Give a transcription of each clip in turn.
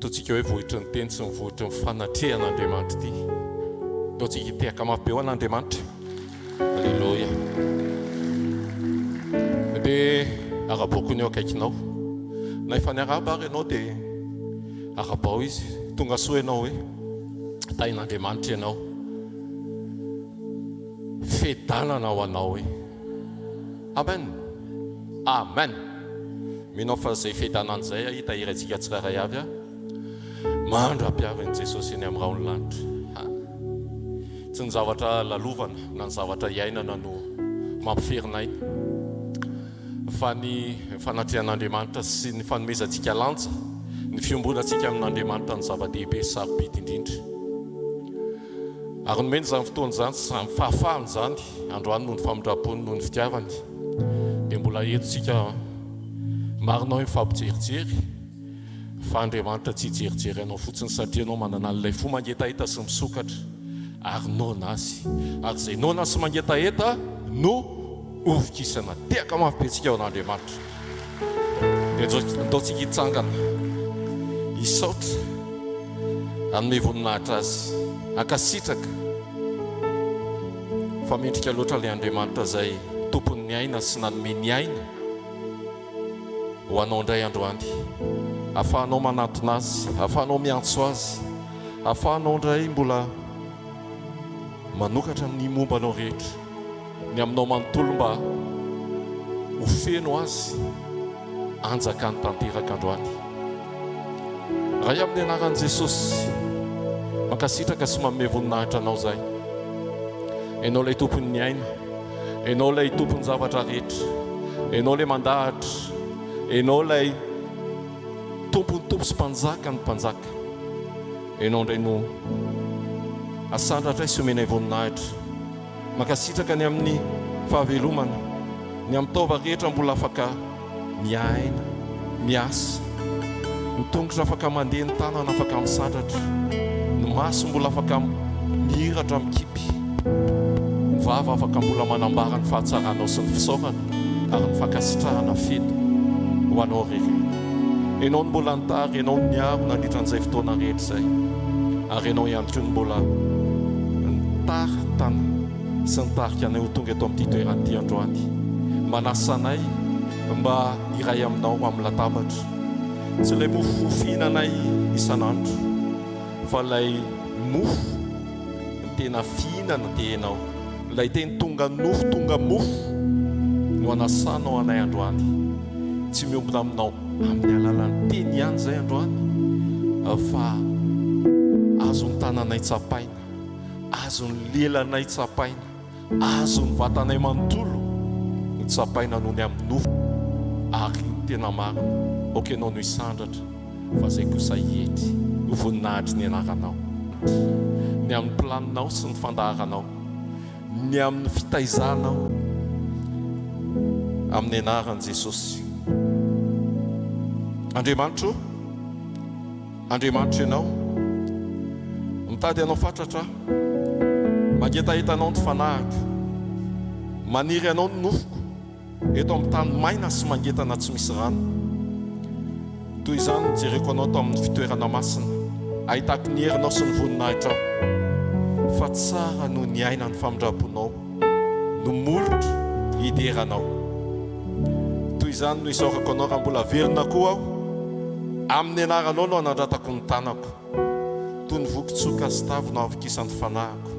Totsika hoe vohitra ny teny sy mivohitra ny fanatrehan'Andriamanitra ity. Dao tsika hitehaka mafy be ho an'Andriamanitra. Alleluia. Dia arabokony eo akaikinao. Na efa niaraba ary ianao dia arabao izy. Tonga soa ianao hoe tain'Andriamanitra ianao. Fedanana ho anao hoe. Amen. Amen. Minao fa izay fedanan'izay hita irantsika tsiraray avy a. Mandra ampiavin'i Jesosy eny amin'ny raony lanitra. Tsy ny zavatra lalovana na ny zavatra iainana no mampiferinay, fa ny fanatrehan'Andriamanitra sy ny fanomezantsika lanja, ny fiombonantsika amin'Andriamanitra ny zava-dehibe sarobidy indrindra. Ary nomeny izany fotoana izany sy ny fahafahany izany, androany noho ny famindrapony noho ny fitiavany, dia mbola entsika marinao ny fampijerijery, fa Andriamanitra tsy hijerijery anao fotsiny satria anao manana an'ilay fo mangetaheta sy misokatra, ary nona azy. Ary izay nona sy mangetaheta no ovokisana. Tehaka mafy be tsika ao an'Andriamanitra. Dia ndaontsika hitsangana, hisaotra, hanome voninahitra azy, hankasitraka. Fa mendrika loatra ilay Andriamanitra izay tompon'ny aina sy nanome ny aina ho anao indray androany. Ahafahanao manatona azy, ahafahanao miantso azy, ahafahanao indray mbola manokatra ny momba anao rehetra, ny aminao manontolo mba ho feno azy anjakany tanteraka androany. Raha amin'ny anaran'i Jesosy mankasitraka sy manome voninahitra anao zay. Ianao ilay tompon'ny aina, ianao ilay tompon'ny zavatra rehetra, ianao ilay mandahatra, ianao ilay tompony tompo sy mpanjaka ny mpanjaka. Ianao indray no asandratra sy omenay voninahitra, mankasitraka ny amin'ny fahavelomana, ny amin'ny taova rehetra mbola afaka miaina, miasa, ny tongotra afaka mandeha, ny tanana afaka misandratra, ny maso mbola afaka mihiratra mikipy, ny vava afaka mbola manambara ny fahatsaranao sy ny fisaorana ary ny fankasitrahana feno ho anao rehetra. Ianao ny mbola nitary, ianao ny niaro nandritra an'izay fotoana rehetra izay, ary ianao ihany koa ny mbola nitary tany sy nitarika anay ho tonga eto amin'ity toerana androany. Manasa anay mba iray aminao amin'ny latabatra, tsy ilay mofo fihinanay isanandro, fa ilay mofo ny tena fihinana dia ianao, ilay teny tonga nofo, tonga mofo no anasanao anay androany. Tsy miombona aminao amin'ny alalan'ny teny ihany izay androany, fa azon'ny tananay tsapaina, azon'ny lelanay tsapaina, azon'ny vatanay manontolo ny tsapaina noho ny amin'ny nofo. Ary tena marina, ianao no isandratra, fa izay kosa hiety ho voninahitry ny anaranao, ny amin'ny planinao sy ny fandaharanao, ny amin'ny fitaizanao amin'ny anaran'i Jesosy. Andriamanitra, Andriamanitra ianao, mitady anao fatratra, mangetahetanao ny fanahiko, maniry anao ny nofoko eto amin'ny tany maina sy mangetana tsy misy rano. Toy izany jereko anao tao amin'ny fitoerana masina, ahitako ny herinao sy ny voninahitra ao, fa tsara no ny aina ny famindraponao, no molotra hideranao. Toy izany no isaorako anao raha mbola verina koa aho, amin'ny anaranao no anandratako ny tanako, toy ny vokitsoka sy tavy no avokisany fanahiko,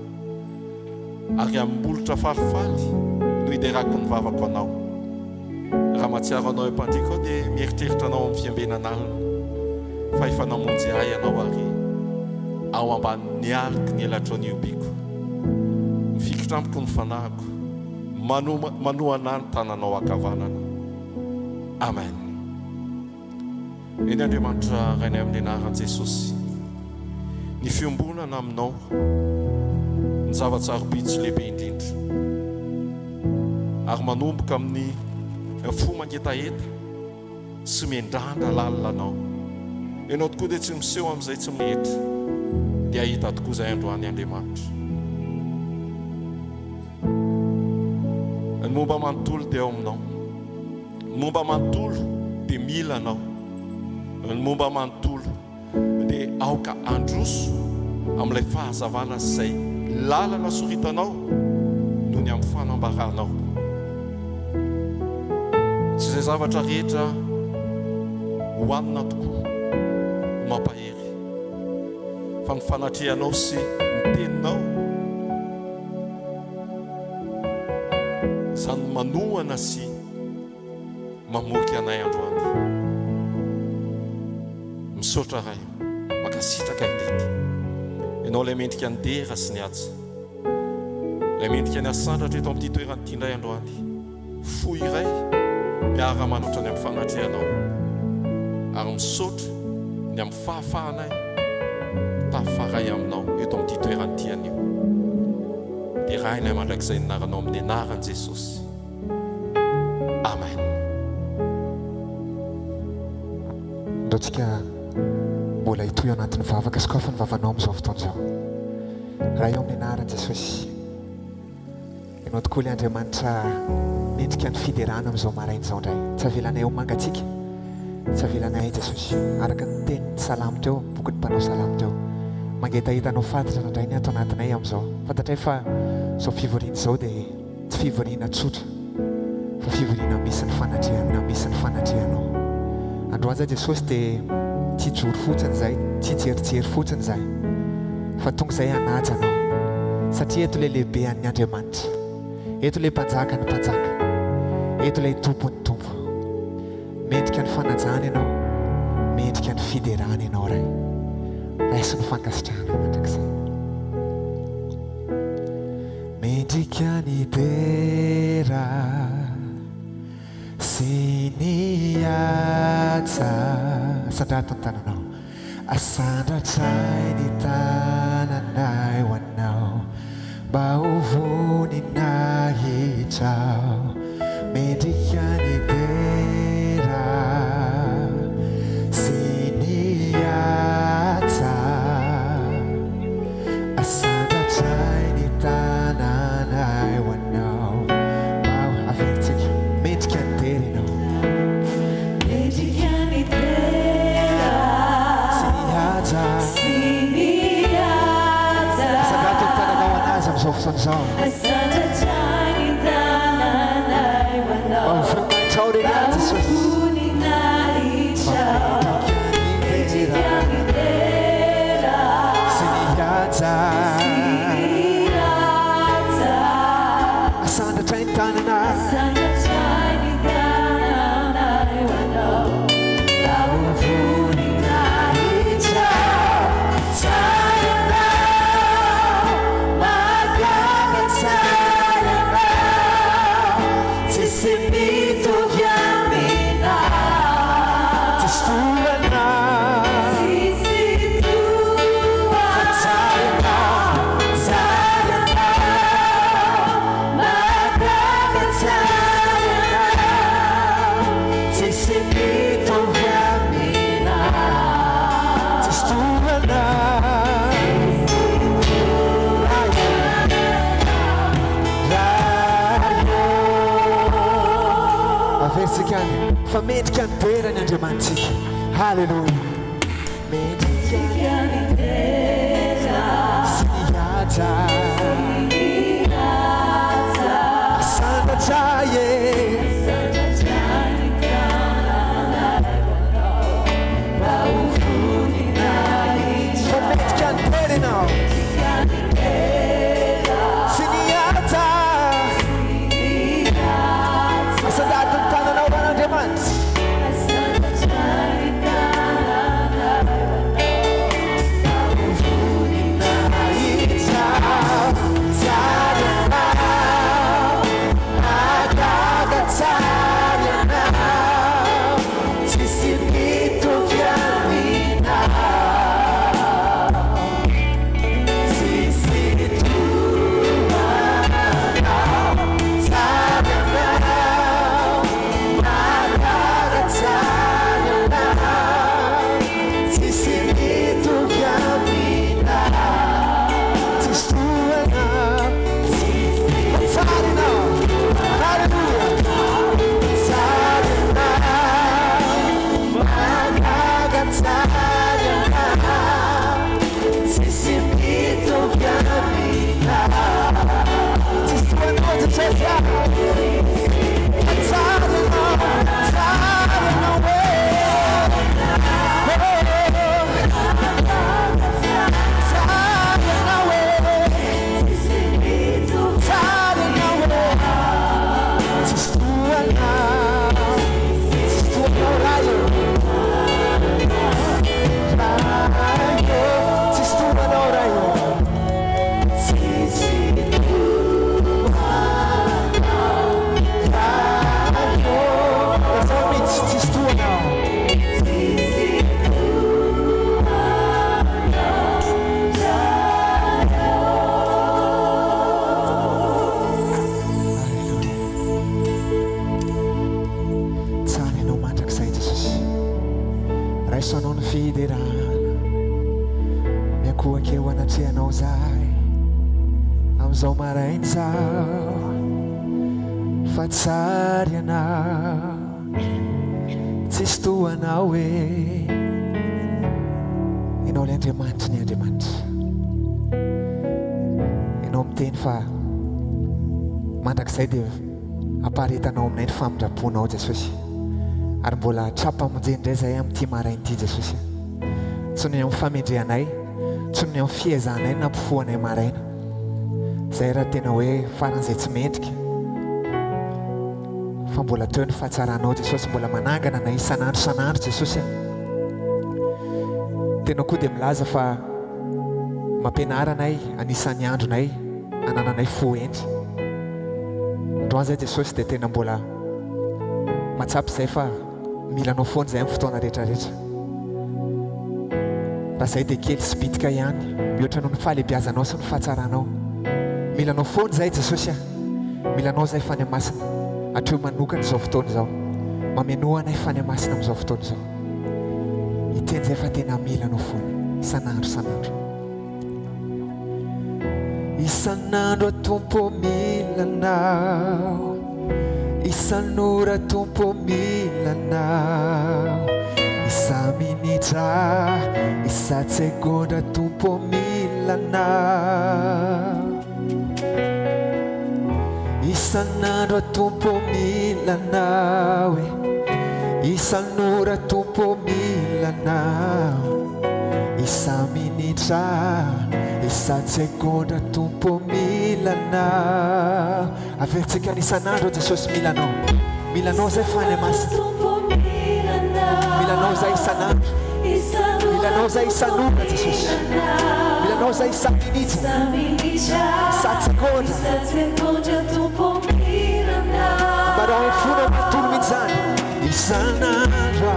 ary amin'ny molotra falifaly no hiderako ny vavako anao. Raha matsiaro anao empandriko ao dia mieritreritra anao amin'ny fiambenan'alina, fa efa namonjy ahy anao ary ao ambanin'ny aliky ny elatro ny obiko. Mifikitra amiko ny fanahiko, manohana ny tananao ankavanana. Amen. Eny Andriamanitra rainay amin'ny anaran'i Jesosy, ny fiombonana aminao ny zavatsarobidy sy lehibe indrindra, ary manomboka amin'ny fo mangetaheta sy miandrandra lalina anao. Ianao tokoa dia tsy miseho amin'izay tsy mirehetra, dia ahita tokoa izay androany Andriamanitra. Ny momba manontolo dia ao aminao, ny momba manontolo dia mila anao, ny momba manontolo aoka androso amin'ilay fahazavana izay lalana soritanao no ny amin'ny fanambaranao. Tsy izay zavatra rehetra hoanina tokoa mampahery, fa ny fanatrehanao sy ny teninao izany manohana sy mamoky anay androany. Misaotra ray, makasitraka indrety ianao ilay mendrika ny dera sy ny atsa, ilay mendrika ny asandratra eto amin'ity toerany ity indray androany. Fo iray miara-manoatra ny amin'ny fanatrehanao, ary misaotra ny amin'ny fahafahanay tafaray aminao eto amin'ity toerany ity anio. Dia rahainay mandrakizay ny naranao amin'ny anaran'i Jesosy. Amen. Ndotsika mbola hitoy anatin'ny vavaka sokafa ny vavanao amin'izao fotoan'izao. Raha eo amin'ny anaran'i Jesosy, ianao tokoa ilay Andriamanitra mendrika ny fiderana amin'izao maraina izao indray. Tsy avelanay ho mangatsika, tsy avelanay Jesosy, araka ny tenin'ny salamo teo, bokin'ny mpanao salamo teo, mangetahitanao fantatra indray ny ato anatinay amin'izao. Fantatray fa izao fivoriana izao dia tsy fivoriana tsotra, fa fivoriana misy ny fanatrehanao, misy ny fanatrehanao. Androany zay Jesosy dia tsy joro fotsiny izay, tsy jerijery fotsiny izay, fa tonga izay hanaja anao, satria eto ilay lehibe an'ny Andriamanitra, eto ilay mpanjaka ny mpanjaka, eto ilay tompo ny tompo. Mendrika ny fanajana ianao, mendrika ny fiderana ianao ray. Raisy ny fankasitrahana mandrakizay. Mendrika ny dera sy ny atsa, sandrato ny tananao, asandratray ny tananay ho anao, mba ho voninahitra. Mendrika ny dera sy ny atsa, asandratray ny tananay ho anao, mba ho averitsika. Mendrika ny dera ianao, mendrika ny dera sy ny atsa, sy ny atsa, sandrato ny tananao anazy amin'izao fotoan'izao, asandratray ny tananay ho anao, mba ho voninahitra rehetra Jesosy. voninahitra. Mendrika ny dera sy ny atsa, sy ny atsa, asandratray ny tananay, asandratray ny tananay ho anao, mba ho voninahitra. Tsaranao, magaga tsaranao, tsisy mitovy aminao, tsisy tolana, tsisy toa. tsaranao, Tsaranao, magaga tsaranao, tsisy mitovy aminao, tsisy tolana. Averitsika any, fa mendrika ny dera ny Andriamanitsika. Halleluja. Mendrika mendrika ny dera sy ny atsa, sy ny atsa, asandratray asandratray ny tananay ho anao, mba ho voninahitra. fa mendrika ny dera ianao, Mendrika ny dera sy ny atsa, sy ny atsa, asandrato ny tananao ho an'Andriamanitra, asandratray ny tananay ho anao, mba ho voninahitra. fiderana miankohaka eo anatrehanao zahay amin'izao marainy zao fa tsary anao tsisy tohanao hoe ianao ilay Andriamanitra ny Andriamanitra ianao miteny fa mandrakizay dia aparetanao aminay ny famindraponao Jesosy ary mbola trapa amonjeny indray zahay amin'ity marainy ity Jesosy tsy ny amin'ny famendrehanay tsy ny amin'ny fihaizanay nampifoanay maraina zay raha tena hoe faran'izay tsy mendrika fa mbola teo ny fahatsaranao Jesosy mbola manangana nay isan'andro isan'andro Jesosy tena koa dia milaza fa mampianaranay anisan'ny andronay anananay fohendry androany zay Jesosy dia tena mbola matsapy zay fa milanao foana zay amin'ny fotoana rehetrarehetra raha zay dia kely sy bitika ihany mihoatra noho ny fahalebiazanao sy ny fahatsaranao milanao foana zay Jesosy milanao zay fany masina atreo manokana izao fotoana izao mamenoanay fany masina amin'izao fotoana izao iteny zay fa tena milanao foana isan'andro isan'andro isan'andro Tompo milanao isan'ora Tompo milanao isa minitra isa segondra Tompo milanao isan'andro Tompo milanao isan'ora Tompo milanao isa minitra isa segondra Tompo milanao averitsika ny isan'andro Jesosy milanao zay fany masina milanao zay isan'andro milanao zay isan'ora Jesosy milanao zay isa minitra isa segondra ambarao ny fona matono mihitsy zany isan'andro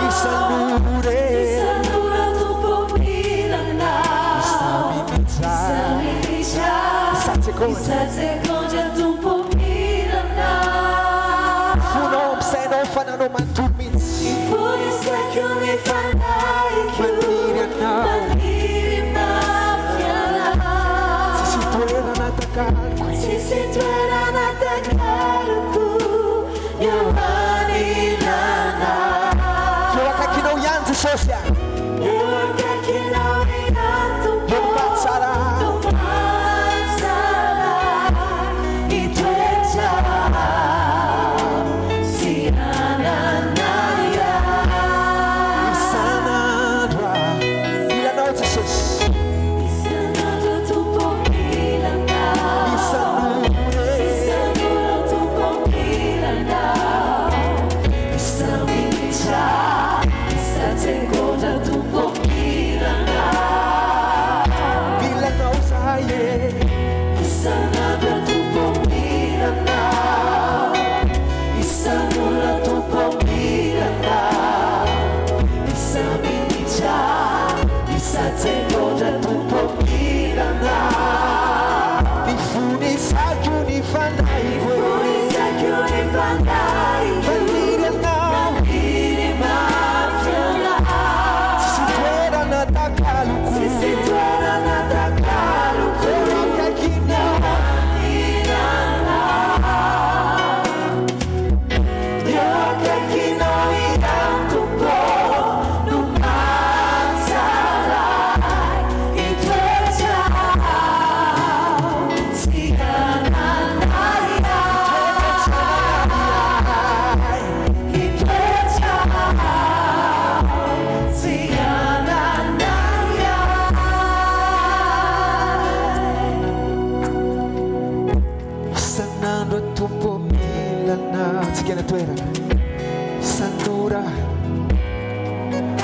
isan'ore Seconda Tompo milanao funao ampisainao fananao manontolo mihitsy por isso é que eu me falei que maniry mafianao tsisy toerana takaloko tsisy toerana takaloko feo akaikinao ihany Jesosy eu akaikinao ihany Tompo mahatsara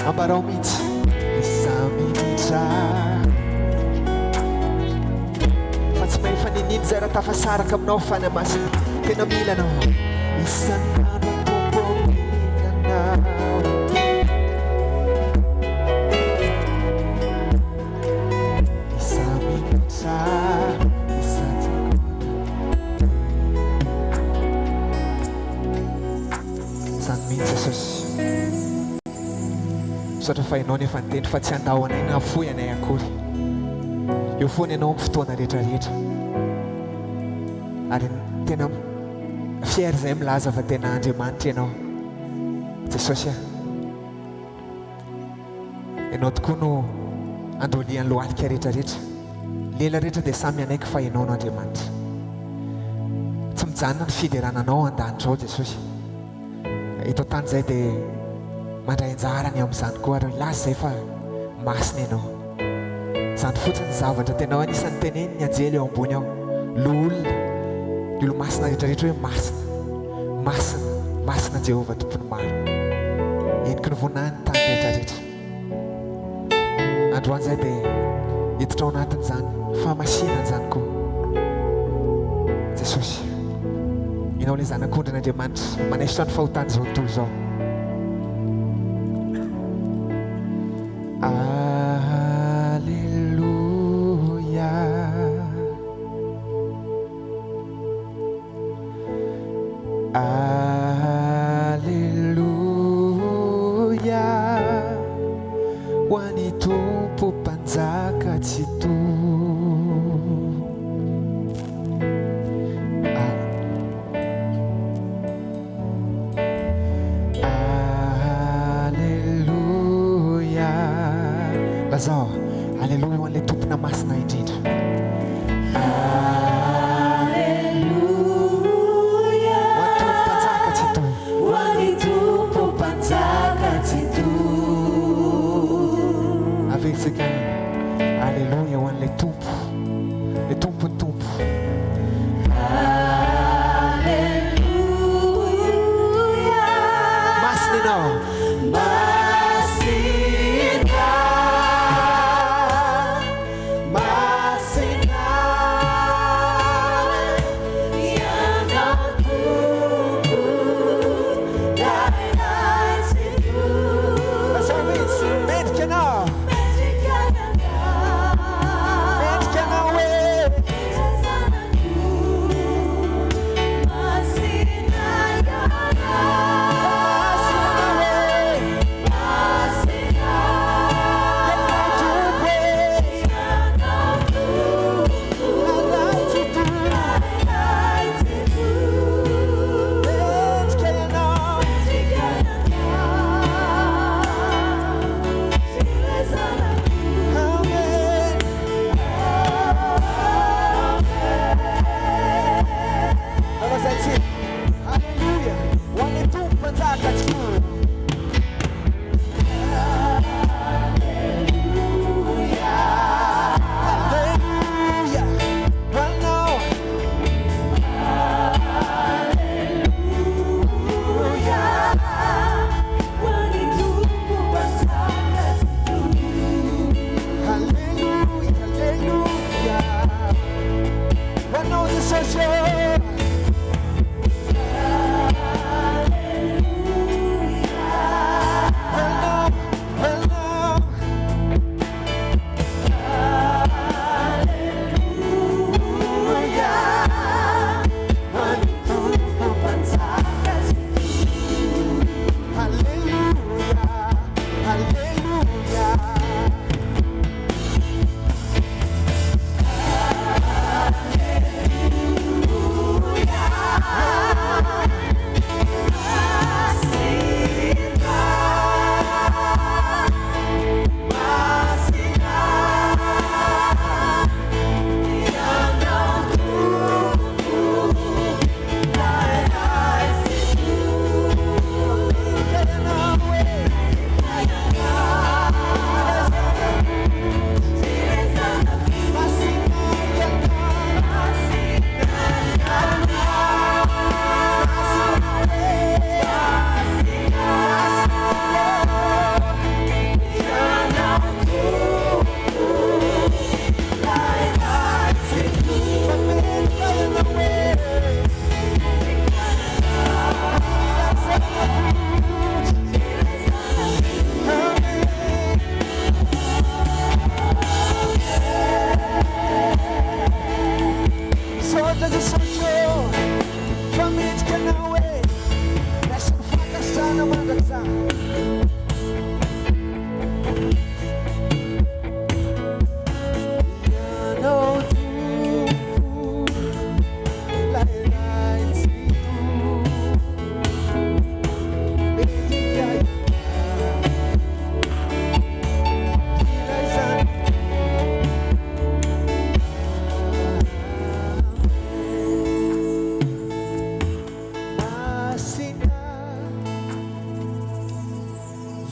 ambarao mihitsy isa minitra fa tsy mahay fanininy zay raha tafasaraka aminao fany masina tena milanao isan'andro Tompo milanao isa minitra isa zany mihitsy Jesosy Satra fa ianao nefa nitendry fa tsy andao anay na foy anay akory. Eo foana ianao amin'ny fotoana rehetrarehetra. Ary tena fier zay milaza fa tena Andriamanitra ianao. Jesosy ianao tokoa no andolian'ny lohalika rehetrarehetra. Lela rehetra dia samy anaiky fa ianao no Andriamanitra. Tsy mijanona ny fiderananao an-danitra ao Jesosy. Eto tany zay dia mandray anjarany amin'izany koa ary laza zay fa masina ianao. Zany fotsiny zavatra tena anisan'ny teneny ny anjely eo ambony ao. Loolona, ny olo masina rehetrarehetra hoe masina, masina, masina Jehovah tompony maro. Eniky ny vonany tany rehetrarehetra. Androany zay dia hiditra ao anatin'izany fahamasinana zany koa. Jesosy, ianao ilay zanak'ondrin'Andriamanitra manaisitra ny fahotany zao tontolo zao. Alleluia, alleluia, ho an'ny Tompo mpanjaka tsy to. Lazao, alleluia ho an'ilay tompona masina indrindra. Alleluia, Ho an'ny Tompo mpanjaka tsy to. ho an'ny Tompo mpanjaka tsy to. Avetsika, alleluia ho an'ilay Tompo, ilay tompony Tompo. Alleluia, Masina ianao.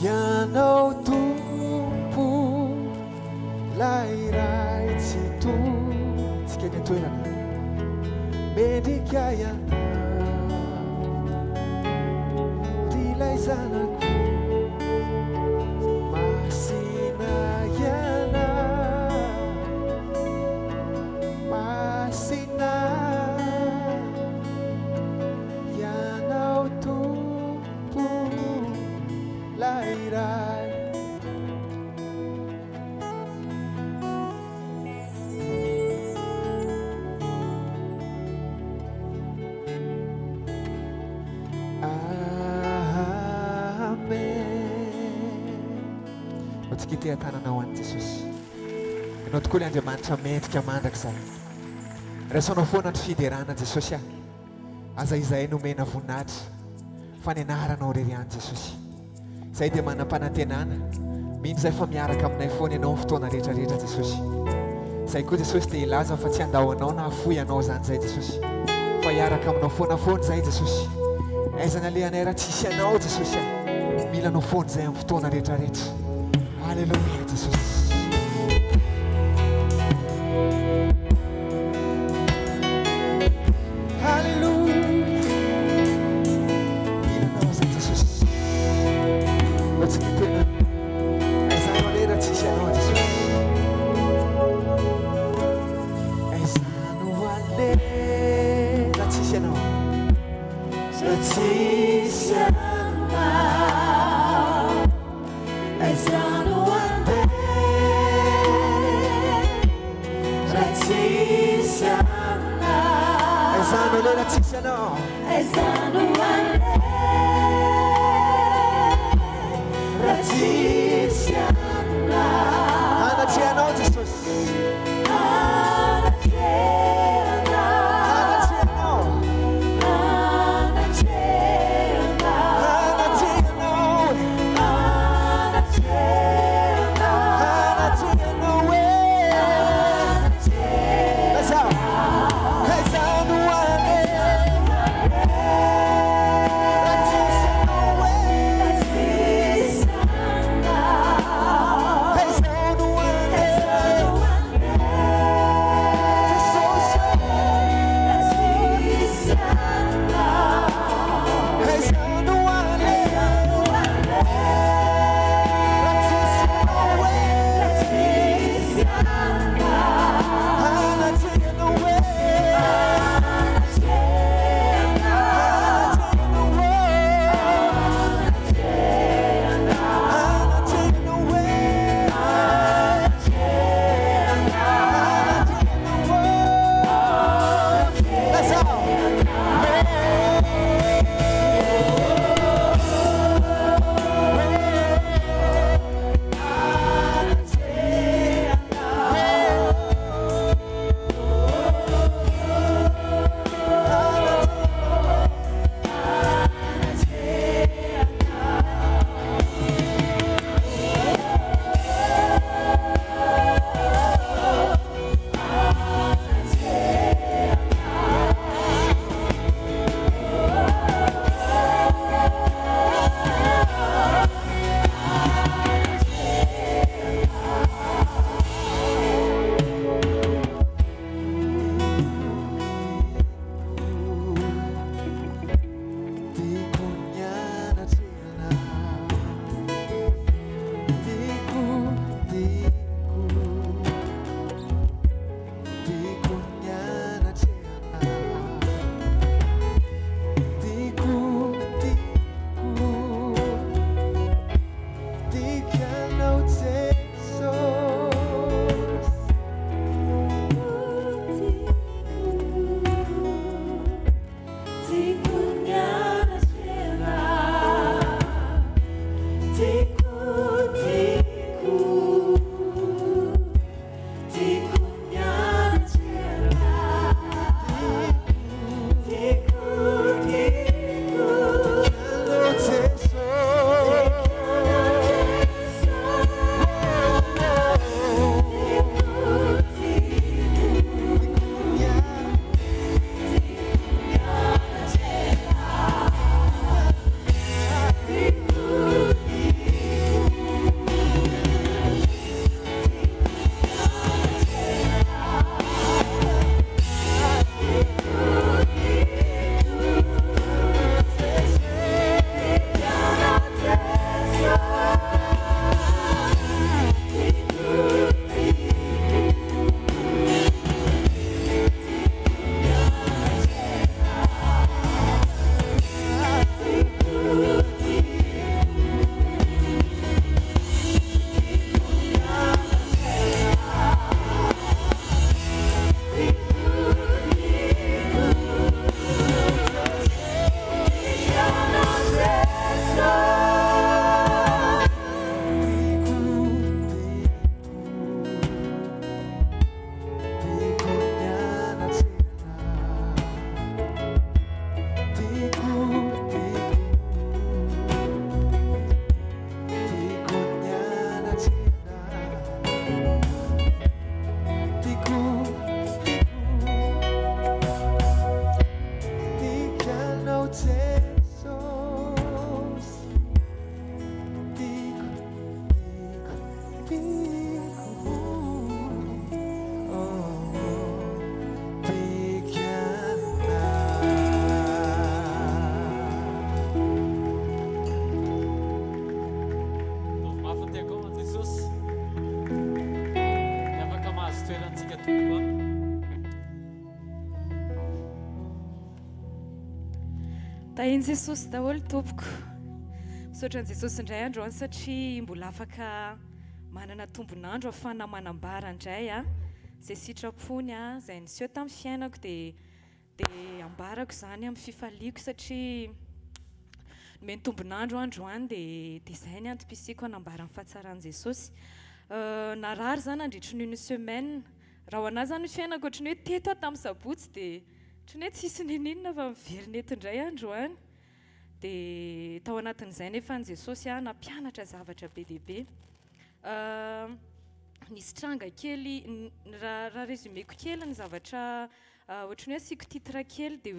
ianao tompo lairay tsy tsika ny toerana mendrika ianao ry lay zanako masina ianao masina ianao tompo lairay otsika ity an-tananao an'i Jesosy ianao tokoa le Andriamanitra mendrika mandrakizay raisaonao foana ny fiderana Jesosy aza izay nomena voninahitra faninaranao rery any Jesosy izay dia manam-panantenana mino izay fa miaraka aminay foana ianao ny fotoana rehetrarehetra Jesosy izay koa Jesosy dia ilaza fa tsy andahoanao na hafoy ianao zany zay Jesosy fa hiaraka aminao foana foana zay Jesosy aizany alehanay raha tsisy ianao Jesosy mila anao foana zay amin'ny fotoana rehetrarehetra Alléluia Jesosy tahin Jesosy daholo tompoko misaotra an'i Jesosy indray androany satria mbola afaka manana tombonandro ahafahana manambara indray izay sitrapony izay niseho tamin'ny fiainako dia ambarako izany amin'ny fifaliako satria nomeny tombonandro androany dia izay ny antom-pisiko hanambara ny fahatsaran'i Jesosy. Narary zany andritra ny une semaine raha ho anahy zany ny fiainako ohatran'ny hoe teto tamin'ny sabotsy dia ohatran'ny hoe tsisy ninina fa miverina eto indray androany dia tao anatin'izay nefa ny Jesosy nampianatra zavatra be dia be. Nisy tranga kely raha résumeko kely ny zavatra ohatran'ny hoe asiako titre kely dia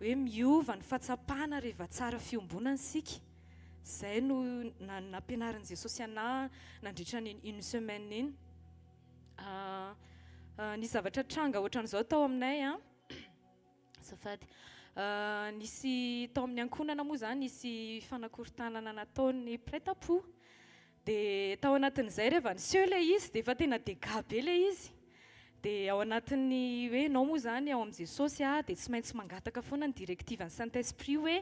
hoe miova ny fahatsapana rehefa tsara fiombonana isika. Zay no nampianarin'i Jesosy anahy nandritra ny une semaine iny. Nisy zavatra tranga ohatran'izao tao aminay azafady. Nisy tao amin'ny ankonana moa zany nisy fanakorontanana nataon'ny prêt-à-pot dia tao anatin'izay rehefa niseho ilay izy dia efa tena dégâts be ilay izy dia ao anatin'ny hoe nao moa zany ao amin'i Jesosy dia tsy maintsy mangataka foana ny directive-n'ny Saint-Esprit hoe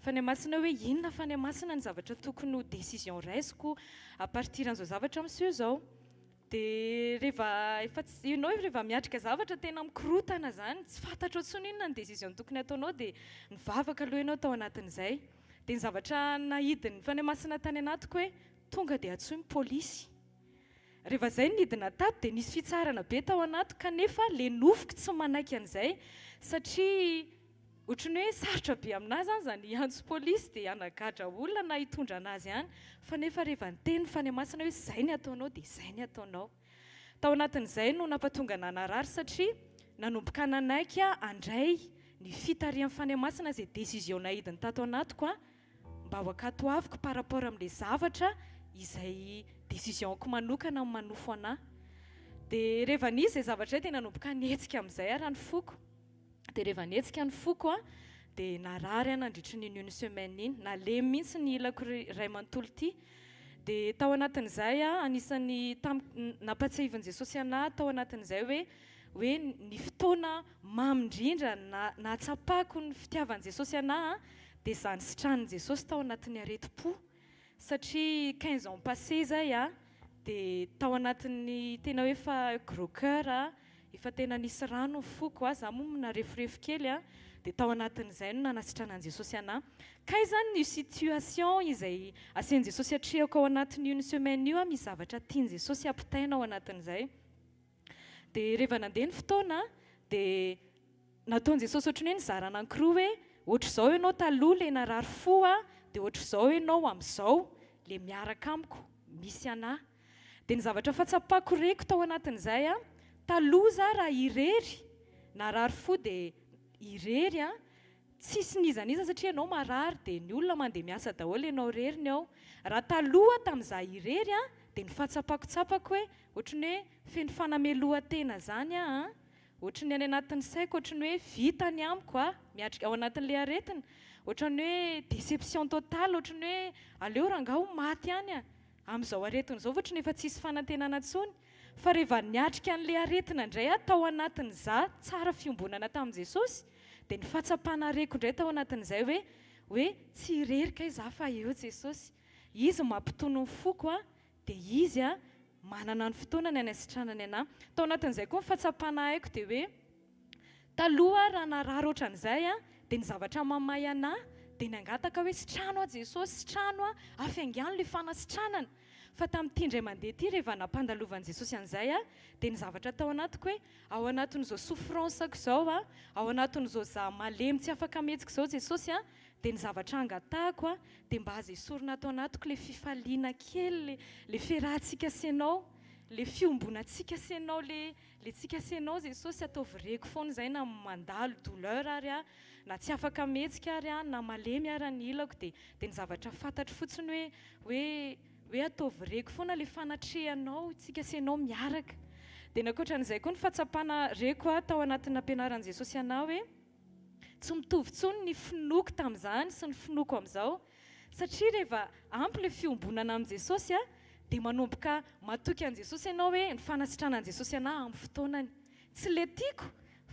fanamasina hoe inona fanamasina ny zavatra tokony ho décision raisiko à partir an'izao zavatra miseho izao dia rehefa miatrika zavatra tena mikorotana zany tsy fantatra ohatsony inona ny décision tokony ataonao dia mivavaka aloha ianao tao anatin'izay dia ny zavatra nahidiny fanamasina tany anatiko hoe tonga dia antsoiny pôlisy. Rehefa zay nidina tato dia nisy fitsarana be tao anatiko kanefa le nofiko tsy manaiky an'izay satria ohatran'ny hoe sarotra be aminazy zany zany hiantso pôlisy dia hanagadra olona na hitondra anazy ihany fa nefa rehefa niteny fanamasina hoe zay ny ataonao dia zay ny ataonao. Tao anatin'izay no nampatonga anahy narary satria nanomboka nanaiky andray ny fitarian'ny fanamasina izay décision nahidiny tato anatiko mba ho akatoaviko par rapport amin'ilay zavatra izay décisionko manokana manofo anahy. Dia rehefa nisy izay zavatra dia nanomboka nihetsika amin'izay raha ny foko. Dia rehefa nihetsika ny foko dia narary nandritra ny une semaine iny nalemy mihitsy ny ilako ray manontolo ity. Dia tao anatin'izay anisan'ny nampatsiahivin'i Jesosy anahy tao anatin'izay hoe ny fotoana mamy indrindra nahatsapako ny fitiavan'i Jesosy anahy dia izany sitranin'i Jesosy tao anatin'ny areti-po satria 15 ans passé zay dia tao anatin'ny tena hoe efa gros cœur efa tena nisy rano foko za moa narefurefo kely dia tao anatin'izay no nanasitranan'i Jesosy anahy. Kay zany ny situation izay asian'i Jesosy atrehako ao anatin'ny une semaine io misy zavatra tian'i Jesosy ampitaina ao anatin'izay. Dia rehefa nandeha ny fotoana dia nataon'i Jesosy ohatran'ny hoe nizara anankiroa hoe ohatr'izao ianao taloha ilay narary fo dia ohatr'izao ianao amin'izao ilay miaraka amiko misy anahy. Dia ny zavatra fahatsapako reko tao anatin'izay taloha za raha irery narary fo dia irery tsisy nizaniza satria ianao marary dia ny olona mandeha miasa daholo ianao reriny ao. Raha taloha tamin'izaho irery dia ny fahatsapakotsapako hoe ohatran'ny hoe feno fanamelohan-tena zany ohatran'ny any anatin'ny saiko ohatran'ny hoe vitany amiko miatrika ao anatin'ilay aretina ohatran'ny hoe déception totale ohatran'ny hoe aleo rangaha ho maty any amin'izao aretina izao ohatran'ny efa tsisy fanantenana intsony. Fa rehefa niatrika an'ilay aretina indray tao anatin'izaho tsara fiombonana tamin'i Jesosy dia ny fahatsapana reko indray tao anatin'izay hoe tsy irerika izaho fa eo Jesosy. Izy mampitono ny foko dia izy manana ny fotoana ny anasitranany anahy. Tao anatin'izay koa ny fahatsapana haiko dia hoe taloha raha narary ohatran'izay dia ny zavatra mamay anahy dia nangataka hoe sitrano Jesosy sitrano afiangano ilay fanasitranana. Fa tamin'ity indray mandeha ity rehefa nampandalovan'i Jesosy an'izay dia ny zavatra tao anatiko hoe ao anatin'izao souffranceko izao ao anatin'izao za malemy tsy afaka mihetsika izao Jesosy dia ny zavatra angatahako dia mba aza esorina tao anatiko ilay fifaliana kely ilay fiarahantsika asianao ilay fiombonantsika asianao ilay tsika asianao Jesosy ataovy reko foana izay na mandalo douleur ary na tsy afaka mihetsika ary na malemy ary ny ilako dia ny zavatra fantatro fotsiny hoe ataovy reko foana ilay fanatrehanao tsika asianao miaraka. Dia nakoatran'izay koa ny fahatsapana reko tao anatin'ny ampianaran'i Jesosy anahy hoe tsy mitovy intsony ny finoko tamin'izany sy ny finoko amin'izao satria rehefa ampy ilay fiombonana amin'i Jesosy dia manomboka matoky an'i Jesosy ianao hoe ny fanasitranan'i Jesosy anahy amin'ny fotoanany. Tsy ilay tiako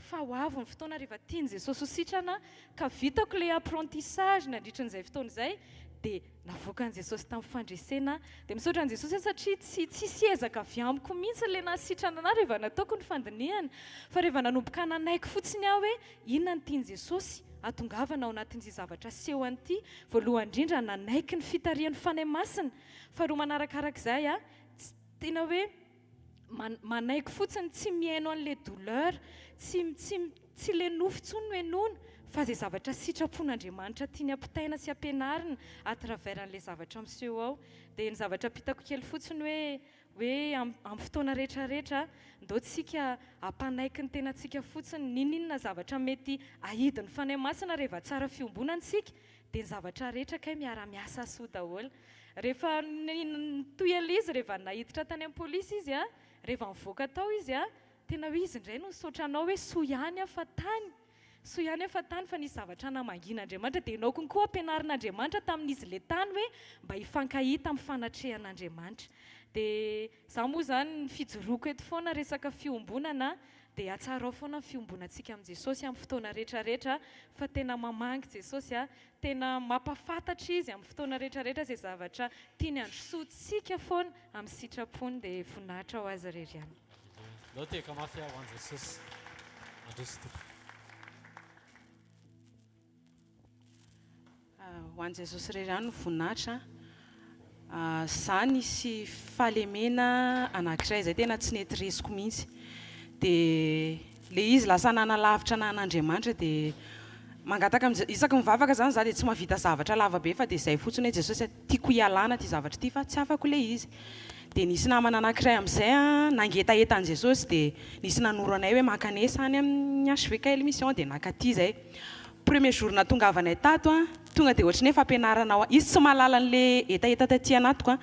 fa ho avy ny fotoana rehefa tiany Jesosy ho sitrana ka vitako le apprentissage nandritran'izay fotoana izay dia navoakan' Jesosy tamin'ny fandresena dia misaotra an' Jesosy satria tsy siezaka avy amiko mihitsy le nasitrana ana rehefa nataoko ny fandinihana fa rehefa nanomboka nanaiky fotsiny aho hoe inona ny tiany Jesosy atongavana ao anatin'izay zavatra seho an'ity voalohany indrindra nanaiky ny fitarian'ny fanahy masina faharoa manarakarak'izay tena hoe manaiky fotsiny tsy mihaino an'le douleur tsy le nofo intsony no henoina fa izay zavatra sitrapon'Andriamanitra tiany ampitaina sy ampianarina à travers an'le zavatra miseho ao dia ny zavatra pitako kely fotsiny hoe amin'ny fotoana rehetrarehetra ndao tsika ampanaiky ny tenantsika fotsiny ninona zavatra mety ahidin'ny fanahy masina rehefa tsara fiombonantsika dia ny zavatra rehetra kay miara-miasa soa daholo rehefa toyala izy rehefa nahiditra tany amin'ny polisy izy rehefa mivoaka tao izy tena hoe izy indray no nisaotranao hoe soa ihany afa tany fa nisy zavatra namangin'Andriamanitra dia ianao konkoa ampianarin'Andriamanitra tamin'izy le tany hoe mba hifankahita amin'ny fanatrehan'Andriamanitra dia za moa zany ny fijoroako eto foana resaka fiombonana dia atsarao foana ny fiombonantsika amin'i Jesosy amin'ny fotoana rehetrarehetra fa tena mamangy Jesosy tena mampafantatra izy amin'ny fotoana rehetrarehetra izay zavatra tiany androsoantsika foana amin'ny sitrapony dia voninahitra ho azy irery ihany. Låt det komma fler av Jesus. Ho an'i Jesosy irery ihany no voninahitra za nisy fahalemena anankiray izay tena tsy nety resiko mihitsy dia le izy lasa nanalavitra an'Andriamanitra dia mangataka isaka mivavaka zany za dia tsy mahavita zavatra lavabe fa dia izay fotsiny hoe Jesosy tiako hialana ty zavatra ty fa tsy afako le izy dia nisy namana anankiray amin'izay nangetaeta an' Jesosy dia nisy nanoro anay hoe makanesa any amin'ny HVK émission dia nakaty zay premier jour natongavanay tato tonga dia ohatrany hoe fampianaranao izy tsy mahalala an'le etaeta taty anatiko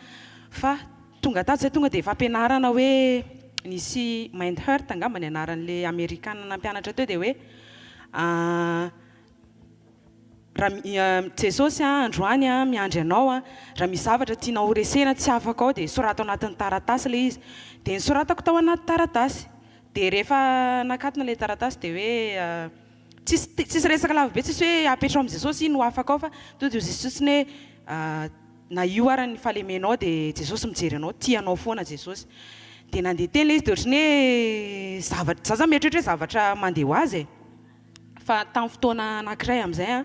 fa tonga tato zay tonga dia fampianarana hoe nisy Mindhurt angamba ny anaran'le Amerikana nampianatra teo dia hoe raha Jesosy androany miandry anao raha misy zavatra tianao ho resena tsy afaka ao dia sorata ao anatin'ny taratasy le izy dia nisoratako tao anaty taratasy dia rehefa nakatona le taratasy dia hoe tsisy resaka lavabe tsisy hoe apetrao amin'i Jesosy ino afaka ao fa to dia Jesosy ny hoe na io ara ny fahalemenao dia Jesosy mijery anao tianao foana Jesosy dia nandeha teny le izy dia ohatrany hoe zavatra zaza mieritreritra hoe zavatra mandeha ho azy fa tamin'ny fotoana anankiray amin'izay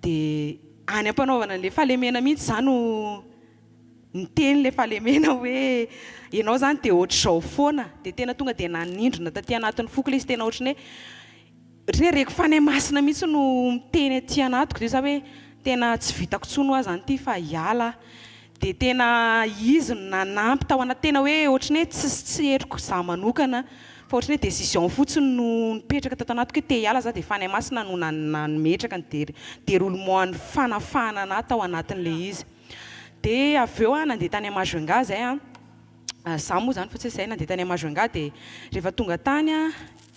dia any ampanaovana an'le fahalemena mihitsy za no niteny le fahalemena hoe ianao zany dia ohatr'izao foana dia tena tonga dia nanindrona taty anatin'ny foko le izy tena ohatrany hoe reko fanahy masina mihitsy no miteny aty anatiko dia za hoe tena tsy vitako tsono azy zany ty fa hiala dia tena izy no nanampy tao anaty tena hoe ohatrany hoe tsy heriko za manokana fa ohatrany hoe décision fotsiny no nipetraka tato anatiko hoe te hiala za dia fanahy masina no nanometraka ny déroulement ny fanafahana anahy tao anatin'le izy dia avy eo nandeha tany Majunga zay za moa zany fa tsy zay nandeha tany Majunga dia rehefa tonga tany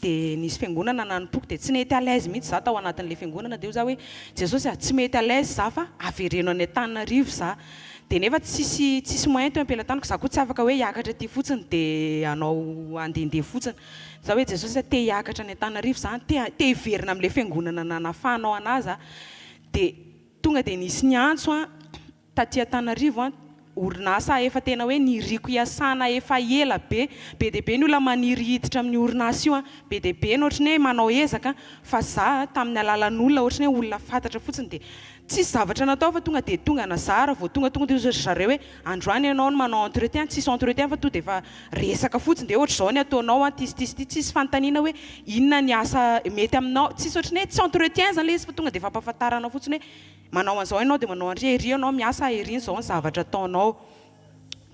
dia nisy fiangonana nanompoky dia tsy mety à l'aise mihitsy za tao anatin'le fiangonana dia za hoe Jesosy tsy mety à l'aise za fa avereno any Antananarivo za dia nefa tsisy moyen teo ampelantanako za koa tsy afaka hoe hiakatra ty fotsiny dia anao andehandeha fotsiny za hoe Jesosy te hiakatra any Antananarivo za te hiverina amin'le fiangonana nanafahanao anazy dia tonga dia nisy ny antso taty Antananarivo orinasa efa tena hoe niriko hiasana efa ela be dia be ny olona maniry hiditra amin'ny orinasa io be dia be ny ohatrany hoe manao ezaka fa za tamin'ny alalan'olona ohatrany hoe olona fantatra fotsiny dia tsisy zavatra natao fa tonga dia tonga nazara vao tonga dia zareo hoe androany ianao no manao entretien tsisy entretien fa to dia efa resaka fotsiny dia ohatr'izao ny ataonao tsisy fanontaniana hoe inona ny asa mety aminao tsisy ohatrany hoe tsy entretien zany le izy fa tonga dia efa ampahafantarana fotsiny hoe manao an'izao ianao dia manao an'ry ery ianao miasa ery izao ny zavatra ataonao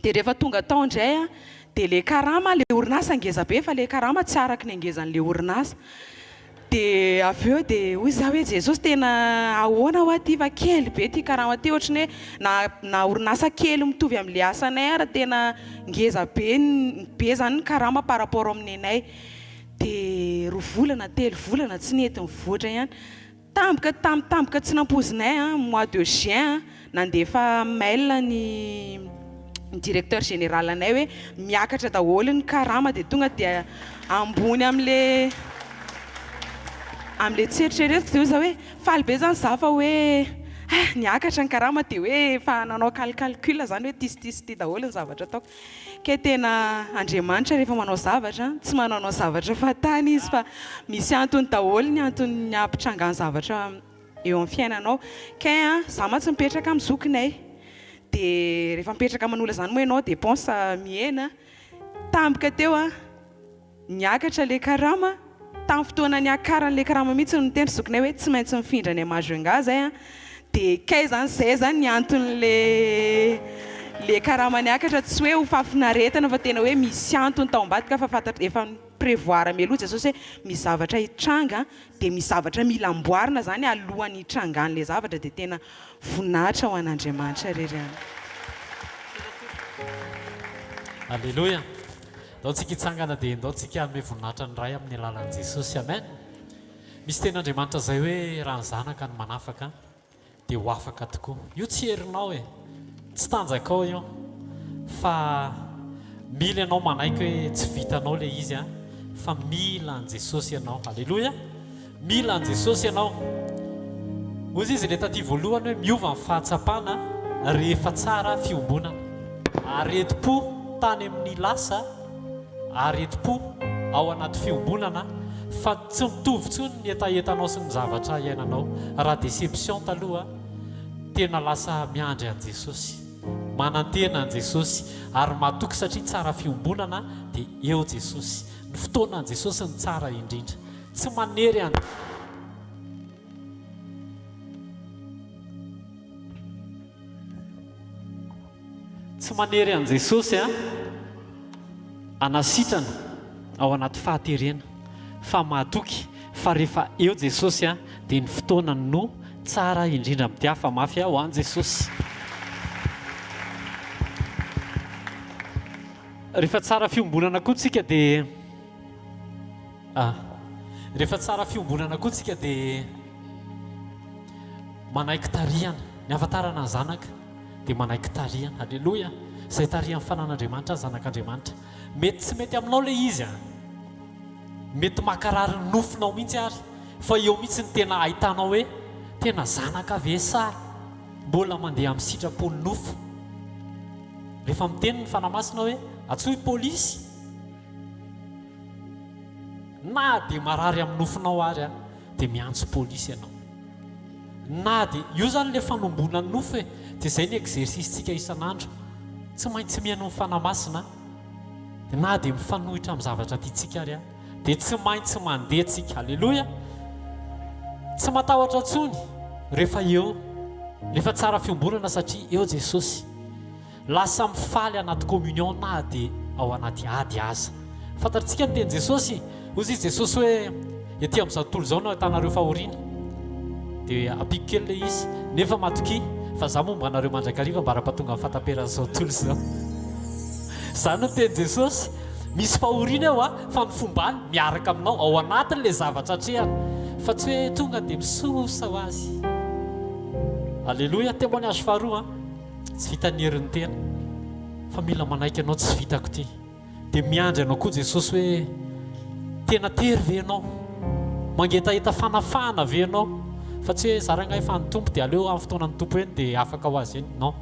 dia rehefa tonga tao indray dia le karama le orinasa angeza be fa le karama tsy araky ny angezan'le orinasa dia avy eo dia hoy za hoe Jesosy tena ahoana ho aty fa kely be ty karama ty ohatrany hoe na orinasa kely mitovy amin'le asanay ara tena ngeza be zany ny karama par rapport amin'ny anay dia 2 volana 3 volana tsy nety mivoatra ihany tampoka tsy nampozinay mois de juin nandefa mail ny directeur général anay hoe miakatra daholo ny karama dia tonga dia ambony amin'le am'le tseritrerety de hoe za hoe faly be zany za fa hoe niakatra ny karama de hoe fa nanao calcul zany hoe tisy ty daholo ny zavatra ataoko ke tena Andriamanitra rehefa manao zavatra tsy manao zavatra fatany izy fa misy antony daholo ny antony ampitranga ny zavatra eo amin'ny fiainanao ke za ma tsy mipetraka amin'ny zokinay de rehefa mipetraka man'olona zany moa ianao dépense mihena tambika teo niakatra le karama tamin'ny fotoana niakaran'le karama mihitsy no teny zokinay hoe tsy maintsy mifindra ny Majunga zay de kay zay zany ny antony le karama niakatra tsy hoe ho fafinaretana fa tena hoe misy antony tao ambadika fa fantatra efa prévoir mialoha Jesosy hoe misy zavatra hitranga de misy zavatra mila amboarina zany alohan'ny hitrangan'le zavatra de tena voninahitra ho an'Andriamanitra rerany. Alléluia. Ndao tsika hitsangana dia ndao tsika hanome voninahitra ny ray amin'ny alalan'i Jesosy. Amen. Misy ten'Andriamanitra zay hoe raha ny zanaka ny manafaka dia ho afaka tokoa. Io tsy herinao tsy tanjakao io fa mila ianao manaiky hoe tsy vitanao le izy fa mila an Jesosy ianao. Alléluia. Mila an Jesosy ianao. Ozy izy le taty voalohany hoe miova ny fahatsapana rehefa tsara fiombonana. Aretim-po tany amin'ny lasa, aretim-po ao anaty fiombonana fa tsy mitovy intsony ny etaetanao sy ny zavatra iainanao. Raha déception taloha tena lasa miandry an Jesosy, manantena an Jesosy ary matoky satria tsara fiombonana dia eo Jesosy. Ny fotoana an Jesosy ny tsara indrindra, tsy manery an tsy manery an Jesosy anasitrana ao anaty fahaterena fa mahatoky fa rehefa eo Jesosy dia ny fotoana no tsara indrindra amin'ny hafa mafy ho an Jesosy. Rehefa tsara fiombonana koa tsika dia rehefa tsara fiombonana koa tsika dia manaiky tarihana ny ahafantarana ny zanaka dia manaiky tarihana. Alleluia. Zay tarihany fanan'Andriamanitra zanak'Andriamanitra. Mety tsy mety aminao le izy mety makarary ny nofinao mihitsy ary fa eo mihitsy ny tena ahitanao hoe tena zanaka ve sa mbola mandeha amin'ny sitrapony nofo. Rehefa miteny ny fanamasina hoe atsoy polisy na dia marary amin'ny nofinao ary dia miantso polisy ianao na dia io zany le fanombona ny nofo dia zay ny exercice-tsika isan'andro. Tsy maintsy mihaino ny fanamasina na dia mifanohitra amin'ny zavatra tiantsika ary dia tsy maintsy mandeha tsika. Alleluia. Tsy matahotra ntsony rehefa eo rehefa tsara fiombonana satria eo Jesosy. Lasa mifaly anaty communion na dia ao anaty ady aza. Fantatritsika ny teny Jesosy. Ozy izy Jesosy hoe ety amin'izao tontolo izao no ahitanareo fahoriana dia ampiko kely le izy nefa matoky fa za momba anareo mandrakariva mba raha-pahatonga amin'ny fataperan'izao tontolo izao. Zany no teny Jesosy. Misy fahoriana eo fa ny fombany miaraka aminao ao anatin'le zavatra atrehana fa tsy hoe tonga dia misosa ho azy. Alleluia. Témoignage faharoa tsy vita ny herin'ny tena fa mila manaiky ianao tsy vitako ty dia miandry ianao koa Jesosy hoe tena tery ve ianao, mangetaheta fanafana ve ianao fa tsy hoe zaranga efa ny tompo dia aleo amin'ny fotoana ny tompo eny dia afaka ho azy eny. Non,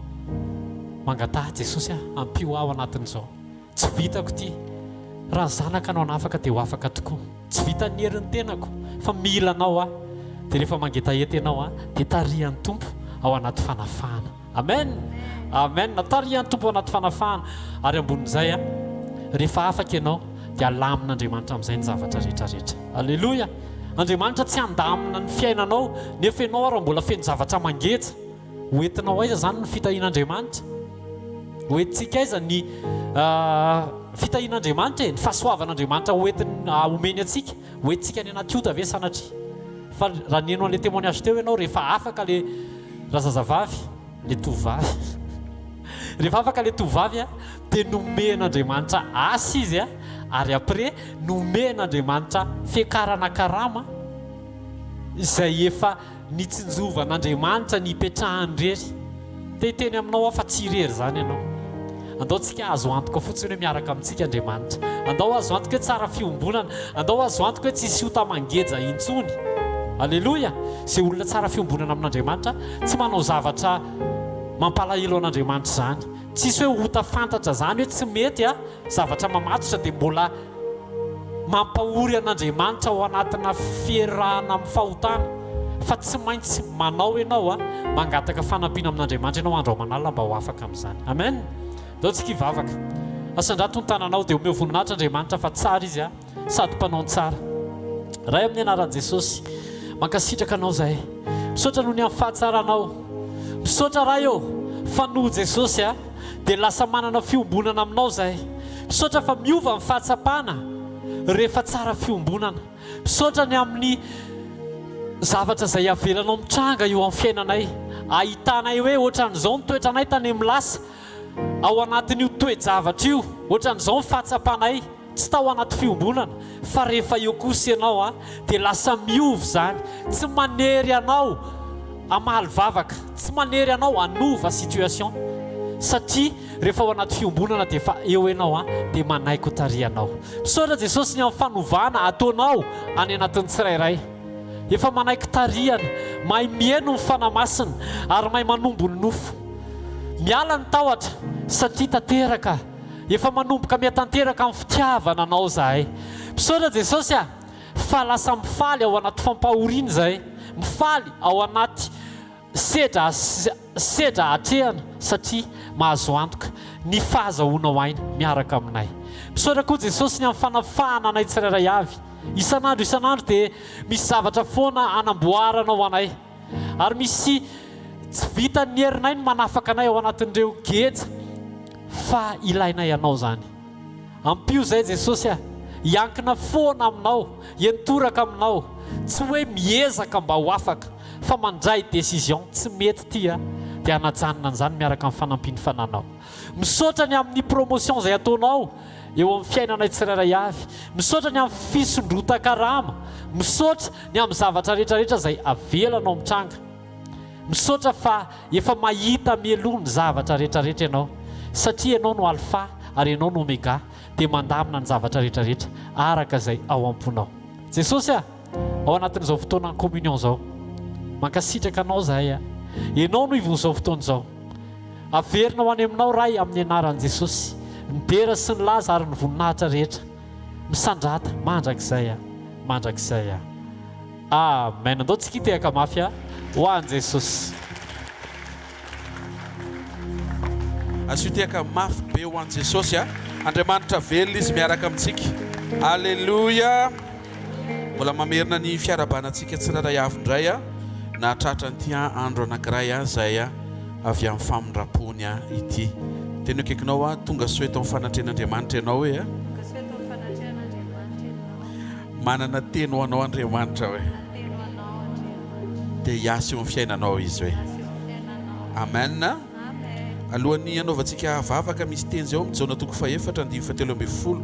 mangataha Jesosy ampio ao anatin'izao. Tsy vitako ty, raha zanaka anao anafaka dia ho afaka tokoa. Tsy vita ny herin'ny tenako fa mila anao dia rehefa mangetaheta ianao dia tarihan'ny tompo ao anaty fanafana. Amen. Amen. Natarihan'ny tompo ao anaty fanafana ary ambonin'izay rehefa afaka ianao dia alamin'Andriamanitra amin'izay ny zavatra rehetrarehetra. Alleluia. Andriamanitra tsy andamina ny fiainanao nefa ianao ary mbola feno zavatra mangeja. Hoentinao aiza zany ny fitahian'Andriamanitra? Hoentintsika aiza ny fitahian'Andriamanitra ny fahasoavan'Andriamanitra hoentiny omeny atsika? Hoentintsika any anaty ota ve sanatria? Fa raha nienao an'ilay témoignage teo ianao rehefa afaka le razazavavy le tovavy rehefa afaka le tovavy dia nomen'Andriamanitra asa izy ary après nomen'Andriamanitra fiakarana karama izay efa nitsinjovan'Andriamanitra ny ipetrahany rery. Teny aminao fa tsy irery zany ianao. Andao tsika azo antoka fotsiny hoe miaraka amintsika Andriamanitra. Andao azo antoka hoe tsara fiombonana. Andao azo antoka hoe tsisy ota mangeja intsony alleloia. Zay olona tsara fiombonana amin'Andriamanitra tsy manao zavatra mampalahelo an'Andriamanitra zany. Tsisy hoe hota fantatra zany hoe tsy mety zavatra mamatotra dia mbola mampahory an'Andriamanitra ao anatina fierahana amin'ny fahotana. Fa tsy maintsy manao ianao mangataka fanampiana amin'Andriamanitra ianao andro aman'alina mba ho afaka amin'izany. Amen. Dao tsika hivavaka. Asandrato ny tananao dia omeo voninahitra Andriamanitra fa tsara izy sady mpanao tsara. Ray amin'ny anaran'i Jesosy mankasitraka anao zahay. Misaotra noho ny amin'ny fahatsaranao. Misaotra ray fa noho Jesosy dia lasa manana fiombonana aminao zahay. Misaotra fa miova amin'ny fahatsapana rehefa tsara fiombonana. Misaotra ny amin'ny zavatra izay avelanao mitranga eo amin'ny fiainanay. Ahitanay hoe ohatran'izao ny toetranay tany amin'ny lasa ao anatin'io toe-javatra io, ohatran'izao ny fahatsapanay tsy tao anaty fiombonana, fa rehefa eo kosa ianao dia lasa miova zany. Tsy manery anao amaly vavaka, tsy manery anao anova situation, satria rehefa ao anaty fiombonana dia efa eo ianao dia manaiko tarianao. Misaotra Jesosy ny amin'ny fanovana ataonao any anatin'ny tsirairay. Efa manaiky tariana, mahay mihaino ny fanamasina ary mahay manombo ny nofo. Miala ny tahotra satria tanteraka, efa manomboka miatanteraka amin'ny fitiavana anao zahay. Misaotra Jesosy fa lasa mifaly ao anaty fampahoriana zahay, mifaly ao anaty sedra hatrehana satria mahazo antoka ny fahazahoanao aina miaraka aminay. Misaotra koa Jesosy ny amin'ny fanafahana anay tsirairay avy. Isan'andro dia misy zavatra foana anamboaranao anay, ary misy tsy vita ny herinay ny manafaka anay ao anatin'ireo geja, fa ilainay anao zany. Ampio zay Jesosy iankina foana aminao, entoraka aminao, tsy hoe miezaka mba ho afaka, fa mandray décision tsy mety tia dia anajanona an'izany miaraka amin'ny fanampiny fananao. Misaotra ny amin'ny promotion izay ataonao eo amin'ny fiainanay tsirairay avy. Misaotra ny amin'ny fisondrotan-karama. Misaotra ny amin'ny zavatra rehetrarehetra izay avelanao mitranga. Misaotra fa efa mahita mialoha ny zavatra rehetrarehetra ianao, satria ianao no alfa ary ianao no omega, dia mandamina ny zavatra rehetrarehetra araka izay ao am-ponao. Jesosy ao anatin'izao fotoana ny communion izao, mankasitraka anao zahay ianao no ivon'izao fotoana izao. Averinao any aminao ray amin'ny anaran'i Jesosy, ny dera sy ny laza ary ny voninahitra rehetra misandrata mandrakizay. Amen. Andao tsika tehaka mafy ho an'i Jesosy. Azo tehaka mafy be ho an'i Jesosy Andriamanitra velona izy miaraka amintsika. Alleluia. Mbola mamerina ny fiarabanantsika tsirairay avy indray na tratra n'ity andro anankiray izay avy amin'ny famindrapony ity. Teny akaikinao tonga soeto amin'ny fanatrehan'Andriamanitra ianao hoe manana teny ho anao Andriamanitra hoe dia hiasa eo amin'ny fiainanao izy hoe. Amen. Alohan'ny anaovantsika vavaka misy teny zao mijaona toko faefatra andimy fatelo ambin'ny folo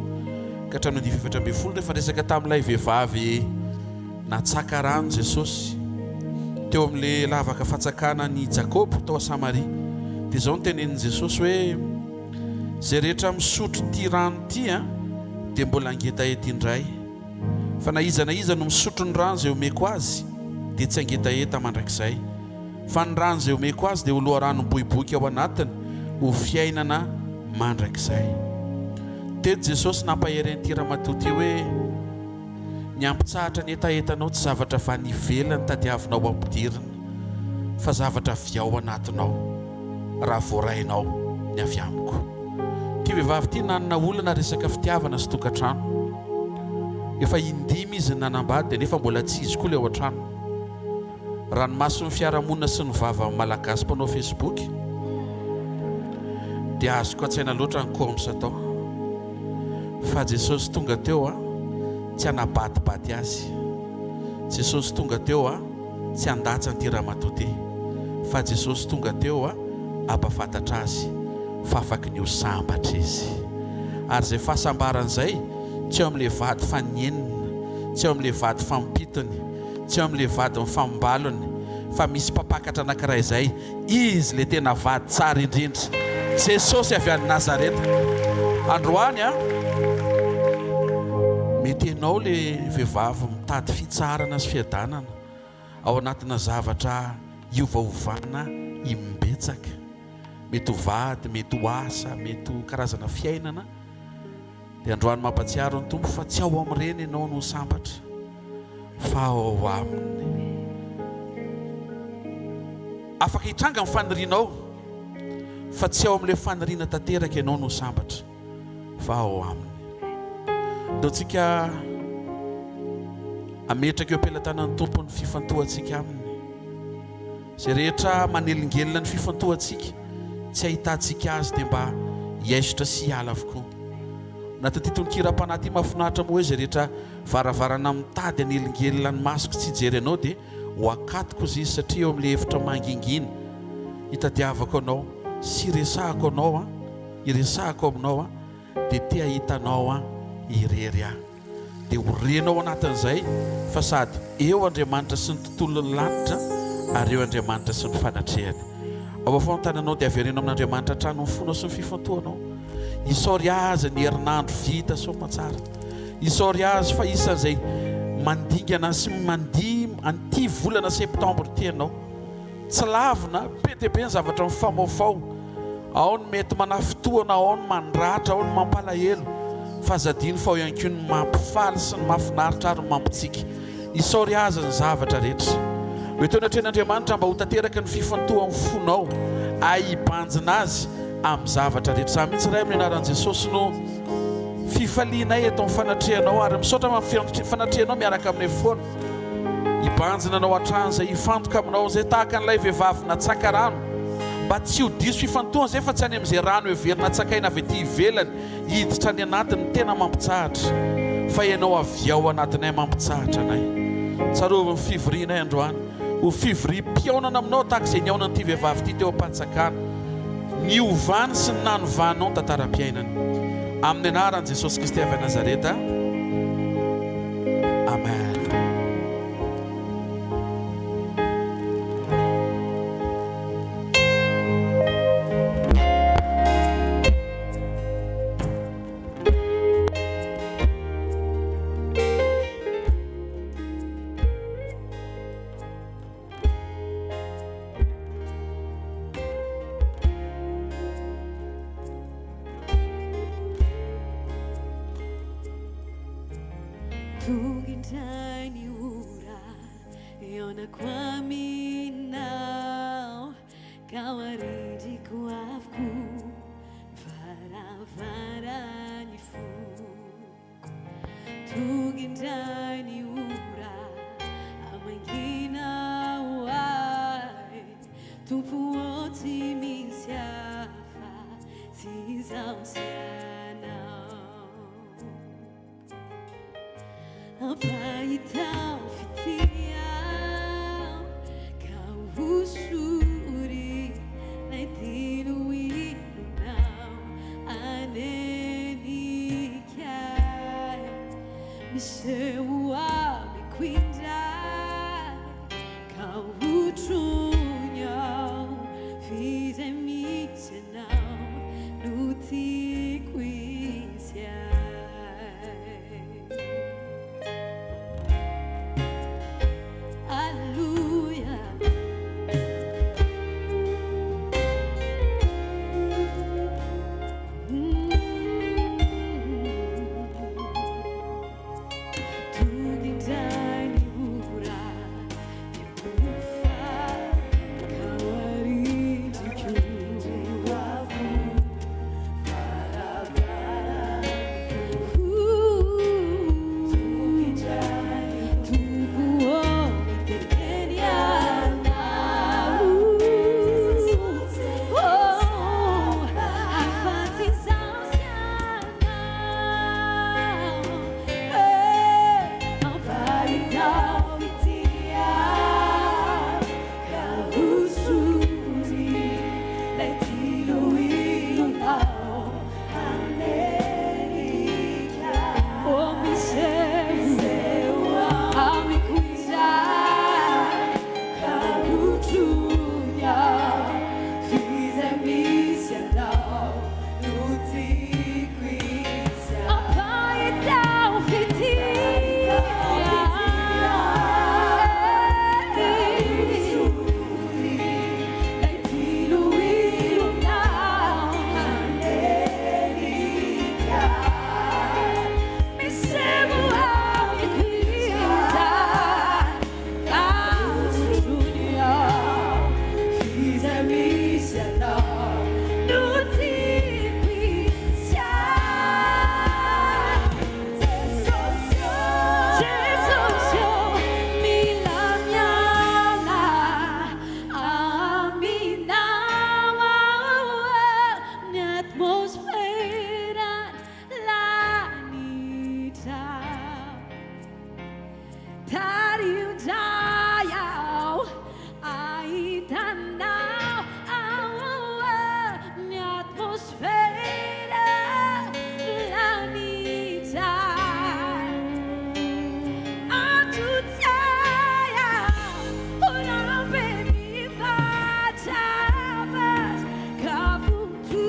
ka hatramin'ny andimy efatra ambin'ny folo rehefa resaka tamin'ilay vehivavy natsaka rano Jesosy teo amin'ilay lavaka fatsakana ny Jakobo tao Samaria. Dia izao no tenenin' Jesosy hoe zay rehetra misotro ty rano ty dia mbola angeta ety indray, fa na iza no misotro ny rano izay omeko azy dia tsy angeta eta mandrakizay, fa ny rano izay omeko azy dia ho loharano miboiboika ao anatiny ho fiainana mandrakizay. Teto Jesosy nampaheren'ity ramatoa hoe ny ampitsahatra ny etaetanao tsy zavatra fa ny ivelany tadiavinao ampidirina, fa zavatra avy ao anatinao raha voarainao ny avy amiko. Ty vehivavy ty nanana olana resaka fitiavana sy tokantrano, efa indimy izy nanambady dia nefa mbola tsy izy koa ilay ao an-trano. Ranomason'ny fiarahamonina sy ny vava malagasy mpanao Facebook dia azoko an-tsaina loatra ny komsa atao, fa Jesosy tonga teo tsy anabatybaty azy. Jesosy tonga teo tsy andatsy an'ity ramatoa ty, fa Jesosy tonga teo ampafantatra azy fa afaky ny ho sambatra izy. Ary izay fahasambaran'izay tsy eo amin'ilay vady fanenina, tsy eo amin'ilay vady fampitony, tsy eo amin'ilay vady mifambalony, fa misy mpapakatra anankiray izay, izy le tena vady tsara indrindra, Jesosy avy any Nazareta. Androany mety ianao le vehivavy mitady fitsarana sy fiadanana, ao anatina zavatra iovaovana imbetsaka, mety ho vady, mety ho asa, mety ho karazana fiainana, dia androany mampatsiaro ny tompo fa tsy ao amin'ireny ianao no sambatra fa ao aminy. Afaka hitranga amin'ny fanirianao fa tsy ao amin'ilay faniriana tanteraka ianao no sambatra fa ao aminy. Dao tsika ametraka eo am-pelantanan'ny tompo ny fifantohantsika aminy. Izay rehetra manelingelina ny fifantohantsika tsy ahitantsika azy dia mba hiaisitra sy hiala avokoa. Anatin'ity tononkira-panahy mahafinaritra moa hoe izay rehetra varavarana mitady anelingelina ny masoko tsy hijery anao dia ho akatoko izy satria eo amin'ilay hevitra mangingina hitadiavako anao sy resahako anao iresahako aminao dia te ahitanao irery aho. Dia horenao anatin'izay fa sady eo Andriamanitra sy ny tontolon'ny lanitra ary eo Andriamanitra sy ny fanatrehany. Ao afoantananao dia averenao amin'Andriamanitra hatrany ny fona sy ny fifantohanao. Isaory azy ny herinandro vita soma tsara. Isaory azy fa isan'izay mandingana sy mandihy anty volana septambra tianao. Tsy lavina be dia be ny zavatra mifamaofao. Ao ny mety manafotoana, ao ny mandratra, ao ny mampalahelo. Fa zadiny fa ao ihany koa ny mampifaly sy ny mahafinaritra ary ny mampitsiky. Isaory azy ny zavatra rehetra. Mety natren'Andriamanitra mba ho tanteraka ny fifantohan'ny fonao, ahibanjina azy amin'ny zavatra rehetra. Za mihitsy iray amin'ny anaran'i Jesosy no fifalianay eto amin'ny fanatrehanao ary misaotra amin'ny fanatrehanao miaraka amin'ny foana. Hibanjina anao hatrany izay hifantoka aminao izay tahaka an'ilay vehivavy natsaka rano. Mba tsy ho diso fifantohana izay fa tsy any amin'izay rano heverina tsakaina avy ety ivelany hiditra any anatiny tena mampitsahatra. Fa ianao avy ao anatinay mampitsahatra anay. Tsarovy ny fivorianay androany. Ho fivorim-pionana aminao tahaka izay niaonan'ity vehivavy ity teo am-panjakana. Ny ovany sy ny nanovanao ny tantaram-piainany. Amin'ny anaran'i Jesosy Kristy avy a Nazareta. Amen. Tugintani ura yona kwami now kawaridi kuafku varavarani fu Tugintani ura amangina wai tupuoti misiafa tizausiana Apaitau fitiau kau usuri naitinu inunau aneni kiai misewa mikwindai kau utunyau fize misenau nuti kwisiai atmosferan lanita Dari undayau aitanau Ni atmosfera lanita Atutaya Orang bemi fatabas Kapuntusi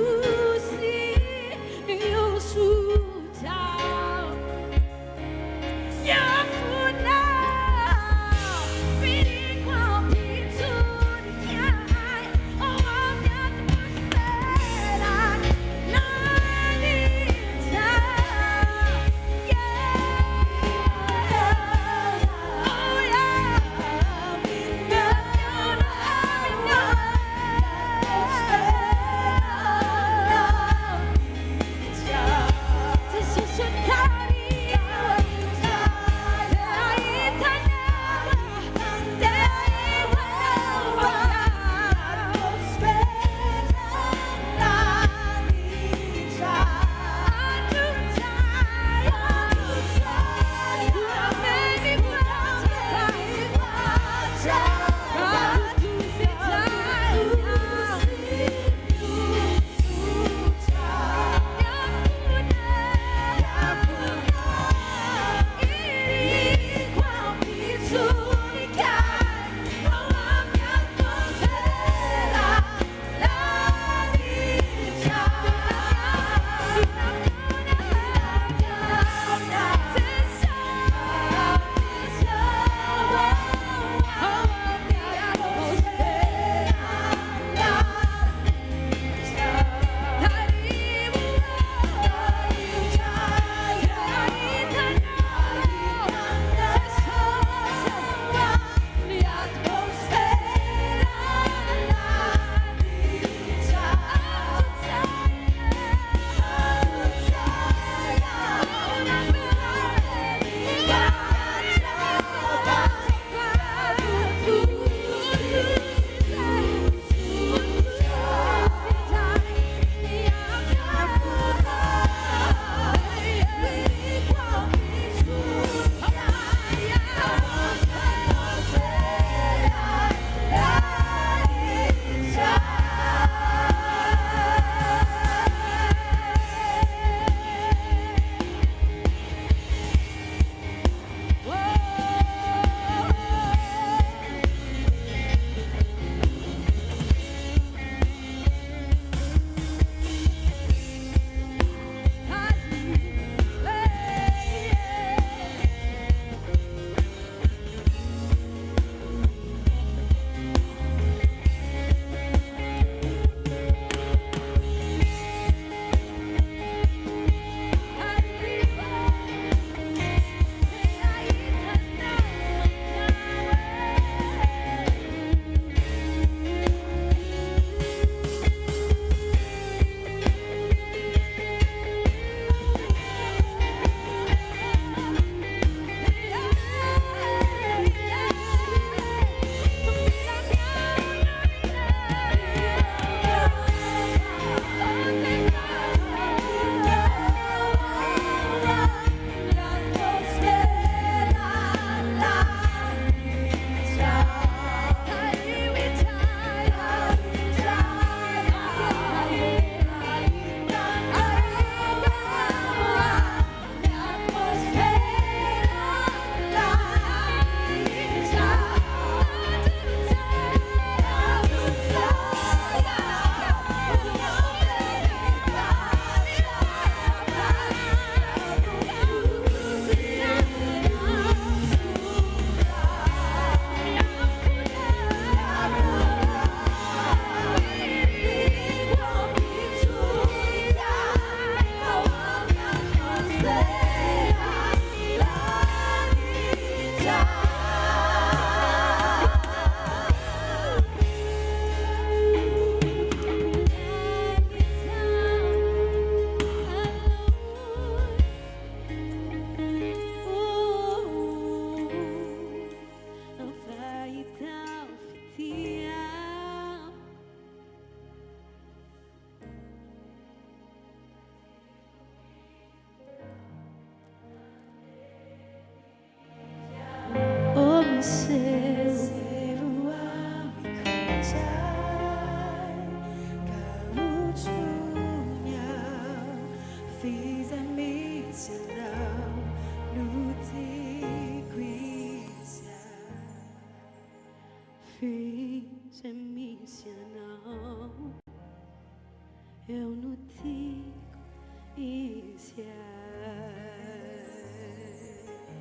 eu no tico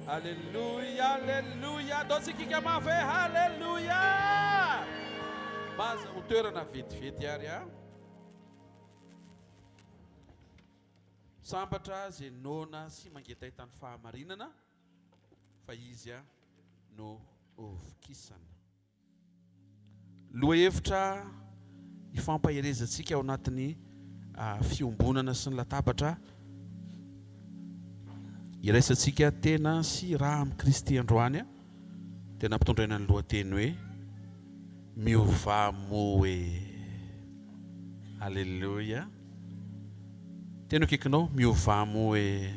Aleluia, aleluia. Doce que quer ver, aleluia. Mas o teu era na vit área. Sambatra zay nona sy mangeta hitany fahamarinana fa izy no ovokisana. Lohahevitra ifampaherezantsika ao anatin'ny fiombonana sy ny latabatra. Iraisantsika tena sy raha amin'ny Kristy androany tena ampitondraina ny lohateny hoe miovamoe. Aleluia. Tena kikinao miovamoe.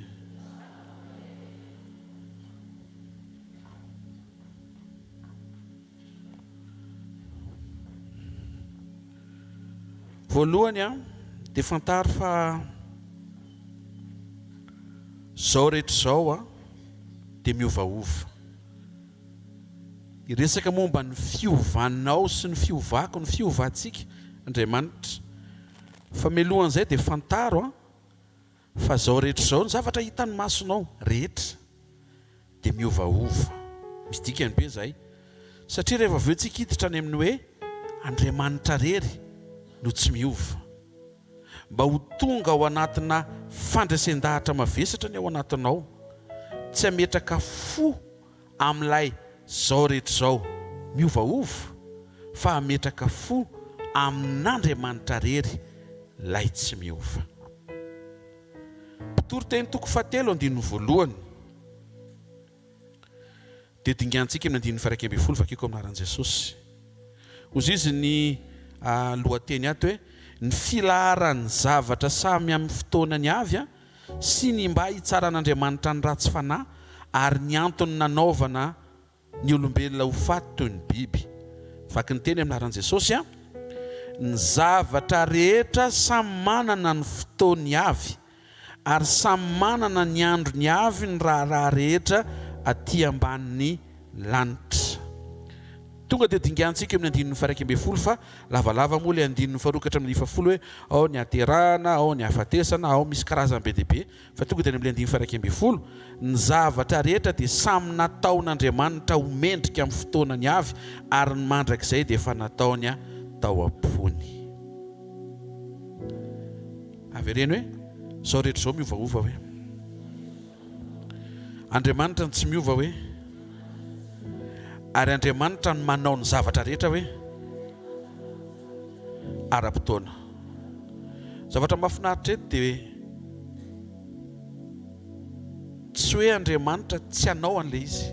Voalohany dia fantaro fa zao rehetra zao dia miovaova. Iresaka momba ny fiovanao sy ny fiovako ny fiovantsika Andriamanitra. Fa melohan'izay dia fantaro fa zao rehetra zao ny zavatra hitan'ny masonao rehetra dia miovaova. Misy dikany be zay. Satria rehefa avy eo tsika hiditra any amin'ny hoe Andriamanitra rery no tsy miova. Mba ho tonga ao anatina fandraisan-dahatra mavesatra ny ao anatinao. Tsy hametraka fo amin'ilay zao rehetra zao miovaova, fa hametraka fo amin'Andriamanitra rery lay tsy miova. Toroteny toko 7:1 dia dingantsika amin'ny 1:10 vakiko amin'ny anaran'i Jesosy. Ozy izy ny lohateny ato hoe ny filaharan'ny zavatra samy amin'ny fotoanany avy sy ny mba hitsaran'Andriamanitra ny ratsy fanahy ary ny antony nanaovana ny olombelona ho faty toy ny biby. Vaky ny teny amin'ny anaran'i Jesosy ny zavatra rehetra samy manana ny fotoany avy ary samy manana ny androny avy ny raha rehetra aty ambanin'ny lanitra. Tonga dia dingantsika amin'ny 1:10 fa lavalava moa ilay 1:4 amin'ny 1 hoe ao ny aterana, ao ny afatesana, ao misy karazany be dia be. Fa tonga dia amin'ny 1:10 ny zavatra rehetra dia samy nataon'Andriamanitra ho mendrika amin'ny fotoanany avy ary ny mandrakizay dia efa nataony tao am-pony. Avereny hoe zao rehetra zao miovaova hoe Andriamanitra tsy miova hoe, ary Andriamanitra no manao ny zavatra rehetra hoe ara-potoana. Zavatra mahafinaritra eto dia tsy hoe Andriamanitra tsy hanao an'ilay izy,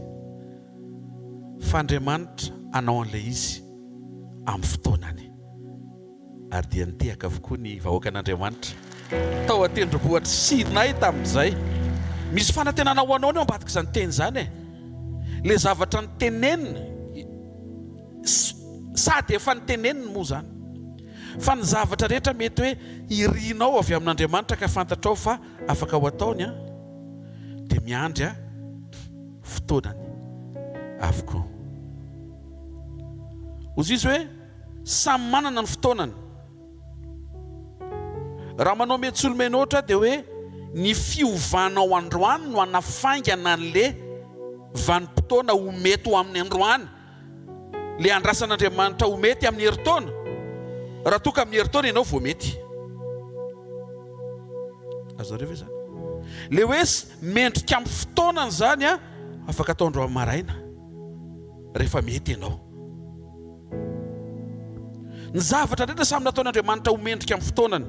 fa Andriamanitra hanao an'ilay izy amin'ny fotoanany. Ary dia nitehaka avokoa ny vahoakan'Andriamanitra tao an-tendrombohitra Sinay tamin'izay. Misy fanantenana ho anao ny ao ambadika izany teny izany le zavatra nitenenina sady efa nitenenina moa zany, fa ny zavatra rehetra mety hoe irinao avy amin'Andriamanitra ka fantatrao fa afaka ho ataony dia miandry fotoanany avokoa. Ozy izy hoe samy manana ny fotoanany. Raha manao metsolo-mena ohatra dia hoe ny fiovanao androany no anafaingana an'le vanim-potoana ho mety ho amin'ny androany, le andrasan'Andriamanitra ho mety amin'ny heritaona. Raha toka amin'ny heritaona ianao vao mety. Azareo ve zany? Le hoe mendrika amin'ny fotoanany zany afaka atao andro amin'ny maraina rehefa mety ianao. Ny zavatra rehetra samy nataon'Andriamanitra ho mendrika amin'ny fotoanany.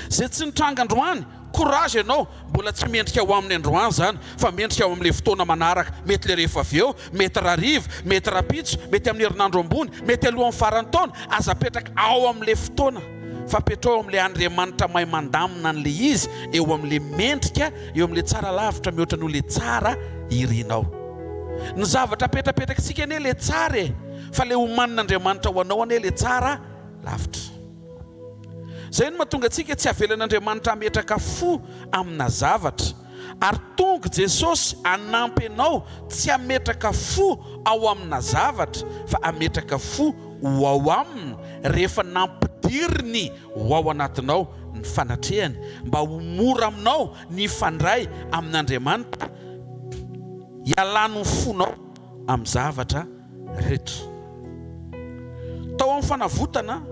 Zay tsy nitranga androany, courage ianao, mbola tsy mendrika ho amin'ny androany zany, fa mendrika ho amin'ilay fotoana manaraka. Mety le rehefa avy eo, mety rariva, mety rapitso, mety amin'ny herinandro ambony, mety alohan'ny farany taona, aza petraka ao amin'ilay fotoana. Fa petrao amin'ilay Andriamanitra mahay mandamina an'ilay izy, eo amin'ilay mendrika, eo amin'ilay tsara lavitra mihoatra n'ilay tsara irinao. Ny zavatra petrapetrakatsika anie le tsara fa le homanin'Andriamanitra ho anao anie le tsara lavitra. Zay no mahatonga antsika tsy avelan'Andriamanitra hametraka fo amina zavatra, ary tonga Jesosy hanampy anao tsy hametraka fo ao amina zavatra, fa hametraka fo ho ao aminy rehefa nampy hampidiriny ho ao anatinao ny fanatrehany, mba ho mora aminao ny fandray amin'Andriamanitra, hialano ny fonao amin'ny zavatra rehetra. Tao amin'ny fanavotana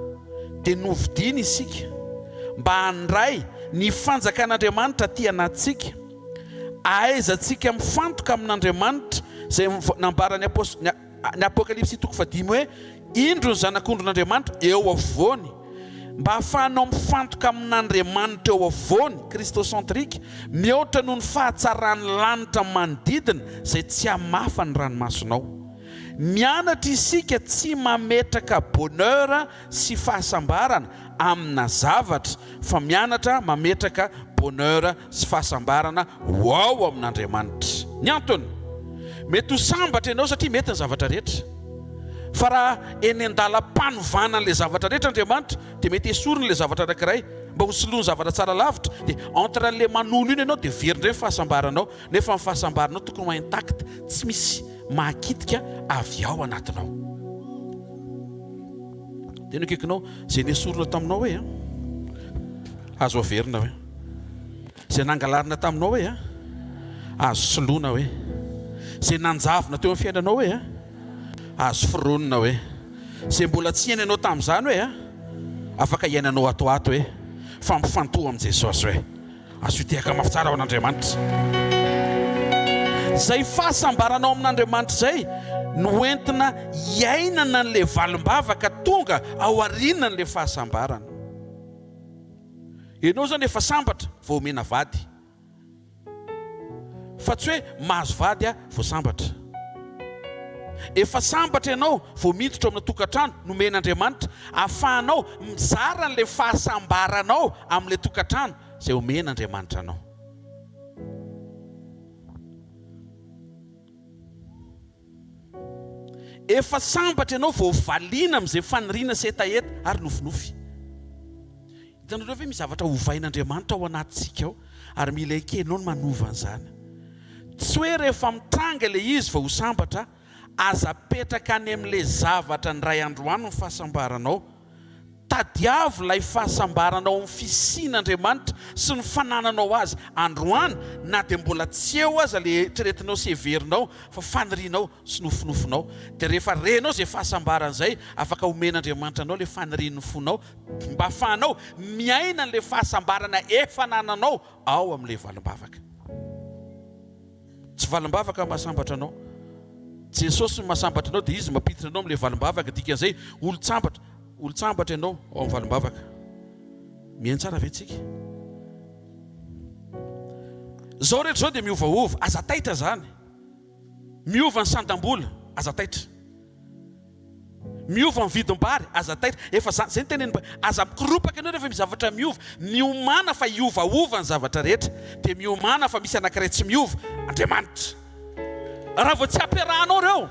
dia novidiana isika mba handray ny fanjakan'Andriamanitra ty anatsika, ahaizantsika mifantoka amin'Andriamanitra izay nambarany ny Apokalipsy 5 hoe indro ny zanak'ondron'Andriamanitra eo afovoany, mba ahafahanao mifantoka amin'Andriamanitra eo afovoany, kristocentrika, mihoatra noho ny fahatsarany lanitra manodidina izay tsy hamafa ny ranomasonao. Mianatra isika tsy mametraka bonheur sy fahasambarana amina zavatra, fa mianatra mametraka bonheur sy fahasambarana ho ao amin'Andriamanitra. Ny antony, mety ho sambatra ianao satria mety ny zavatra rehetra, fa raha eny an-dalam-panovana an'ilay zavatra rehetra Andriamanitra dia mety esorina ilay zavatra anankiray mba ho soloa ny zavatra tsara lavitra, dia entre an'ilay manolo iny ianao dia verindray ny fahasambaranao, nefa ny fahasambaranao tokony ho intact, tsy misy mahakitika avy ao anatinao. Dia nokekinao izay nesorina taminao hoe azo averina hoe, izay nangalarina taminao hoe azo soloana hoe, izay nanjavina teo amin'ny fiainanao hoe azo fironina hoe, izay mbola tsy iainanao tamin'izany hoe afaka iainanao atoato hoe fa mifantoha amin'i Jesosy hoe azo hitehaka mafy tsara ao an'Andriamanitra. Izay fahasambaranao amin'Andriamanitra izay no entina hiainana n'ilay valim-bavaka tonga ao aoriana n'ilay fahasambarana. Ianao zany efa sambatra vao omena vady, fa tsy hoe mahazo vady vao sambatra. Efa sambatra ianao vao miditra amina tokantrano nomen'Andriamanitra, ahafahanao mizara n'ilay fahasambaranao amin'ilay tokantrano izay omen'Andriamanitra anao. Efa sambatra ianao vao valiana amin'izay faniriana sy etaeta ary nofinofy. Hitanareo ve misy zavatra hovain'Andriamanitra ao anatintsika ao ary mila ekenao ny manova an'izany. Tsy hoe rehefa mitranga ilay izy vao ho sambatra aza petraka any amin'ilay zavatra ny ray androany ny fahasambaranao. Tadiavo ilay fahasambaranao amin'ny fisian'Andriamanitra sy ny fanananao azy androany, na dia mbola tsy eo aza ilay eritreretinao sy heverinao, fa fanirianao sy nofinofinao. Dia rehefa renao izay fahasambarana izay, afaka omen'Andriamanitra anao ilay fanirian'ny fonao, mba ahafahanao miaina n'ilay fahasambarana efa nananao ao amin'ilay valim-bavaka. Tsy valim-bavaka mahasambatra anao, Jesosy mahasambatra anao, dia izy mampiditra anao amin'ilay valim-bavaka. Dikan'izay olo-tsambatra ianao ao amin'ny valim-bavaka. Mihaino tsara ve tsika? Zao rehetra zao dia miovaova, aza taitra zany. Miova ny sandam-bola, aza taitra. Miova ny vidim-bary, aza taitra. Efa zay ny tenen'ny aza mikoropaka ianao rehefa mizavatra miova. Miomana fa hiovaova ny zavatra rehetra, dia miomana fa misy anankiray tsy miova, Andriamanitra. Raha vao tsy ampiarahanao ireo,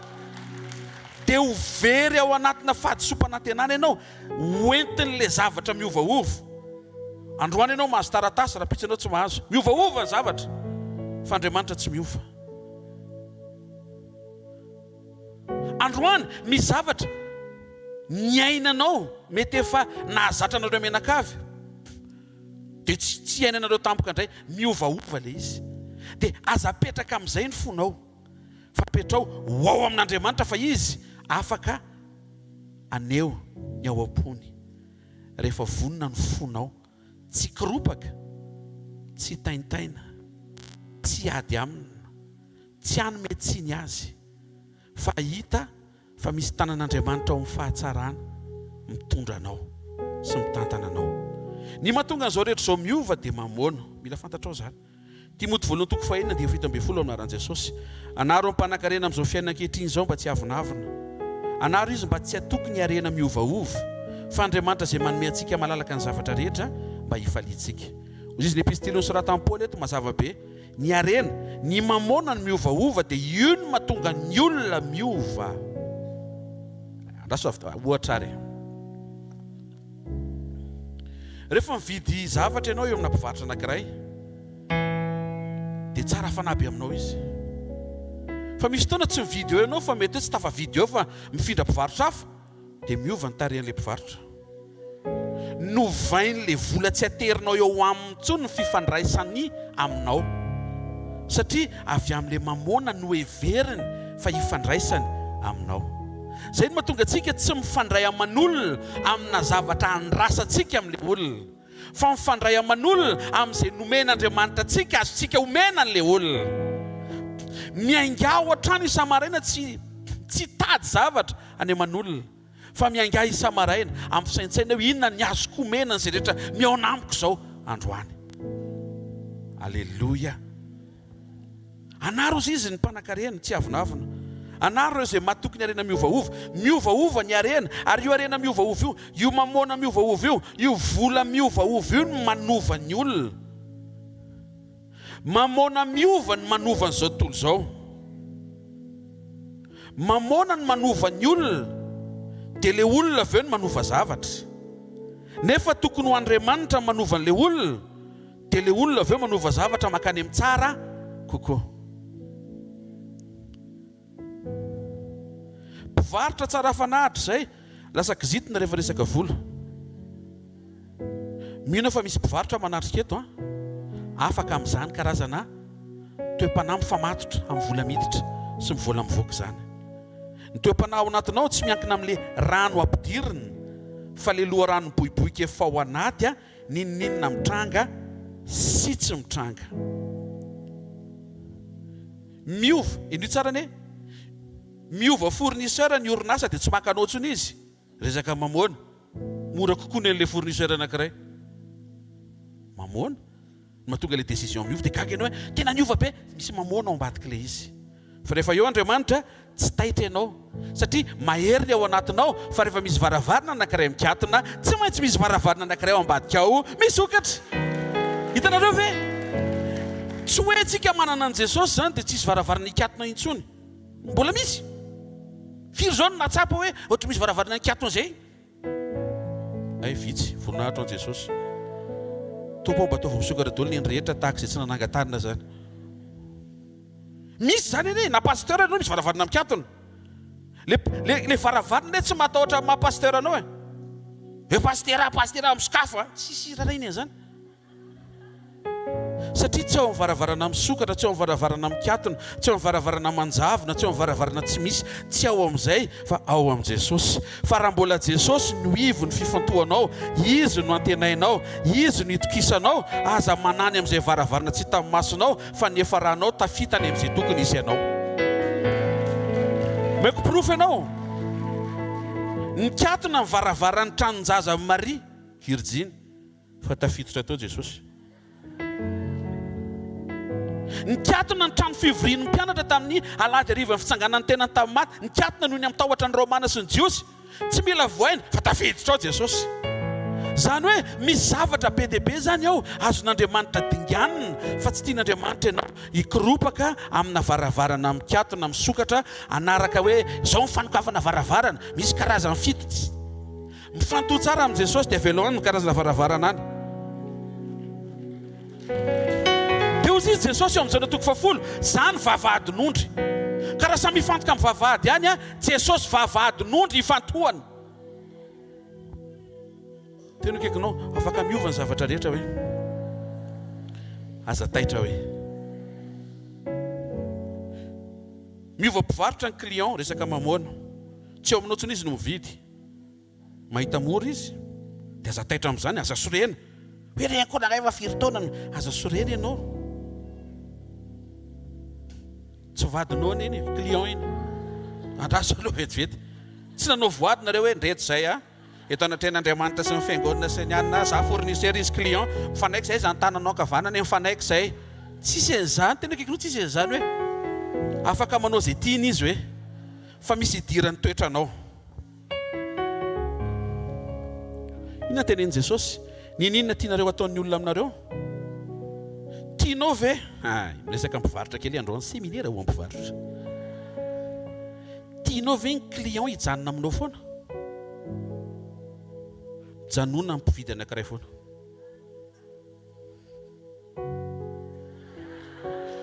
dia ho very ao anatina fahadisom-panantenana ianao, hoentin'ilay zavatra miovaova. Androany ianao mahazo taratasy, raha pitsy ianao tsy mahazo. Miovaova ny zavatra, fa Andriamanitra tsy miova. Androany misy zavatra ny ainanao mety efa nahazatranareo menakavy, dia tsy ainanareo tampoka indray, miovaova ilay izy. Dia aza petraka amin'izay ny fonao, fa petrao ho ao amin'Andriamanitra, fa izy afaka aneo ny ao am-pony. Rehefa vonona ny fonao, tsy kiropaka, tsy taintaina, tsy ady amina, tsy hanome tsiny azy, fa hita fa misy tanan'Andriamanitra ao amin'ny fahatsarana mitondra anao sy mitantana anao. Ny mahatonga an'izao rehetra izao miova dia mamoana, mila fantatrao zany. Timoty 2:7-10 anaran'i Jesosy. Anaro ampanankarena amin'izao fiainana ankehitriny izao mba tsy avinavina. Anaro izy mba tsy atokony harena miovaova, fa Andriamanitra izay manome antsika malalaka ny zavatra rehetra mba hifaliantsika. Hoy izy ny epistily nosoratany Paoly eto mazava be, ny harena, ny mamoana ny miovaova dia io no mahatonga ny olona miova. Ohatra ary, rehefa mividy zavatra ianao eo amina mpivarotra anankiray, dia tsara fanaby aminao izy. Fa misy fotoana tsy mividy eo ianao, fa mety hoe tsy tafavidy eo fa mifindra mpivarotra hafa, dia miova ny tarehan'ilay mpivarotra. novain'le vola tsy aterinao eo aminy ntsony ny fifandraisany aminao satria avy amin'le mamona no heveriny fa hifandraisany aminao. Zay no mahatonga antsika tsy mifandray aman'olona amina zavatra andrasantsika amin'le olona, fa mifandray aman'olona amin'izay nomen'Andriamanitra antsika azontsika omena an'le olona. Miainga ohatrany Samaraina tsy tady zavatra any aman'olona, fa miainga Samaraina amin'ny fisaintsaina hoe inona ny azoko omena n'izay rehetra miaona amiko izao androany. Aleloia. Anaro izy ny mpanan-karena tsy avinavina. Anaro izay matokony arena miovaova ny arena, ary io arena miovaova io mamona miovaova io vola miovaova io no manova ny olona. Mamona miova ny manova n'izao tontolo izao. Mamona ny manova ny olona, dia le olona avy eo no manova zavatra. Nefa tokony ho Andriamanitra manova an'le olona, dia le olona avy eo manova zavatra makany amin'ny tsara kokoa. Mpivarotra tsara fanahitra zay lasa kizitina rehefa resaka vola. Mino fa misy mpivarotra manatrika eto afaka amin'izany karazana toe-panahy mifamatotra amin'ny vola miditra sy ny vola mivoaka izany. Ny toe-panahy ao anatinao tsy miankina amin'le rano ampidirina, fa le loha rano boiboika efa ao anaty ninninina mitranga sy tsy mitranga. Miova, iny tsara ne? Miova fournisseur ny orinasa dia tsy makanao tsony izy. Resaka mamona, mora kokoa n'ilay fournisseur anankiray. Mamona, mahatonga le décision miova dia gaga ianao hoe tena niova be, misy mamona ao ambadika le izy. Fa rehefa eo Andriamanitra tsy taitra ianao, satria mahery ny ao anatinao, fa rehefa misy varavarana anankiray mikatona, tsy maintsy misy varavarana anankiray ao ambadika ao misokatra. Hitanareo ve? Tsy hoe tsika manana an Jesosy zany dia tsisy varavarana ikatona intsony. Mbola misy. Firy zao no natsapa hoe ohatra misy varavarana ikatona zay. Ay vitsy, voninahitra an Jesosy. Topo mba ataovy misokatra daholo ny rehetra tahaka izay tsy nanangan-tanina zany. Misy zany anie, na pasteur anao misy varavarana mikatona. Le varavarana tsy matahotra maha pasteur anao e. Pasteur misikafa, tsisy rarainy zany. Satria tsy ao varavarana misokatra, tsy ao varavarana mikatona, tsy ao varavarana manjavona, tsy ao varavarana tsy misy, tsy ao amin'izay, fa ao amin'ny Jesosy. Fa raha mbola Jesosy no ivo ny fifantohanao, izy no antenainao, izy no itokisanao, aza manany amin'izay varavarana tsy hita amin'ny masonao, fa ny efa rahanao tafitany amin'izay tokony isy ianao. Meko pirofo ianao. Nikatona ny varavarany tranon-jaza Maria, Virginy, fa tafitotra tao Jesosy. Nikatona ny trano fivorian'ny mpianatra tamin'ny alahady ariva ny fitsanganan'ny tenany tamin'ny maty, nikatona noho ny amin'ny tahotra ny Romana sy ny Jiosy, tsy mila voaina fa tafiditra ao Jesosy. Zany hoe misy zavatra be dia be zany ao azon'Andriamanitra dinganina, fa tsy tian'Andriamanitra ianao hikoropaka amina varavarana mikatona misokatra anaraka hoe zao mifanokafana varavarana, misy karazany fito. Mifantoha tsara amin'ny Jesosy dia velohany ny karazana varavarana any. Izy Jesosy eo amin'izao toko fafolo, zany vavahadin'ondry. Ka raha samy mifantoka amin'ny vavahady ihany Jesosy vavahadin'ondry ifantohany. Tena kekinao afaka miova ny zavatra rehetra hoe aza taitra hoe. Miova mpivarotra ny client resaka mamona, tsy eo aminao tsony izy no mividy. Mahita mora izy dia aza taitra amin'izany, aza sorena. Hoe reako na efa firy taona, aza sorena ianao. Tsy vadinao iny client iny. Andraso aloha vetivety. Tsy nanao voady nareo hoe ndreto zay eto anatrehan'Andriamanitra sy ny fiangonana sy ny anina za fournisseur izy client mifanaiky zay zany tananao kavanana mifanaiky zay. Tsisy an'izany, tena kekinao tsisy an'izany hoe afaka manao zay tiany izy hoe fa misy idirany toetranao. Inona tenen'i Jesosy? Ninona tianareo ataon'ny olona aminareo? Tianao ve? Miresaka mpivarotra kely androany séminaire ho mpivarotra. Tianao ve ny client hijanona aminao foana? Janona ny mpividy anankiray foana.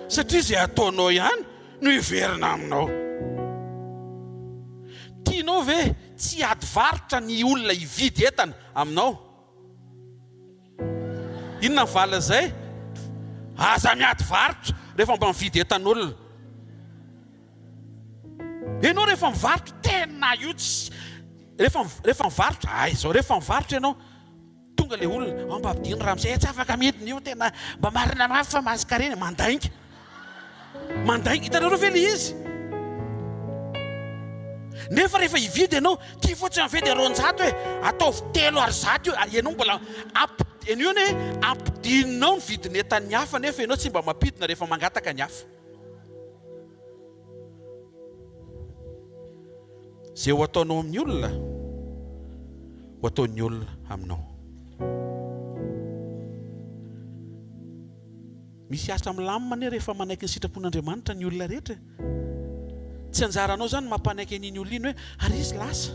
Satria izay ataonao ihany no hiverina aminao. Tianao ve tsy ady varotra ny olona hividy entana aminao? inona vala zay aza miady varotra rehefa mba mividy etan'olona ianao rehefa mivarotra tena io tsy rehefa mivarotra ay zao rehefa mivarotra ianao tonga le olona mba ampidiriny raha misay tsy afaka midiny io tena mba marina mafy fa maskareny mandainga hitanareo ve le izy nefa rehefa hividy ianao tia fotsiny mividy 200 hoe ataovy 300 ianao mbola anio ne ampidininao ny vidiny etan'ny hafa nefa ianao tsy mba mampidina rehefa mangataka ny hafa zay ho ataonao amin'ny olona ho ataon'ny olona aminao misy asa milamina ne rehefa manaiky ny sitrapon'Andriamanitra ny olona rehetra tsy anjaranao zany mampanaiky an'iny olona iny hoe ary izy lasa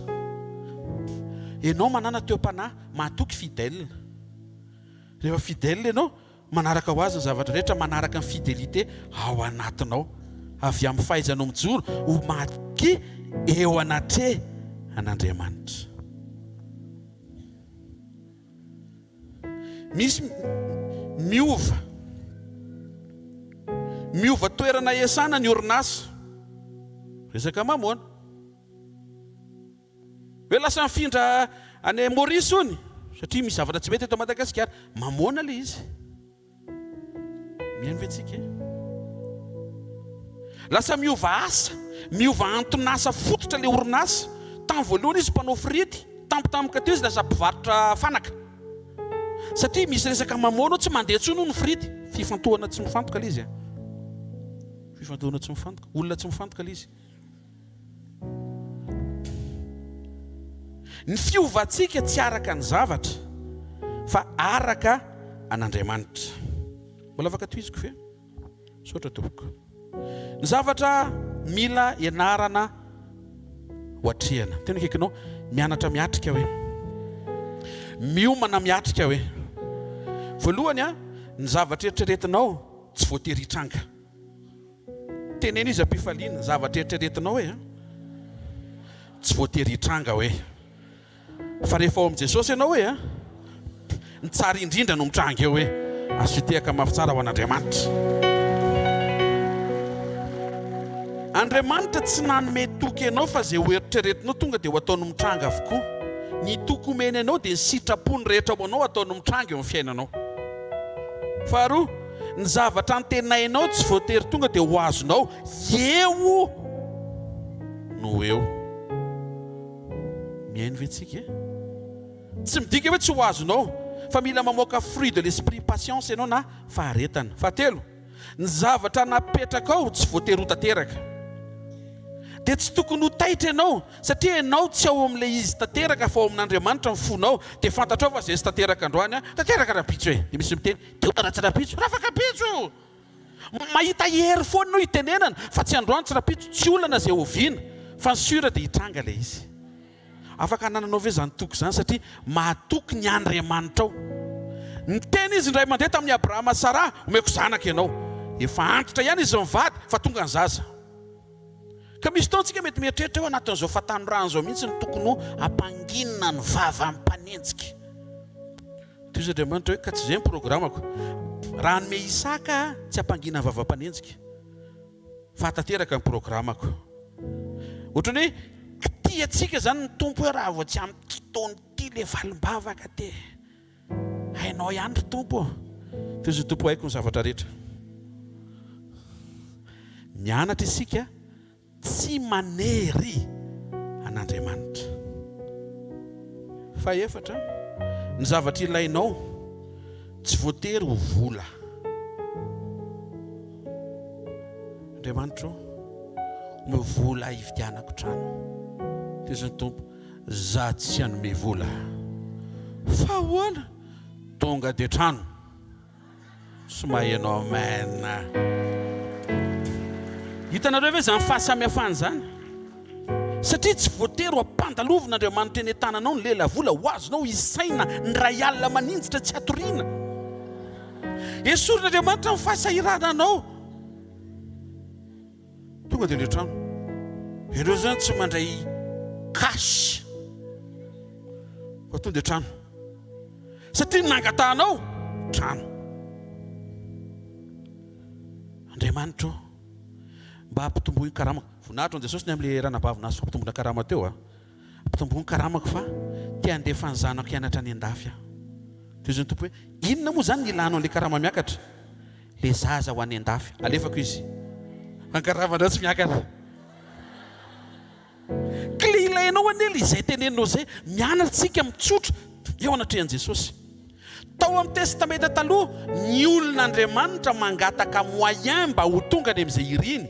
ianao manana teo-panahy mahatoky fidèle rehefa fidèle ianao manaraka ho azy ny zavatra rehetra manaraka ny fidélité ao anatinao avy amin'ny fahaizanao mijoro ho maty eo anatreh an'Andriamanitra misy miova toerana iasana ny orinasa resaka mamoana hoe lasa mifindra any Maurice ony satria misy zavatra tsy mety eto Madagasikara mamoana le izy mihaino ventsika lasa miova asa miova antonasa fototra le orinasa tamin'ny voalohany izy mpanao frity tampotampoka teo izy lasa mpivarotra fanaka satria misy resaka mamoana tsy mandeha tsony ny frity fifantohana tsy mifantoka le izy fifantohana tsy mifantoka olona tsy mifantoka le izy ny fiovantsika tsy araka ny zavatra fa araka an'Andriamanitra mbola afaka tohiziko fe sotra tompoko ny zavatra mila ianarana hoatrehana tena akaikinao mianatra miatrika hoe miomana miatrika hoe voalohany ny zavatra eritreretinao tsy voatery hitranga tenena izy ampifaliana zavatra eritreretinao hoe tsy voatery hitranga hoe fa rehefa ao amin'i Jesosy ianao hoe ny tsara indrindra no mitranga eo hoe asitehaka mafy tsara ho an'Andriamanitra Andriamanitra tsy nanome toky ianao fa zay ho eritreretinao tonga dia ho ataony mitranga avokoa ny toky omeny anao dia ny sitrapony rehetra ao anao ataony mitranga eo amin'ny fiainanao faharoa ny zavatra antenainao tsy voatery tonga dia ho azonao eo no eo mihaino ventsika tsy midika hoe tsy ho azonao fa mila mamoaka fruit de l'esprit patience ianao na faharetana fahatelo ny zavatra napetraka ao tsy voatery ho tanteraka dia tsy tokony ho taitra ianao satria ianao tsy ao amin'ilay izy tanteraka fa ao amin'Andriamanitra ny fonao dia fantatrao fa zay izy tanteraka androany tanteraka rapitso dia misy miteny dia taratsy rapitso rafaka pitso mahita hery foana anao hitenenana fa tsy androany tsy rapitso tsy olana zay oviana fa ny sura dia hitranga ilay izy afaka anananao ve zany toky zany satria mahatoky ny Andriamanitra ao ny tena izy indray mandeha tamin'ny Abrahama Sara omeko zanaka ianao efa antitra ihany izy mivady fa tonga ny zaza ka misy taontsika mety mieritreritra eo anatin'izao fatanorano zao mihitsy ny tokony ho ampanginina ny vava amin'ny mpanenjika toy izy Andriamanitra hoe ka tsy zay ny programako raha nome Isaka tsy ampanginina ny vava mpanenjika fa tanteraka ny programako ohatrany hoe tia atsika zany ny tompo hoe raha vao tsy amin'ny fotoany ity le valim-bavaka te hainao ihany ry tompo toy izy tompo haiko ny zavatra rehetra mianatra isika tsy manery an'Andriamanitra fa efatra ny zavatra ilainao tsy voatery ho vola Andriamanitra ome vola hividianako trano dia izy ny tompo za tsy hanome vola fa hoana tonga dia trano sy mahainao mena hitanareo ve zany fahasamihafany zany satria tsy voatery ho ampandalovon'Andriamanitra eny tananao ny lela vola ho azonao isaina ny ray alina maninjitra tsy hatoriana esorin'Andriamanitra ny fahasahirananao tonga dia le trano ireo zany tsy mandray kasy fa tonga dia trano satria nangatanao trano Andriamanitra mba hampitomboy karamako voninahitra an Jesosy ny amin'ilay ranabavinazy fampitomboana karama teo hampitomboy karamako fa tia andefa ny zanako hianatra any an-dafy teo zany tompo hoe inona moa zany ny ilanao an'ilay karama miakatra le zaza ho any an-dafy alefako izy ankaramana tsy miakatra kle ilainao an'ely izay teneninao zay mianatsika mitsotra eo anatrehan Jesosy tao amin'ny testamenta taloha ny olon'Andriamanitra mangataka moyen mba ho tonga any amin'izay iriny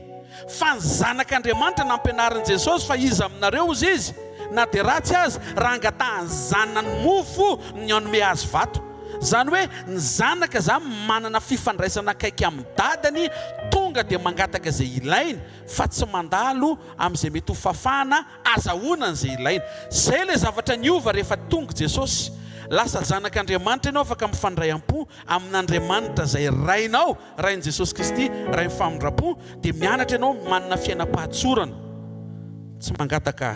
fa ny zanak'Andriamanitra nampianarin' Jesosy fa izy aminareo ozy izy na dia ratsy azy raha angatahany zanany mofo ny anome azy vato zany hoe ny zanaka zany manana fifandraisana akaiky amin'ny dadany tonga dia mangataka izay ilainy fa tsy mandalo amin'izay mety ho fafana azahoana n'izay ilainy zay le zavatra niova rehefa tonga Jesosy lasa zanak'Andriamanitra ianao afaka mifandray-am-po amin'Andriamanitra zay rainao rain'i Jesosy Kristy ray famindram-po dia mianatra ianao manana fiainam-pahatsorana tsy mangataka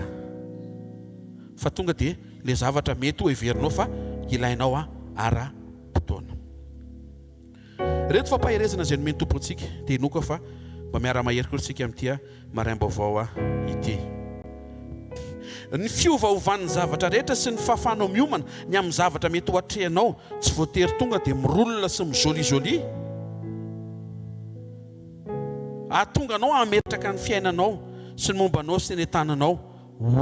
fa tonga dia le zavatra mety ho heverinao fa ilainao ara-potoana reto fampahirezana zay nomeny tompo antsika dia inoka fa mba miara-mahery koa antsika amin'ity maraim-baovao ity ny fiovaovan'ny zavatra rehetra sy ny fahafanao miomana ny amin'ny zavatra mety ho atrehanao tsy voatery tonga dia mirolona sy mijolizoli ahatonga anao ametraka ny fiainanao sy ny mombanao sy ny tananao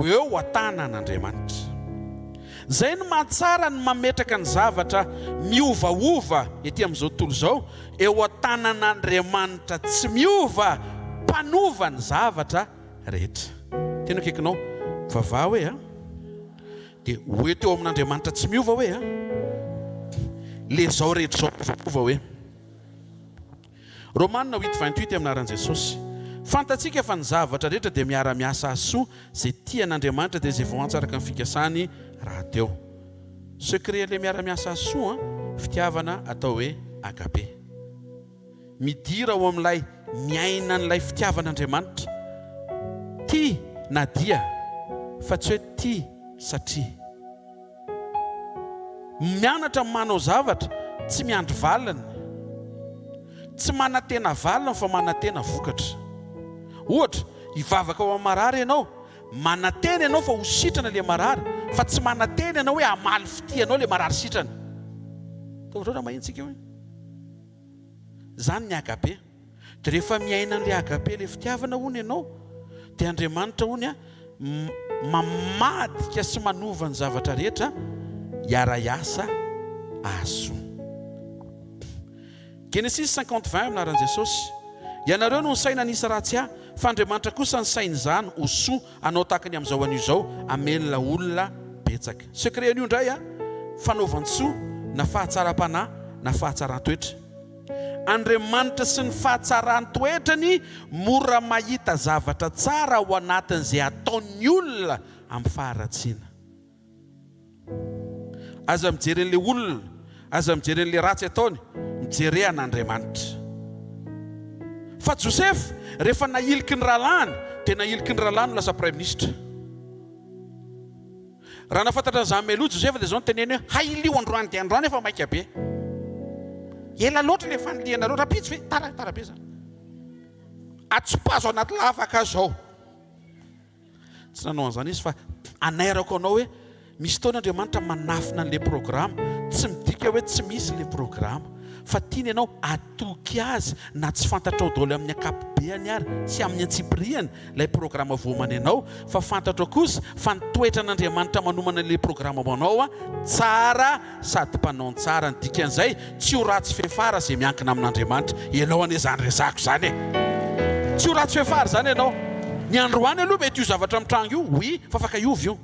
eo atanan'Andriamanitra zay no mahatsara ny mametraka ny zavatra miovaova ety amin'izao tontolo izao eo atanan'Andriamanitra tsy miova mpanova ny zavatra rehetra tena akaikinao vavah hoe dia hoeto eo amin'Andriamanitra tsy miova hoe le zao rehetra zao miova hoe Romanina 8:28 aminaran'i Jesosy fantatsika fa ny zavatra rehetra dia miara-miasa asoa zay tian'Andriamanitra dia zay voantsaraka ny fikasany raha teo secret le miara-miasa asoa fitiavana atao hoe agape midira ao amin'ilay miaina n'ilay fitiavan'Andriamanitra tia na dia fa tsy hoe tia satria mianatra manao zavatra tsy miandry valiny tsy manantena valina fa manantena vokatra ohatra hivavaka ao amin'ny marary ianao manantena ianao fa ho sitrana le marary fa tsy manantena ianao hoe hamaly fitianao le marary sitrana taotrao raha mahintsika hoe zany ny agape dia rehefa miaina n'le agape le fitiavana hony ianao dia Andriamanitra hony mamadika sy manova ny zavatra rehetra hiara-iasa aso Genesis 50:20 aminaran'i Jesosy ianareo no ny saina nisy ratsy fa Andriamanitra kosa ny sainy zany ho soa anao tahaka ny amin'izao an'io zao amelona olona betsaka secret an'io indray fanaovan-tsoa na fahatsara-panahy na fahatsaran-toetra Andriamanitra sy ny fahatsaran-toetrany mora mahita zavatra tsara ao anatin'izay ataon'ny olona amin'ny faharatsiana aza mijeren'le olona aza mijeren'le ratsy ataony mijery an'Andriamanitra fa Joseph rehefa nahiliky ny rahalany dia nahiliky ny rahalany lasa prime ministre raha nafantatra n'izany meloa Joseph dia zao ny teneny hoe hailio androany dia androany efa maika be ela loatra le faniliana reo rapitsy ve tarabe zany atsopazo anaty lavaka zao tsy nanao an'izany izy fa anairako anao hoe misy taon'Andriamanitra manafina an'le programme tsy midika hoe tsy misy le programme fa tiany ianao atoky azy na tsy fantatrao daholo amin'ny akapobeany ary sy amin'ny antsipriany ilay programme voamany ianao fa fantatrao kosa fa nitoetra n'Andriamanitra manomana le programme manao tsara sady mpanao tsara ny dikan'izay tsy ho ratsy fefara zay miankina amin'Andriamanitra ianao ane zany resako zany tsy ho ratsy fefara zany ianao ny androany aloha mety io zavatra mitranga io oui fa afaka iovy io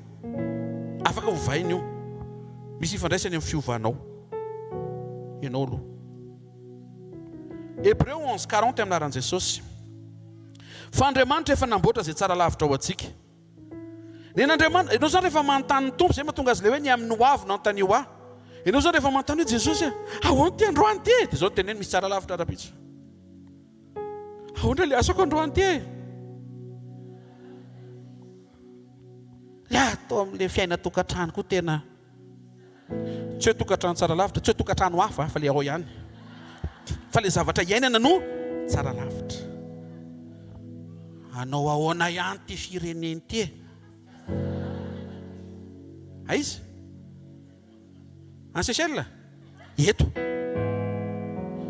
afaka hovainy io misy ifandraisany amin'ny fiovanao ianao aloha Hébreu 11:40 aminaran'i Jesosy fa Andriamanitra efa namboatra zay tsara lavitra ao antsika nen'Andriamanitra ianao zany rehefa manontany ny tompo zay mahatonga azy le hoe ny amin'ny hoavy no antanio ianao zany rehefa manontany hoe Jesosy ahoana ty androany ty dia zao teneny misy tsara lavitra rapitso ahoana le asako androany ty le atao amin'le fiaina tokantrano koa tena tsy hoe tokantrano tsara lavitra tsy hoe tokantrano hafa fa le ao ihany fa le zavatra iainana no tsara lavitra. Anao ahoana ihany ty fireneny ty? Aiza? Any Seychelles? Eto.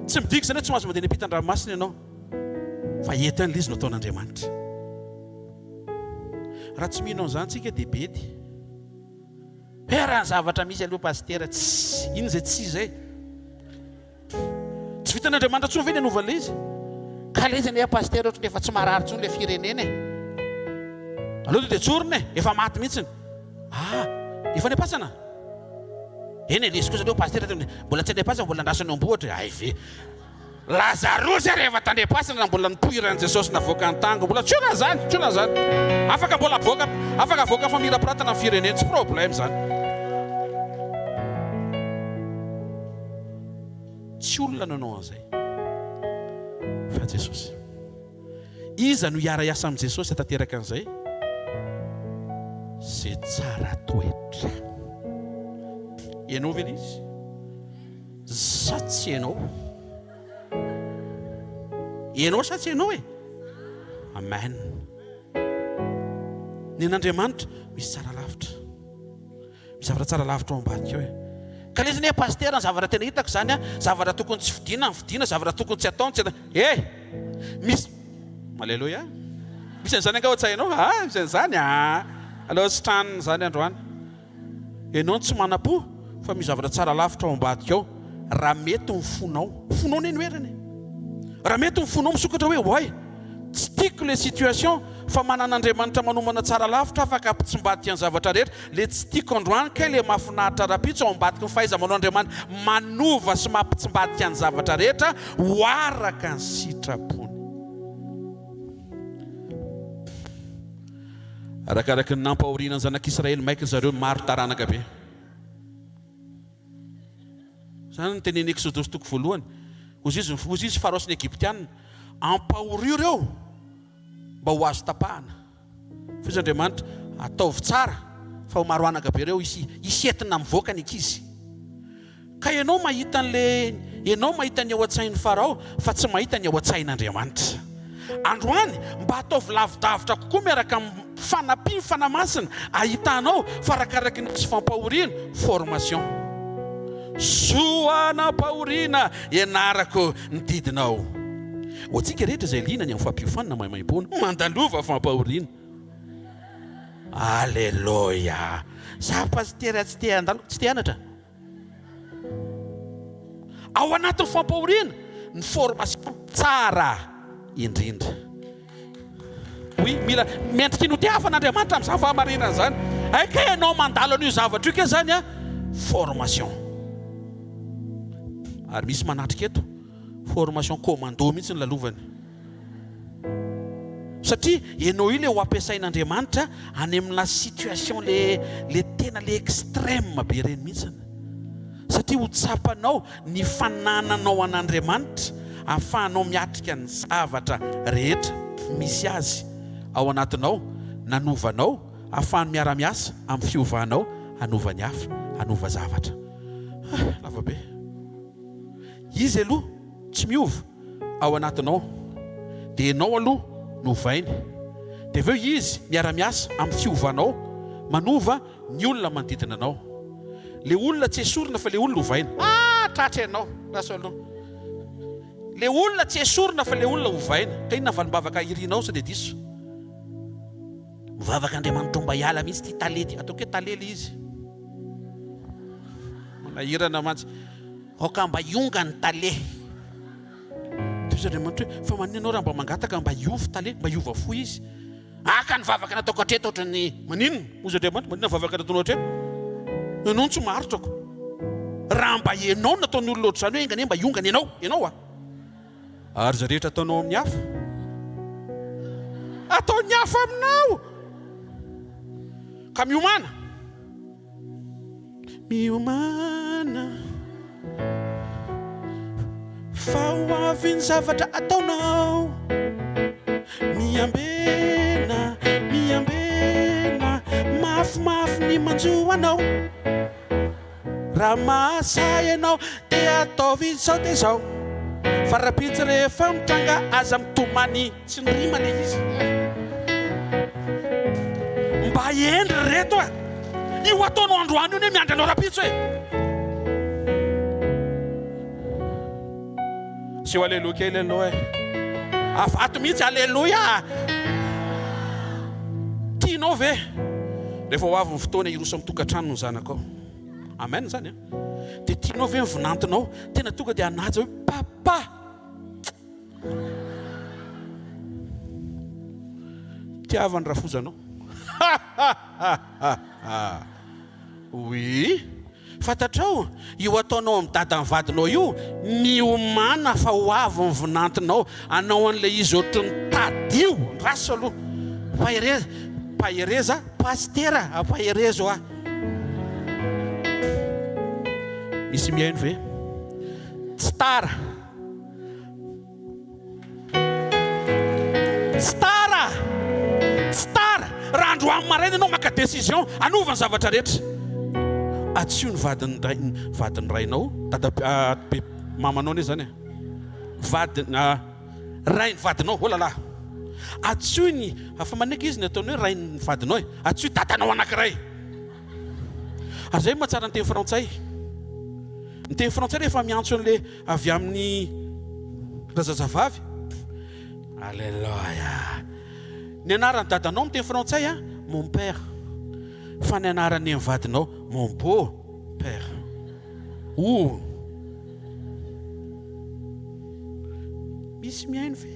Tsy midika zany hoe tsy mahazo mandeha ny ampitan-dranomasina ianao. Fa eto ihany izy no ataon'Andriamanitra. Raha tsy mino an'izany tsika dia bedy. Raha ny zavatra misy aloha pastera, ino izay tsy izay? Tsy vitan'Andriamanitra tsony ve ny hanaovana izy? Ka ilay izy ny pastera ohatran'ny efa tsy marary tsony ilay firenena e. Aloha dia tsorina e, efa maty mihitsiny. Efa ny apasana? Eny e, lesy kosa aloha pastera mbola tsy andepasana, mbola andrasany ambohatra. Ay ve, Lazarosy rehefa tandepasana mbola nipoiran'i Jesosy navoaka ny tango, mbola tsyona zany, tsyona zany. Afaka mbola afaka avoaka famirapiratana amin'ny firenena, tsy problème zany. Tsy olona nanao an'izay fa Jesosy. Iza no hiara hiasa amin'ny Jesosy tanteraka an'izay? Zay tsara toetra. Ianao ve izy? Sa tsy ianao? Ianao sa tsy ianao e? Amen. Ny an'Andriamanitra misy tsara lavitra. Misy zavatra tsara lavitra ao ambadika eo e. Ka ilay izy pastera ny zavatra tena hitako zany a, zavatra tokony tsy fidiana, zavatra tokony tsy ataony, tsy misy Alleluia. Misy an'izany anga ohatsainao? Misy an'izany aleo tsy tranony zany androany. Ianao tsy mana-po fa misy zavatra tsara lavitra ao ambadika ao. Raha mety ny fonao ny noerany. Raha mety ny fonao misokatra hoe hoay, tsy tiako le situation fa manan'Andriamanitra manomana tsara lavitra afaka ampitsim-bady ny zavatra rehetra. Le tsy tiako androany kay le mahafinaritra rapitso ao ambadika ny fahaiza-manao Andriamanitra manova sy mampitsim-badika ny zavatra rehetra ho araka ny sitrapony. Arakaraka ny nampahoriana ny zanak'Israely maika zareo maro taranaka be. Zany ny teneny Exodus toko voalohany. Ozy izy farosiny Egyptianina, ampahorio reo mba ho azo tapahana. Fa izy Andriamanitra ataovy tsara fa ho maro anaka be reo isentina mivoaka ny ankizy. Ka ianao mahita ny ao an-tsain'ny Farao fa tsy mahita ny ao an-tsain'Andriamanitra. Androany mba ataovy lavidavitra kokoa miaraka amin'ny fanampiny fanamasina ahitanao fa arakaraka ny fampahoriana formation. Soanam-pahoriana ianarako ny didinao. Hoantsika rehetra izay liana ny amin'ny fampiofanana maimaimpona mandalova fampahoriana. Alleluia. Za pastera tsy te andalo, tsy te anatra. Ao anatin'ny fampahoriana ny formation tsara indrindra. Mila miendrika no tiafan'Andriamanitra amin'ny zava-marinana zany. Ka ianao mandalo an'io zavatra io ke zany a formation. Ary misy manatrika eto formation commando mihitsy ny lalovany. Satria ianao io le ho ampiasain'Andriamanitra any amina situation le tena le extrême be reny mihitsy. Satria ho tsapanao ny fanananao an'Andriamanitra ahafahanao miatrika ny zavatra rehetra misy azy ao anatinao, nanovanao, ahafahany miara-miasa amin'ny fiovanao, hanova ny hafa, hanova zavatra. Lava be. Izy aloha tsy miova ao anatinao, dia ianao aloha novainy. Dia aveo izy miara-miasa amin'ny fiovanao, manova ny olona manodidina anao. Le olona tsy esorina fa le olona hovaina. Tratra ianao, raso aloha. Le olona tsy esorina fa le olona hovaina. Ka inona valimbavaka irinao sa dia diso? Mivavaka Andriamanitra mba hiala mihitsy ty talety. Ataoko hoe talely izy. Manahirana mantsy. Aoka mba hionga ny tale. Toy Andriamanitra hoe fa maninanao raha mba mangataka mba hiova tale, mba hiova fo izy. Ka ny vavaka nataoko hatreto ohatran'ny maninona? Mozy Andriamanitra, maninona vavaka nataonao hatreto? Ianao tsy maharitako. Raha mba ianao nataony olona ohatr'izany hoe engane mba hiongana ianao Ary za rehetra ataonao amin'ny hafa. Ataony hafa aminao. Ka miomana. Fa ho avy ny zavatra ataonao. Miambena, mafimafy ny manjoanao. Raha mahasay ianao dia ataovy izao dia izao. farapitsy rehefa mitranga aza mitomany tsy nirima le izy mba endry reto a io ataonao androany io ne miandry anao rapitso e sy ho aleloha kely aloha e avato mihitsy aleloia tianao ve rehefa ho avy ny fotoana iroso amin'ny tokantrano ny zanakao amen zany a dia tianao ve mivinantinao tena tonga dia anaja hoe papa tiavany rafozanao oui fatatrao io ataonao amin'ny dadany vadinao io miomana fa ho avy mivinantinao anao an'ilay izy ohatry ny tadio raso aloha pahereza pastera apaherezo a misy mihaino ve tsy tara raha androany maraina ianao maka décision anovany zavatra rehetra atsio ny vadiny rainao dadabe mamanao ne zany rainy vadinao olala atsio ny afa manaiky izy ny ataony hoe rainy vadinao e atsio dadanao anankiray ary zay mahatsara ny teny frantsay ny teny frantsay rehefa miantso an'le avy amin'ny razazavavy alleluia ny anarany dadanao amin'ny teny frantsay a mon père fa ny anarany ny vadinao mon beau père o misy mihaino ve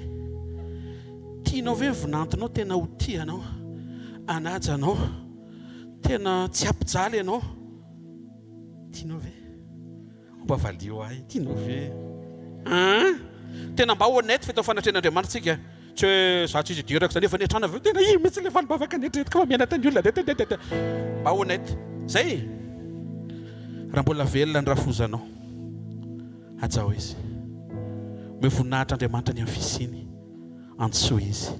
tianao ve mivinantinao tena ho tianao anajanao tena tsy ampijaly ianao tianao ve mba valio ahy tianao ve tena mba honnête fetao fanatren'Andriamanitra tsika tsy hoe za tsy izy dirako zany efa netrana avy tena i mitsy le valibavaka netretika fa miana tany olona detedetete mba honnête zay raha mbola velona ny rafozanao ajao izy me voninahitra Andriamanitra ny amin'ny fisiny antsoa izy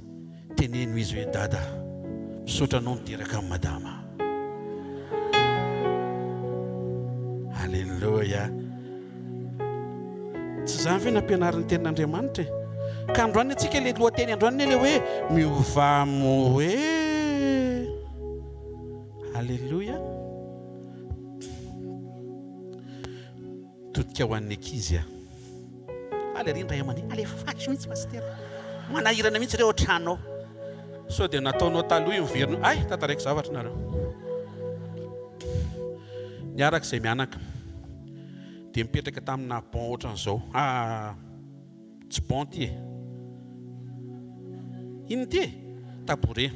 teneno izy hoe dada misaotra anao nidiraka amin'ny madama alleluia tsy zany ve nampianariny tenin'Andriamanitra ka androany atsika le lohateny androany le hoe miovamo hoe alleluia totika ho an'ny ankizy a ale rindray amany ale fasy mihitsy pasteur manahirana mihitsy reo trano so dia nataonao taloha io miverina ay tataraiky zavatra nareo niaraka izay mianaka dia mipetraka tamina bon ohatran'izao tsy bon ty e ino ty e tabouret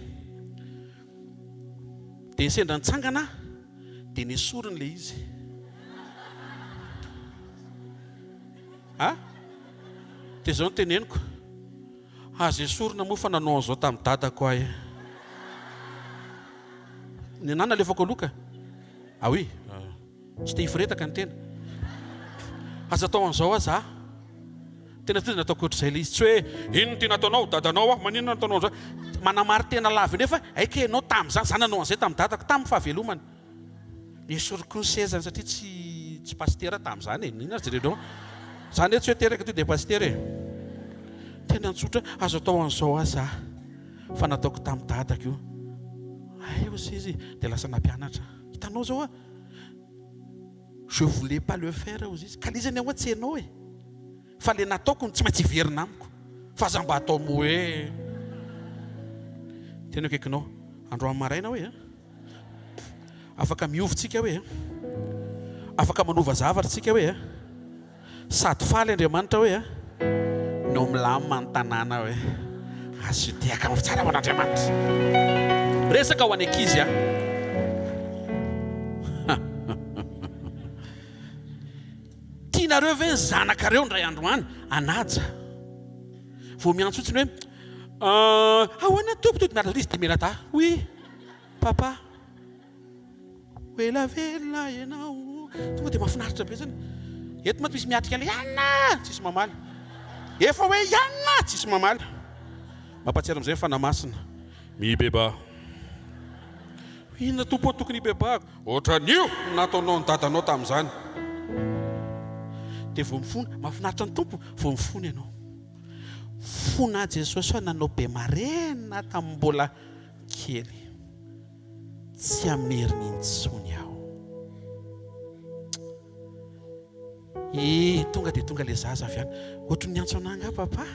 dia sendra nitsangana dia nesoriny le izy dia zao no teneniko aza esorina moa fa nanao an'izao tamin'ny dadako ahy ny anana alefako aloka oui tsy te hifiretaka ny tena aza atao an'izao aza tena tozany ataoko ohatr'izay le izy tsy hoe ino ty nataonao dadanao ah maninona nataonao an'izao manamary tena lava nefa aika ianao tamin'izany za nanao an'izay tamin'ny dadako tamin'ny fahavelomany nesoriko ny sezany satria tsy pastera tamin'izany e inona jereo zany hoe tsy hoe teraka ty dia pastera e tena nitsotra azo atao an'izao aza fa nataoko tamin'ny dadako io ay ozy izy dia lasa nampianatra hitanao zao a je voulais pas le faire ozy izy ka lizany ao tsy ianao e fa le nataoko tsy maintsy hiverina amiko fa za mba atao mo hoe tena akaikinao androany maraina hoe afaka miovitsika hoe afaka manova zavatra tsika hoe sady faly Andriamanitra hoe no milamina ny tanàna hoe azo tiaka amin'ny fitsara ho an'Andriamanitra resaka ho any ankizy tianareo ve ny zanakareo ndray androany anaja vao miantso otsiny hoe ahoana tompotody miaraka izy dimenata oui papa oela velona ianao tonga dia mahafinaritra be zany eto maty misy miatrika le iana tsisy mamaly efa hoe iana tsisy mamaly mampatsiaro amin'izay fanamasina mibeba inona tompo tokony hibebako ohatran'io nataonao ny dadanao tamin'izany dia vao mifona mahafinaritra ny tompo vao mifona ianao fona Jesosy fa nanao be marena tamin'ny mbola kely tsy ameriny intsony aho tonga dia tonga le zaza avy any ohatry ny antso ananga papa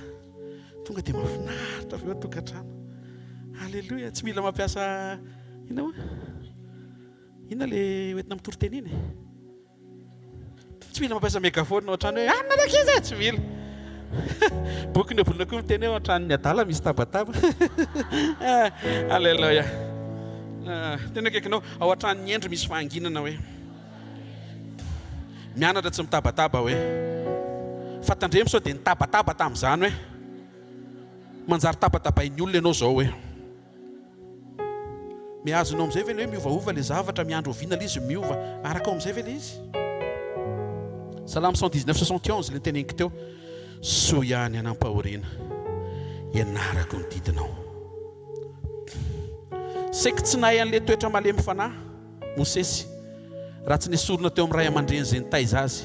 tonga dia mahafinaritra avy eo tokantrano alleluia tsy mila mampiasa ina moa ina le oentina mitoroteny iny tsy mila mampiasa megafone ohatrany hoe nanak'izy tsy mila boky ny bolina koa miteny hoe ohatrany ny adala misy tabataba alleluia tena kaikinao ao ohatrany ny endry misy fahanginana hoe mianatra tsy mitabataba hoe fatandremo sao dia nitabataba tamin'izany hoe manjary tabatabain'ny olona ianao zao hoe miazonao amin'izay ve le hoe miovaova le zavatra miandro oviana le izy miova araka ao amin'izay ve le izy Salame 119:71 le teneniko teo so ihany anampahoriana ianarako ny didinao saika tsy nahay an'le toetra malemy fanahy Mosesy raha tsy nesorona teo amin'ny ray aman-dreny izay nitaiza azy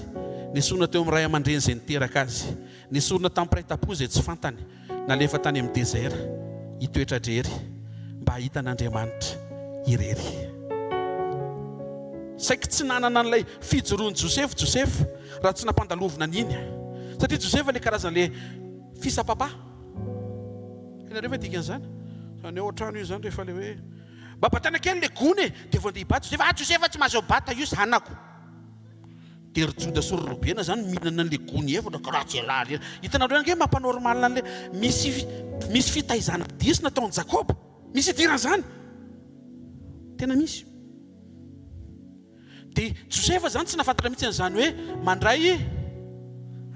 nesorona teo amin'ny ray aman-dreny izay niteraka azy nesorona tamin'ny piray-tapo izay tsy fantany nalefa tany amin'ny désert hitoetra drery mba hitan'Andriamanitra irery saika tsy nanana an'ilay fijoroany Josefy raha tsy nampandalovina an'iny satria Josefy le karazan'le fisapapa ianareo ve dikan'izany zany eo an-trano io zany rehefa le hoe babatana kely le gony dia vao andeha hibata Josefy tsy mahazo bata io zanako dia ry Joda sy ry Robena zany mihinana an'le gony efatra karaha tsy alaly hitanareo ange mampanormal an'le misy fitaizana diso nataon'i Jakob misy idiran'izany tena misy dia Josefy zany tsy nafantatra mihitsy an'izany hoe mandray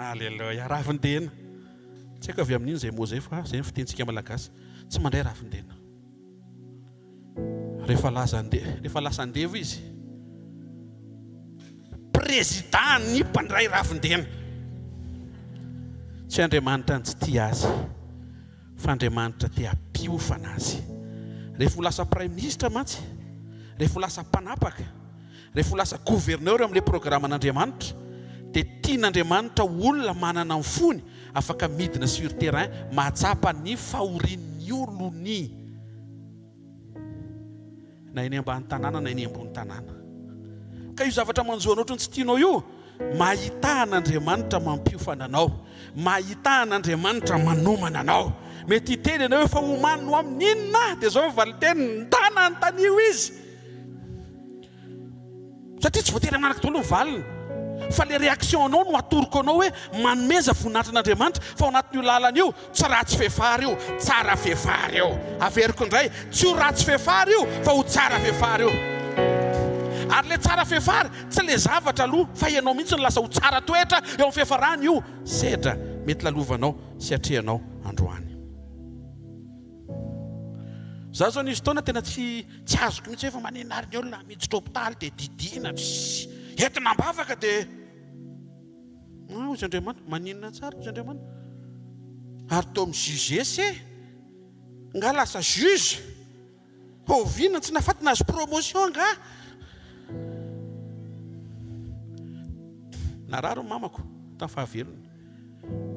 alleluia ravindena tsy haiko avy amin'iny izay moa zay fa izay ny fitentsika malagasy tsy mandray ravindena rehefa lasa andevo izy président ny mpandray ravindena tsy Andriamanitra ny tsy tia azy fa Andriamanitra tia ampiofana azy rehefa ho lasa prime ministre mantsy rehefa ho lasa mpanapaka rehefa ho lasa gouverneur amin'ilay programman'Andriamanitra dia tian'Andriamanitra olona manana ny fony afaka midina sur terrain mahatsapa ny fahorian'ny olony na eny ambany tanàna na eny ambony tanàna ka io zavatra manjoanao ohatrany tsy tianao io mahita an'Andriamanitra mampiofana anao mahita an'Andriamanitra manomana anao mety hiteny ianao efa homano amin'inona dia zao valiteny ntana ny tanio izy satria tsy voatery manaraka daholo ny valiny fa le réaction anao no atoroko anao hoe manomeza voninahitra an'Andriamanitra fa ao anatin'io lalana io tsy ratsy fefary io tsara fefary io averiko indray tsy ho ratsy fefary io fa ho tsara fefary io ary le tsara fefary tsy le zavatra aloha fa ianao mihitsy no lasa ho tsara toetra eo amin'ny fefarany io sedra mety lalovanao sy atrehanao androany za zao nisy taona tena tsy azoko mihitsy efa manenary ny olona miditra hôpitaly dia didina entina mbavaka dia ozy Andriamanitra maninona tsara ozy Andriamanitra ary tao amin'ny juge se nga lasa juge ovina tsy nafatina azy promotion nga nararo mamako tamin'ny fahavelony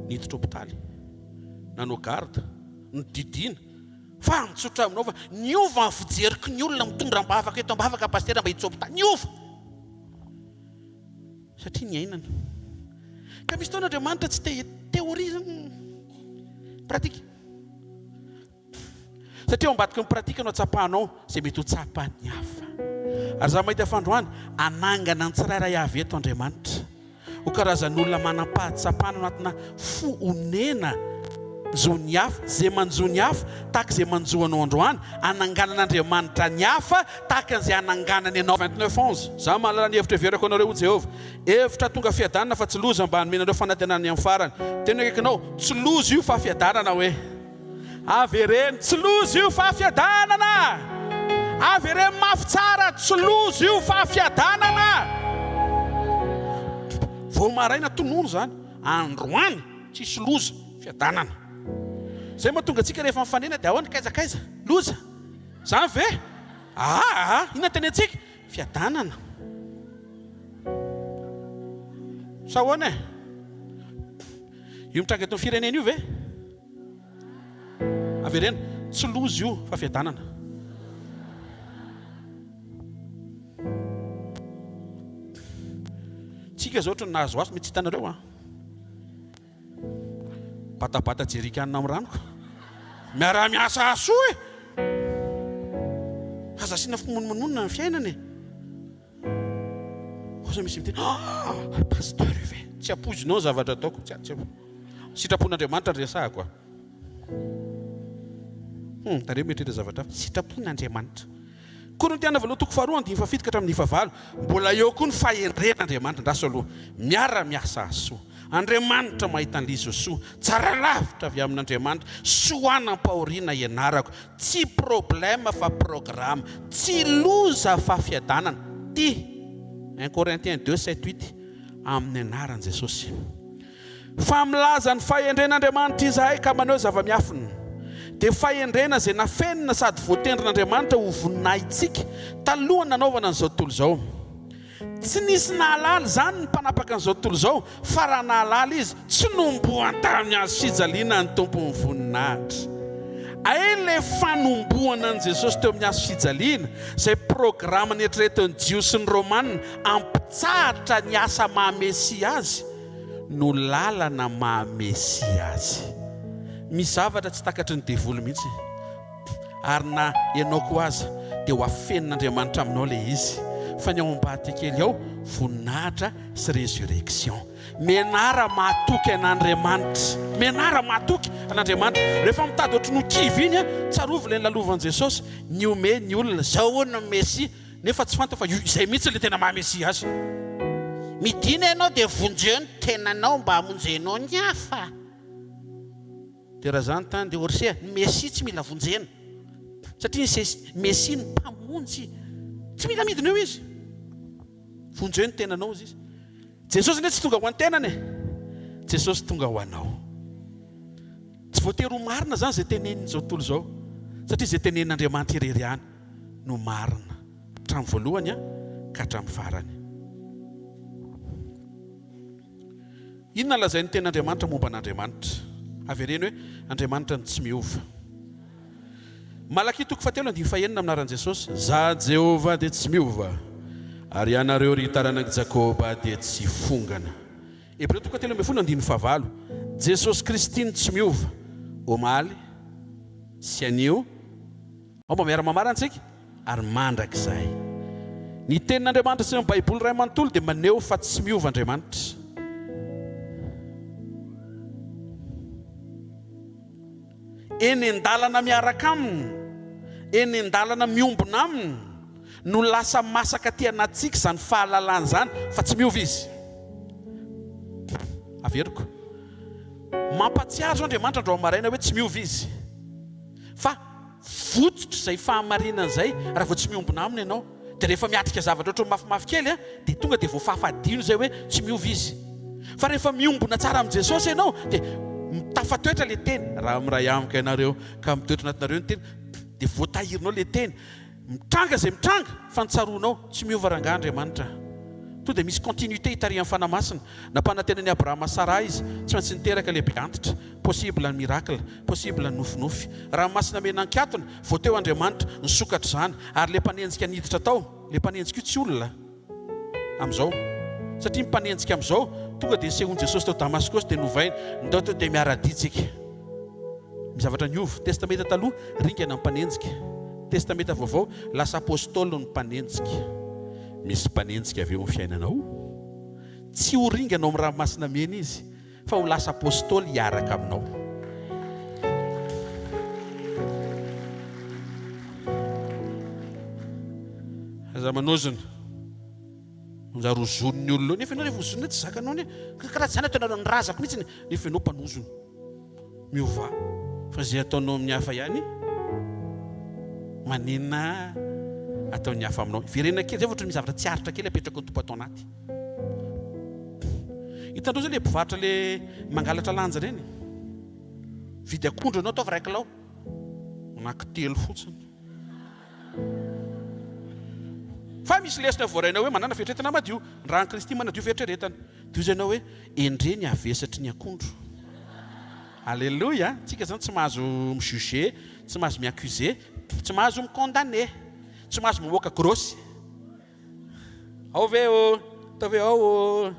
niditra hôpitaly nanao garde nididina fa mitsotra aminao fa niova ny fijeriko ny olona mitondra mbavaka eto ambavaka pastera mba hiditra hôpitaly niova satria ny ainana ka misy taona Andriamanitra tsy teoria pratika satria ao ambadika ny pratika no atsapahanao izay mety ho tsapany hafa ary za mahita fandroany anangana ny tsirairay avy eto Andriamanitra ho karazan'olona manam-pahatsapana anatina foonena njoany hafa zay manjony hafa tahaka izay manjoanao androany ananganan'Andriamanitra ny hafa tahaka an'izay ananganany anao 29:11 za mahalala ny hevitra everako anareo ho Jehova hevitra tonga fiadanana fa tsy loza mba hanomenareo fanantenana amin'ny farany tena kaikanao tsy loza io fa fiadanana hoe avereny tsy loza io fa fiadanana avereny mafy tsara tsy loza io fa fiadanana vao maraina tonono zany androany tsisy loza fiadanana zay mahatonga antsika rehefa mifanena dia ahoana kaizakaiza loza zany ve inona teny antsika fiadanana sa ahoana io mitranga eto firenena io ve averena tsy lozy io fa fiadanana tsika zao ohatry ny nahazo azy mety tsy hitanareo a batabata jerikanina amin'ny ranoko miara-miasa asoa e aza asiana fimonomonona ny fiainany oza misy miteny pasteur io ve tsy apozinao zavatra ataoko tsy sitrapon'Andriamanitra ny resahako tareo metritra zavatra sitrapon'Andriamanitra Korintiana voalohany toko faharoa andiny fafito ka hatramin'ny favalo mbola eo koa ny fahendren'Andriamanitra ndraso aloha miara-miasa soa Andriamanitra mahita ny lizo soa tsara lavitra avy amin'Andriamanitra soa anam-pahoriana ianarako tsy problème fa programme tsy loza fa fiadanana ty 1 Corinthiens 2:7-8 amin'ny anaran'i Jesosy fa milaza ny fahendren'Andriamanitra izahay ka maneho zava-miafina dia fahendrena izay nafenina sady voatendrin'Andriamanitra ho voninahitsika taloha nanaovana an'izao tontolo izao tsy nisy nahalala zany ny mpanapaka an'izao tontolo izao fa raha nahalala izy tsy nomboany tamin'ny azo fijaliana ny tompony voninahitra aile fanomboana an' Jesosy teo amin'ny azo fijaliana izay programma nieritreretiny Jios sy ny Romanina ampitsahatra ny asa mahamesi azy no lalana mahamesi azy misy zavatra tsy takatry ny devoly mihitsy ary na ianao koa aza dia ho afenin'Andriamanitra aminao le izy fa ny ao ambadika kely ao voninahitra sy résurrection menara mahatoky an'Andriamanitra menara mahatoky an'Andriamanitra rehefa mitady ohatry no kivy iny tsarovy le lalovan'i Jesosy ny ome ny olona zao no Messia nefa tsy fantao fa izay mihitsy le tena mahamesi azy midina ianao dia vonjeo ny tenanao mba hamonjenao ny hafa dia raha zany tany dia orsea ny Messia tsy mila vonjena satria Messia ny mpamonjy tsy mila midina eo izy vonjeo ny tenanao izy Jesosy ndray tsy tonga ho an-tenany Jesosy tonga ho anao tsy voatery ho marina zany izay tenenin' izao tontolo izao satria izay tenenin'Andriamanitra irery ihany no marina hatramin'ny voalohany ka hatramin'ny farany inona lazain'ny ten'Andriamanitra momba an'Andriamanitra avereny hoe Andriamanitra ny tsy miova Malaki toko fahatelo andiny fahaenina aminaran'i Jesosy za Jehova dia tsy miova ary ianareo ry taranak'i Jakoba dia tsy fongana Hebreo toko fahatelo ambin'ny folo andiny fahavalo Jesosy Kristy ny tsy miova omaly sy anio ao mba miara-mamara antsika ary mandrakizay ny tenin'Andriamanitra sy ny Baiboly iray manontolo dia maneho fa tsy miova Andriamanitra eny an-dalana miaraka aminy eny an-dalana miombona aminy no lasa masaka ty anatsika izany fahalalana zany fa tsy miova izy averiko mampatsiaro Andriamanitra andro maraina hoe tsy miova izy fa fototra izay fahamarinana izay raha vao tsy miombona aminy ianao dia rehefa miatrika zavatra ohatry mafimafy kely dia tonga dia voafafadino izay hoe tsy miova izy fa rehefa miombona tsara amin'i Jesosy ianao dia mitafatoetra le teny raha miray amika ianareo ka mitoetra anatinareo ny teny dia voatahirinao le teny mitranga izay mitranga fa nitsaronao tsy miova rangaha Andriamanitra to dia misy continuité hitarihan'ny fanamasina nampanantenany Abrahama Sara izy tsy maintsy niteraka le be antitra possible ny miracle possible ny nofinofy raha masina menan-kiatona vao teo Andriamanitra nisokatra izany ary le mpanenjika niditra tao le mpanenjika io tsy olona amin'izao satria mpanenjika amin'izao tonga dia nisehony Jesosy teo Damaskosy dia novainy ndao teo dia miaraditsika mizavatra niova testamenta taloha ringana mpanenjika testamenta vaovao lasa apôstôly no mpanenjika misy mpanenjika avy eo amin'ny fiainanao tsy ho ringanao amin'ny ranomasina mena izy fa ho lasa apôstôly hiaraka aminao aza manozona za rozon'ny olona nefa ianao rehefa rozonina tsy zakanao ny karaha tsy zany ataonareo ny razako mihitsy nefa ianao mpanozona miova fa zay ataonao amin'ny hafa ihany manina ataon'ny hafa aminao verena kely zay ohatry misy zavatra tsy aritra kely apetraka ny tompo atao anaty hitandreo zay le mpivarotra le mangalatra lanja reny vidy akondro anao ataovy raiky lao anankitelo fotsiny fa misy lesina voarainao hoe manana fieritreretana madio raha ny Kristy manadio fieritreretana dia izy ianao hoe endre ny avesatry ny akondro Alléluia. Tsika zany tsy mahazo mijuger, tsy mahazo miaccuser, tsy mahazo micondamner, tsy mahazo mivoaka grosy. Ao ve ô, atao ve ao ô.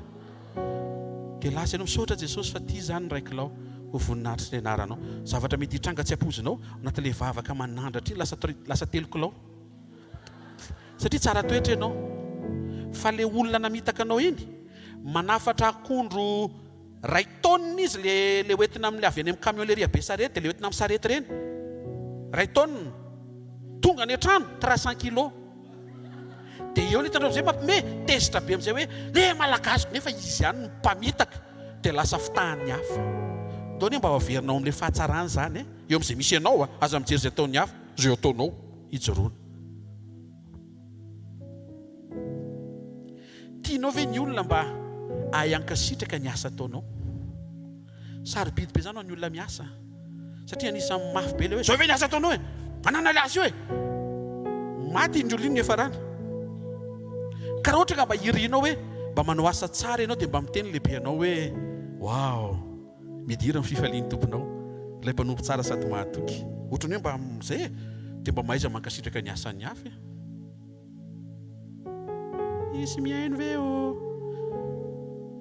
Dia lasa ianao misaotra Jesosy fa ty zany ny raikilao ho voninahitry ny anaranao. Zavatra mety hitranga tsy ampozinao anatin'ilay vavaka manandratra iny lasa 3 kilao. Satria tsara toetra ianao. Fa le olona namitaka anao iny manafatra akondro 2 tonnes izy le hoentina amin'ny avy any amin'ny camionnerie be sarety, le hoentina amin'ny sarety reny 2 tonnes tonga ny an-trano 300 kilos. Dia eo litandreo amizay mampime tezitra be amizay hoe le malagasy nefa izy ihany ny mpamitaka. Dia lasa fitahan'ny hafa. Dao ny mba averinao amin'ilay fahatsarany zany eo amizay misy ianao aza mijery izay ataon'ny hafa zay ataonao hijoroana. Tianao ve ny olona mba ahankasitraka ny asa ataonao? Sarobidy be zany ho ny olona miasa. Satria anisan'ny mafy be le hoe zao ve ny asa ataonao e? Manana le asa io e? Maty indrolo iny efa rana. Ka raha ohatra ka mba hirianao hoe mba manao asa tsara ianao dia mba miteny lehibe anao hoe wow, midira amin'ny fifalian'ny tomponao, ilay mpanompo tsara sady mahatoky. Ohatrany hoe mba amizay dia mba mahaiza mankasitraka ny asan'ny hafa. Isy mihaino ve ô?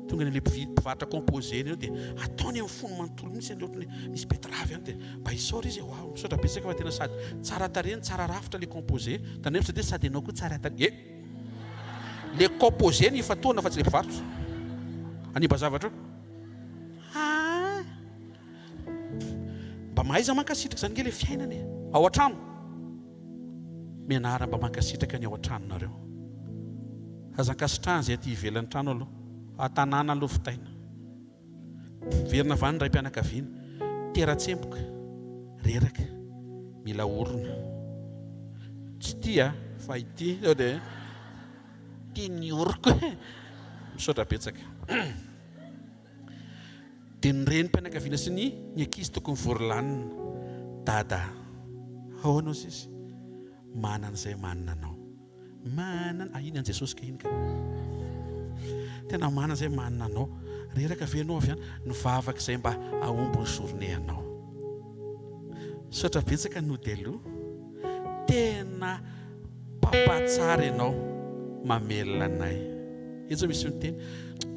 Tonga n'ilay mpivarotra composé ianao dia ataony amin'ny fony manontolo mihitsy ilay ohatrany misy betravy ihany dia mba hisaora izy wow, misaotra betsaka fa tena sady tsara tareny, tsara rafitra le composé. Tany hoe sady ianao koa tsara tareny. Le composé ny fatoana fa tsy le mpivarotra. Animba zavatra mba mahaiza mankasitraka zany nge le fiainany ao an-trano. Mianara mba mankasitraka ny ao an-tranonareo. Azan-kasitrahany zay aty ivelan'ny trano aloha, an-tanàna aloha fitaina. Verina vany ray mpianakaviana, tera-tsemboka, reraka, mila orona. Tsy tia fa ity sao dia tia ny oroko. Misaotra betsaka. Dia ny reny mpianakaviana sy ny ankizy tokony vorolanina. Dada, ahoana ozy izy? Manana izay manana anao. Manana, iny an Jesosy ka iny ka. Tena manana izay manana anao. Reraka venao avy any ny vavaka izay mba ahombo ny journée anao. Misaotra betsaka no dia aloha. Tena papa tsara ianao, mamelona anay. Eto misy ny teny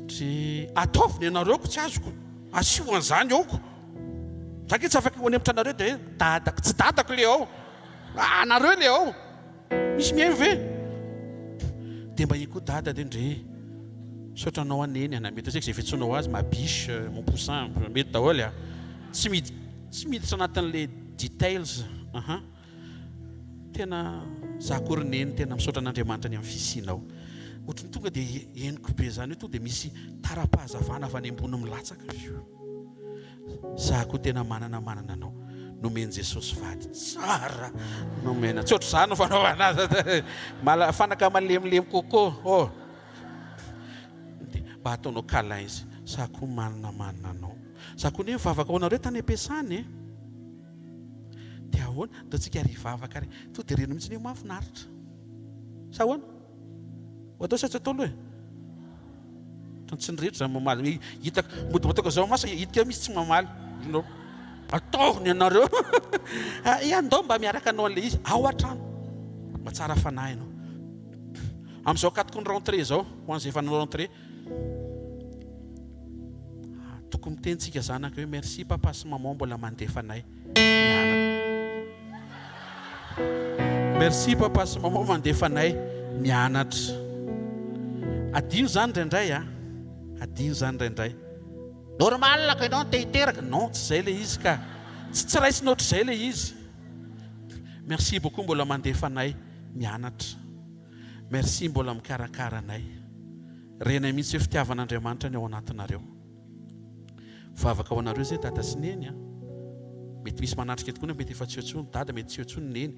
tsy ataoviny ianareo ko tsy azoko, asiho an'izany aoko. Saky tsy afaka hoany amtranareo dia dadako, tsy dadako le ao, anareo le ao. Misy mihaino ve? Dia mba iny koa dada dia ndre misaotra anao aneny ana mety zay fiantsoanao azy mabiche, mon poussin, mety daholo a. Tsy miditra anatin'le details. Tena zakory neny tena misaotra an'Andriamanitra ny amin'ny fisianao. Ohatrany tonga dia henoko be zany hoe to dia misy tara-pahazavana avy any ambony milatsaka. Za koa tena manana anao. Nomeny Jesosy vady tsara. Nomena. Tsy ohatry izany no fanaovana azy. Fanaka malemilemy kokoa. Mba ataonao câlin izy. Za koa manana anao. Za koa ny vavaka anareo tany am-piasany. Dia ahoana? Da tsika ry vavaka ry. To dia reno mihitsy ny mahafinaritra. Sa ahoana? Atao sa tsy atao aloha e? Tsy ny rehetra zany mamaly. Hitako motomotoka zao masa hitika misy tsy mamaly. Ataony ianareo. Andao mba miaraka anao an'ilay izy ao an-trano. Mba tsara fanahy ianao. Amin'izao katoko ny rentrée zao, ho an'izay efa nanao rentrée. Tokony mitentsika zanaka hoe merci papa sy maman mbola mandefa anay mianatra. Merci papa sy maman mandefa anay mianatra. Adino zany indraindray a. Adino zany indraindray. Normal ka ianao te-hiteraka. Non, tsy izay le izy ka. Tsy raisinao ohatr'izay le izy. Merci beaucoup mbola mandefa anay mianatra. Merci mbola mikarakara anay. Renay mihitsy hoe fitiavan'Andriamanitra ny ao anatinareo. Vavaka ao anareo zay dada sy neny a. Mety misy manatrika tokoa mety efa tsy otsony dada, mety tsy otsony neny.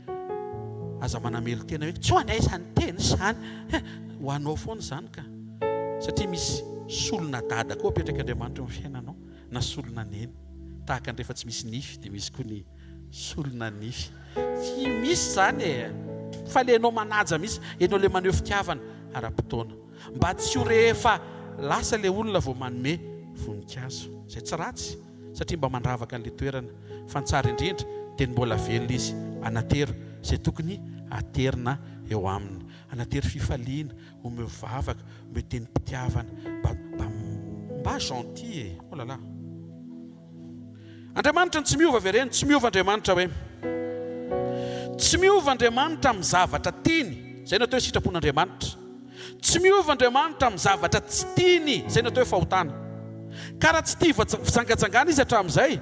Aza manamelo tena hoe tsy ho anay izany teny izany. Ho anao foana izany ka. Satria misy solona dada koa apetraka Andriamanitra amin'ny fiainanao, na solona neny. Tahaka ny rehefa tsy misy nify dia misy koa ny solona nify. Misy izany e. Fa le ianao manaja misy, ianao le maneho fitiavana ara-potoana. Mba tsy ho rehefa lasa le olona vao manome voninkazo. Izay tsy ratsy. satria mba mandravaka an'ilay toerana fa ny tsara indrindra dia ny mbola velona izy anatero izay tokony aterina eo aminy, anatero fifaliana, omeo vavaka, omeo teny mpitiavana, mba gentil oh là là. Andriamanitra tsy miova vereny, tsy miova Andriamanitra hoe tsy miova Andriamanitra amin'ny zavatra tiany, izay natao hoe sitrapon'Andriamanitra. Tsy miova Andriamanitra amin'ny zavatra tsy tiany, izay natao hoe fahotana. Ka raha tsy tia fitsangajangana izy hatramin'izay,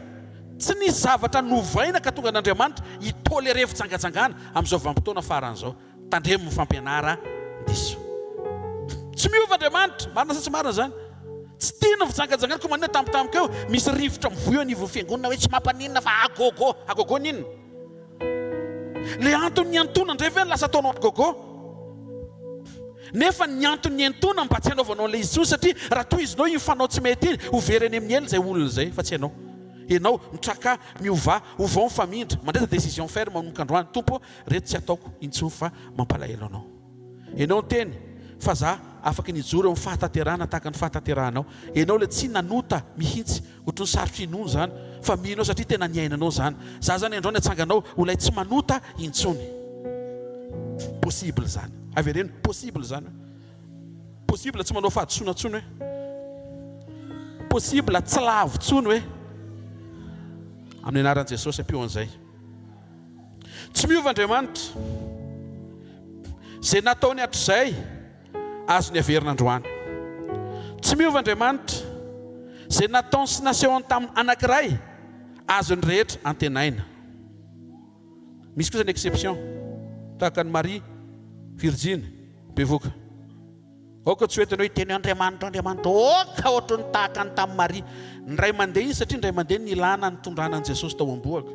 tsy nisy zavatra novaina ka tonga n'Andriamanitra hitolere fitsangajangana amin'izao vanim-potoana faran'izao. Tandremo ny fampianara diso. Tsy miova Andriamanitra, marina sa tsy marina zany. Tsy tiana fitsangajangana koa manina tampotampoka eo misy rivotra mivoy eo anivon'ny fiangonana hoe tsy mampaninona fa agogo ninona. Le antony antona ndray ve lasa ataonao agogo? Nefa ny antony antona mba tsy hanaovanao ilay izy tsony satria raha toy izy nao infanao tsy mety iny overeny amin'ny ela izay olona izay fa tsy hainao. Ianao mitraka miova ovao mifamindra mandreza décision ferme manomboka androany tompo reto tsy ataoko intsony fa mampalahelo anao. Ianao ny teny fa za afaka nijoro eo amin'ny fahataterana tahaka ny fahatateranao. Ianao le tsy nanota mihitsy ohatry ny sarotry inono zany fa mihinao satria tena niainanao zany. Za zany androany atsanganao olay tsy manota intsony. Possible zany. Avereny possible zany. Possible tsy manao fahadisoana intsony hoe. Possible tsy lavo intsony hoe. Amin'ny anaran'i Jesosy ampio an'izay. Tsy miova Andriamanitra. Izay nataony hatr'izay azo ny averina androany. Tsy miova Andriamanitra. Izay nataony sy nasehony tamin'ny anankiray azo ny rehetra antenaina. Misy kosa ny exception tahaka ny Marie Virgine bevoka. Oka tsy hoetiny hoe teny Andriamanitra oka ohatry ny tahaka ny tamin'ny Marie. Ny ray mandeha iny satria ny ray mandeha ny ilana ny tondrana an'i Jesosy tao am-boaka.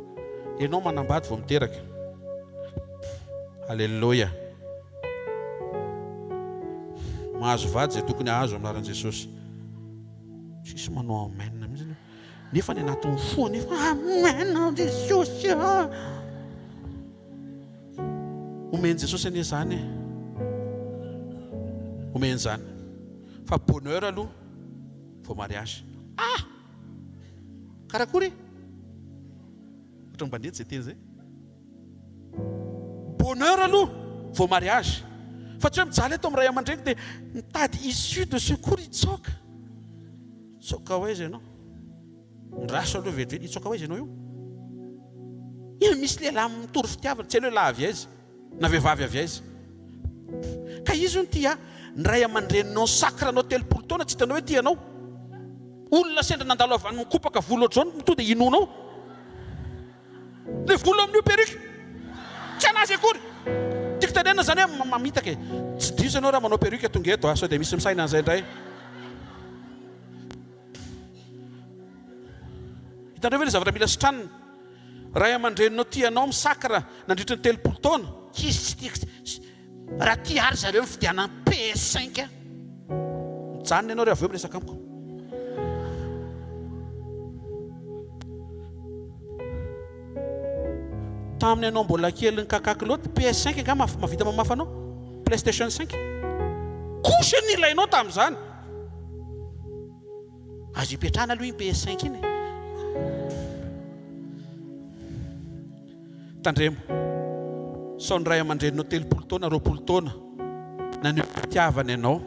Ianao manambady vao miteraka. Alleluia. Mahazo vady izay tokony ahazo amin'ny anaran'i Jesosy. Sisy manao amen mihitsy. Nefa ny anatin'ny fo nefa amen Jesosy. Omeny Jesosy anie zany. Omeny zany. Fa bonheur aloha vao mariage. Karakory? Ohatran'ny bandety izay teny izay. Bonheur aloha vao mariage. Fa tsy hoe mijaly eto amin'ny ray aman-dreny dia mitady issue de secours itsoka. Itsoka ho aiza ianao? Ny raso aloha vetivety itsoka ho aiza ianao io? Io misy lehilahy mitory fitiavana, tsy hoe lahy avy aiza na vehivavy avy aiza. Ka izy ny tia ny ray aman-dreninao sakranao 30 taona tsy hitanao hoe tia anao. Olona sendra nandalo avy any mikopaka volo ohatr'izao mitonda inonao. Le volo amin'io perruque. Tsy anazy akory. Tiako tanena zany hoe mamitaka e. Tsy diso ianao raha manao perruque tonga eto sao dia misy misaina an'izay indray. Hitanareo hoe le zavatra mila sitranina. Ray aman-dreninao tianao misakra nandritra ny 30 taona. Tsy tiako. Raha tia ary zareo mifidiana PS5. Mijanona ianao rehefa avy eo miresaka amiko. Tamin'ny ianao mbola kely ny kakaky loatra PS5 nga mavita mamafa anao. PlayStation 5. Kosa ny ilainao tamin'izany. Azo ipetrahana aloha iny PS5 iny. Tandremo. Sao ny ray aman-dreninao 30 taona 20 taona na ny fitiavana ianao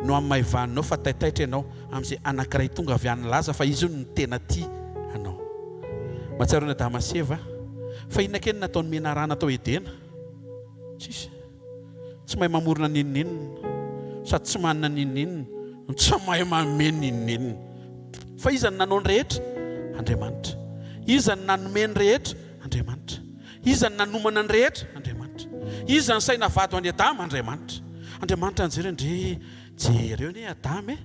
no amin'ny maivaninao fa taitaitra ianao amin'izay anankiray tonga avy any laza fa izy io ny tena tia anao. Mahatsiaro ny Damaseva fa inona keny nataony menarana tao Edena. Tsy mahay mamorona ninninina sady tsy manana ninninina tsy mahay mameno ninninina. Fa iza ny nanao ny rehetra? Andriamanitra. Iza ny nanome ny rehetra? Andriamanitra. Iza ny nanomana ny rehetra? Andriamanitra. Iza ny saina vady ho an'i Adama? Andriamanitra. Andriamanitra nijery ndre jereo ne Adama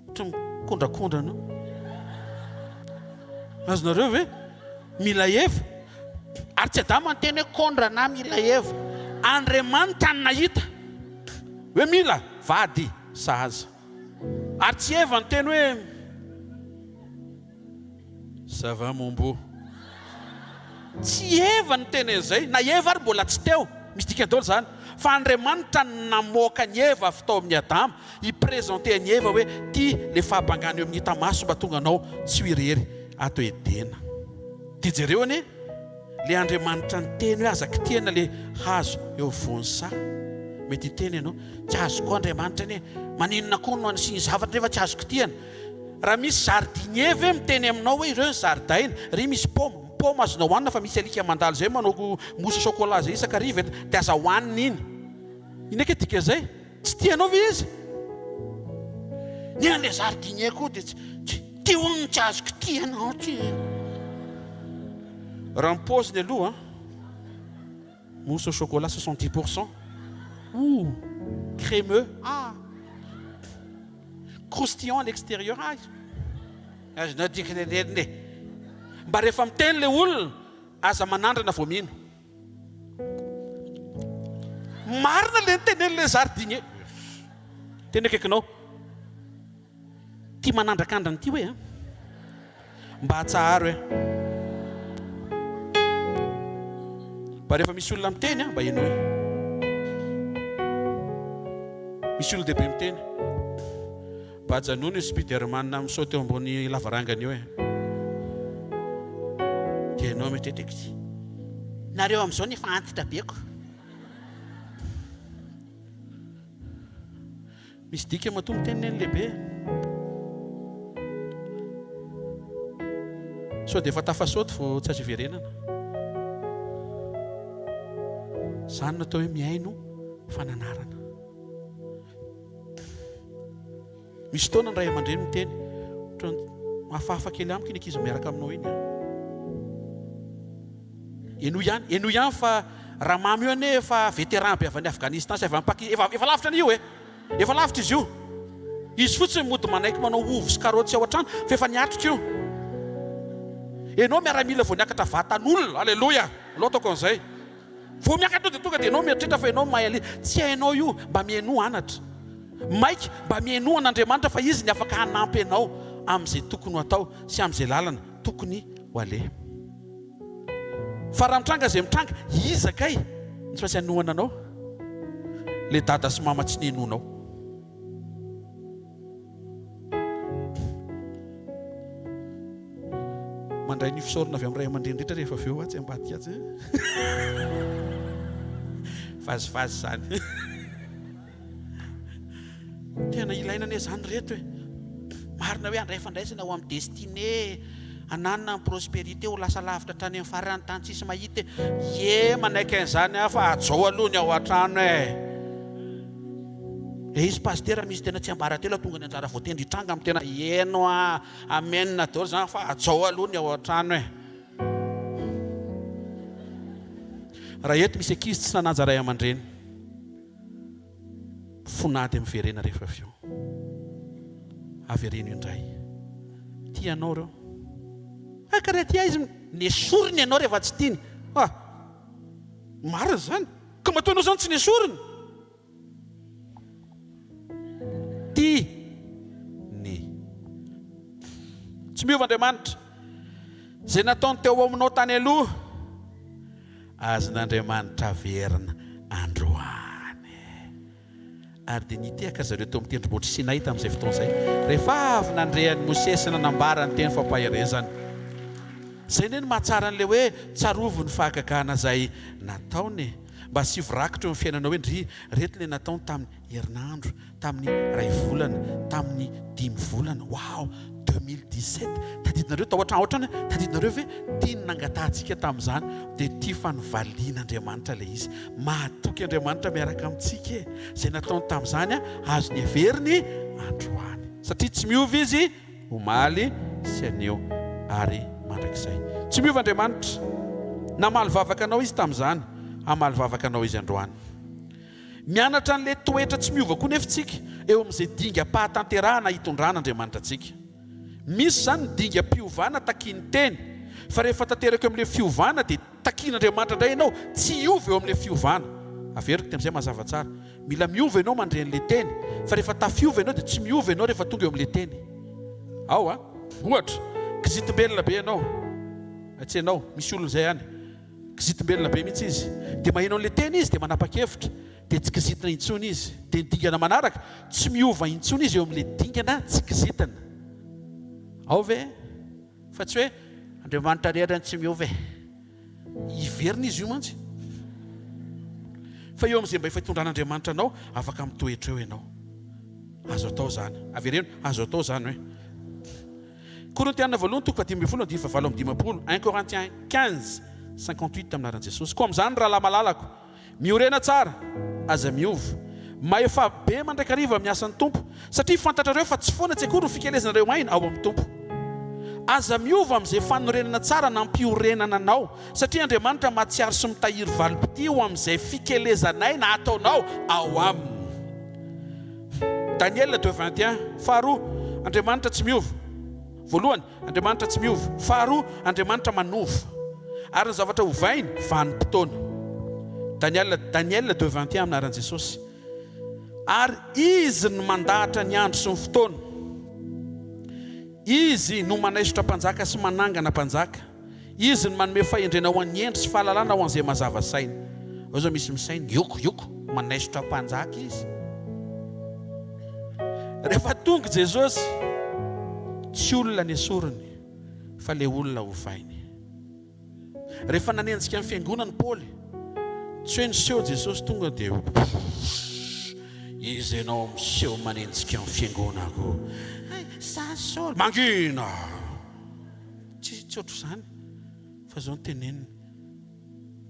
ohatra mikondrakondrana. Azonareo ve? Mila Eva. Ary tsy Adama ny teny hoe kondrana mila Eva. Andriamanitra ny nahita hoe mila vady sahaza. Ary tsy Eva ny teny hoe ça va mon beau. Tsy Eva ny teny izay. Na Eva ary mbola tsy teo. Misy dikany daholo zany. Fa Andriamanitra namoaka ny Eva avy tao amin'ny Adama hiprezente ny Eva hoe ty le fahabangana eo amin'ny hita maso mba tonga anao tsy ho irery ato edena. Dia jereo anie le Andriamanitra ny teny hoe azaka tiana le hazo eo vonsa. Mety teny ianao tsy azoko Andriamanitra anie maninona koa no anisiany zavatra rehefa tsy azoko tiana. Raha misy jardinier ve miteny aminao hoe ireo ny zaridaina ry misy paoma azonao hoanina fa misy alika mandalo zay manao mousse chocolat zay isakariva dia aza hoanina iny. Iny ake dika zay tsy tianao ve izy? Ny an'le jardinier koa dia ty hono tsy azoko tianao ty. Raha ny paoziny aloha mousse au chocolat 70%. Crémeux. Croustillant à l'extérieur. Azonao dika nenene. Mba rehefa miteny le olona aza manandrana vao mino. Marina le nitenen'le jardinier. Teny akaikinao. Ty manandrakandra ty hoe mba hatsaharo hoe. Mba rehefa misy olona miteny mba hainao hoe. Misy olona dehibe miteny. Mba hajanony io Spiderman misaoty eo ambony lavarangana io hoe. Dia ianao mitetreky. Nareo amin'izao nefa antitra beko. Misy dika matoa miteniny lehibe. So dia efa tafasaoty vao tsy azo iverenana. Zany natao hoe miaino fananarana. Misy fotoana ny ray aman-dreny miteny mahafahafa kely amiko iny ankizy miaraka aminao iny. Eno ihany fa raha mamy io ane efa vétéran be avy any Afghanistan sy efa lavitra an'io efa lavitra izy io. Izy fotsiny mody manaiky manao ovo sy karaoty ao an-trano fa efa niatrika io. Enao miaramila vao niakatra vatan'olona. Alleluia. Aloha ataoko an'izay. Vao miakatra dia tonga dia enao mieritreritra fa enao mahay tsy hainao io mba mihaino anatra. Maika mba mihaino an'Andriamanitra fa izy ny afaka hanampy anao amin'izay tokony atao sy amin'izay lalana tokony ho aleha. Fa raha mitranga izay mitranga iza kay tsy maintsy hanohana anao. Le dada sy mama tsy nihenoanao. Mandray ny fisaorana avy amin'ny ray aman-dreny rehetra rehefa avy eo tsy ambady atsy. Vazivazy zany. Tena ilaina anie zany reto hoe. Marina hoe andray fandraisana ho amin'ny destiné ananana ny prospérité ho lasa lavitra hatrany amin'ny farany tany tsisy mahita. Manaiky an'izany fa ajao aloha ny ao an-trano e. Izy pasteur misy tena tsy ambaratelo tonga ny anjara voatendry tranga amin'ny tena eno amenina daholo zany fa ajao aloha ny ao an-trano e. Raha eto misy ankizy tsy nananja ray aman-dreny fonady amin'ny verena rehefa avy eo. Averena indray. Tianao reo. Karaha tia izy nesoriny ianao rehefa tsy tiany. Marina zany. Ka matoa anao zany tsy nesoriny. Tsy miova Andriamanitra. Izay nataony teo aminao tany aloha azon'Andriamanitra averina androany. Ary dia nitehaka zareo teo amin'ny tendrombohitra Sinay tamin'izay fotoana izay. Rehefa avy nandrehan'i Mosesy nanambara ny teny fampahirezana. Izay ny mahatsara an'ilay hoe tsarovo ny fahagagana izay nataony. Mba sy vorakitra eo amin'ny fiainanao hoe ndry reto ilay nataony tamin'ny herinandro, tamin'ny ray volana, tamin'ny 5 volana. Wow, 2017 tadidinareo tao ohatrany tadidinareo ve tiany nangatantsika tamin'izany dia tia fanivalian'Andriamanitra ilay izy. Mahatoky Andriamanitra miaraka amintsika izay nataony tamin'izany azo ny averiny androany. Satria tsy miova izy omaly sy anio ary mandrakizay. Tsy miova Andriamanitra. Namaly vavaka anao izy tamin'izany, amaly vavaka anao izy androany. Mianatra an'ilay toetra tsy miova koa nefa tsika eo amin'izay dinga pahatanterahana hitondran'Andriamanitra antsika. Misy zany dinga mpiovana takiany teny, fa rehefa tanteraka eo amin'ilay fiovana dia takian'Andriamanitra indray ianao tsy hiova eo amin'ilay fiovana. Averiko dia amin'izay mazava tsara. Mila miova ianao mandren'ilay teny, fa rehefa tafiova ianao dia tsy miova ianao rehefa tonga eo amin'ilay teny. Ohatra, kizitim-belona be ianao. Tsy ianao, misy olona izay ihany. Kizitim-belona be mihitsy izy. Dia maheno an'ilay teny izy dia manapa-kevitra. Dia tsy kizitina intsony izy. Dia ny dingana manaraka tsy miova intsony izy eo amin'ilay dingana tsy kizitina. Ao ve? fa tsy hoe Andriamanitra rerany tsy miova iverina izy io mantsy fa eo amin'izay mba efa hitondran'Andriamanitra anao afaka mitoetra eo ianao azo atao zany avereno azo atao zany hoe Korintiana 1 Corinthiens 15:58 aminaran'i Jesosy koa amin'izany raha malalako miorena tsara aza miova maefa be mandraikariva miasan'ny tompo satria fantatrareo fa tsy foana tsy akory ny fikelezanareo aina ao amin'ny tompo aza miova amin'izay fanorenana tsara na mpiorenana anao satria Andriamanitra mahatsiaro sy mitahiry valopity ho amin'izay fikelezanay na ataonao ao aminy Daniel 2:21 faharoa Andriamanitra tsy miova voalohany Andriamanitra tsy miova faharoa Andriamanitra manova ary ny zavatra hovainy vanim-potoana Daniel 2:21 aminaran'i Jesosy ary izy no mandahatra ny andro sy ny fotoana izy no manaisotra mpanjaka sy manangana mpanjaka izy no manome fahendrena ho an'ny endry sy fahalalana ho an'izay mazava saina ao zao misy misaina yoko manaisotra mpanjaka izy rehefa tonga Jesosy tsy olona ny esoriny fa le olona hovainy rehefa nanenjika amin'ny fiangonana Paoly tsy hoe niseho Jesosy tonga dia izy ianao miseho manenjika amin'ny fiangonako Saul mangina tsy ohatro zany fa zao teneniny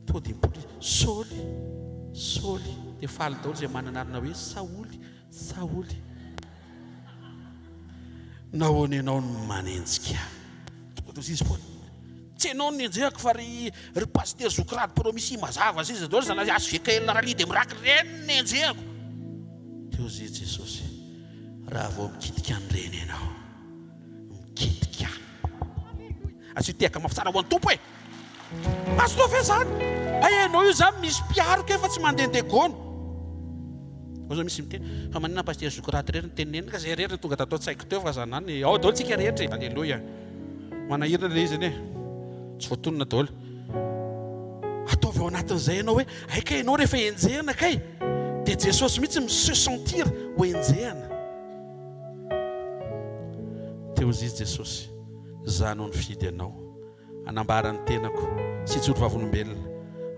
tody Sauli dia faly daholo zay mananarina hoe Saoly nahoana ianao no manenjika izy Paoly tsy ianao no nenjehako fa ry paster Zokrady promisi mazava izy daholo zany azo vekaelina raha dia miraky reny nenjehako teo izy Jesosy raha vao mikitika an'ireny ianao mikitika asio tiaka mafitsara ho an'ny tompo e azo tao ve zany ianao io zany misy mpiaroka efa tsy mandehandeha gona ao zao misy miteny fa manina paster Zokrady rery ny teneniny ka zay rery tonga tatao tsaiko teo fa zanany ao daholo tsika rehetra alleloia manahirana le izy ane tsy voatonona daholo ataovy ao anatin'izay ianao hoe aika ianao rehefa enjehana kay dia Jesosy mihitsy se sentir ho enjehana teo izy Jesosy zano ny fidy anao anambara ny tenako sy joro vavolombelona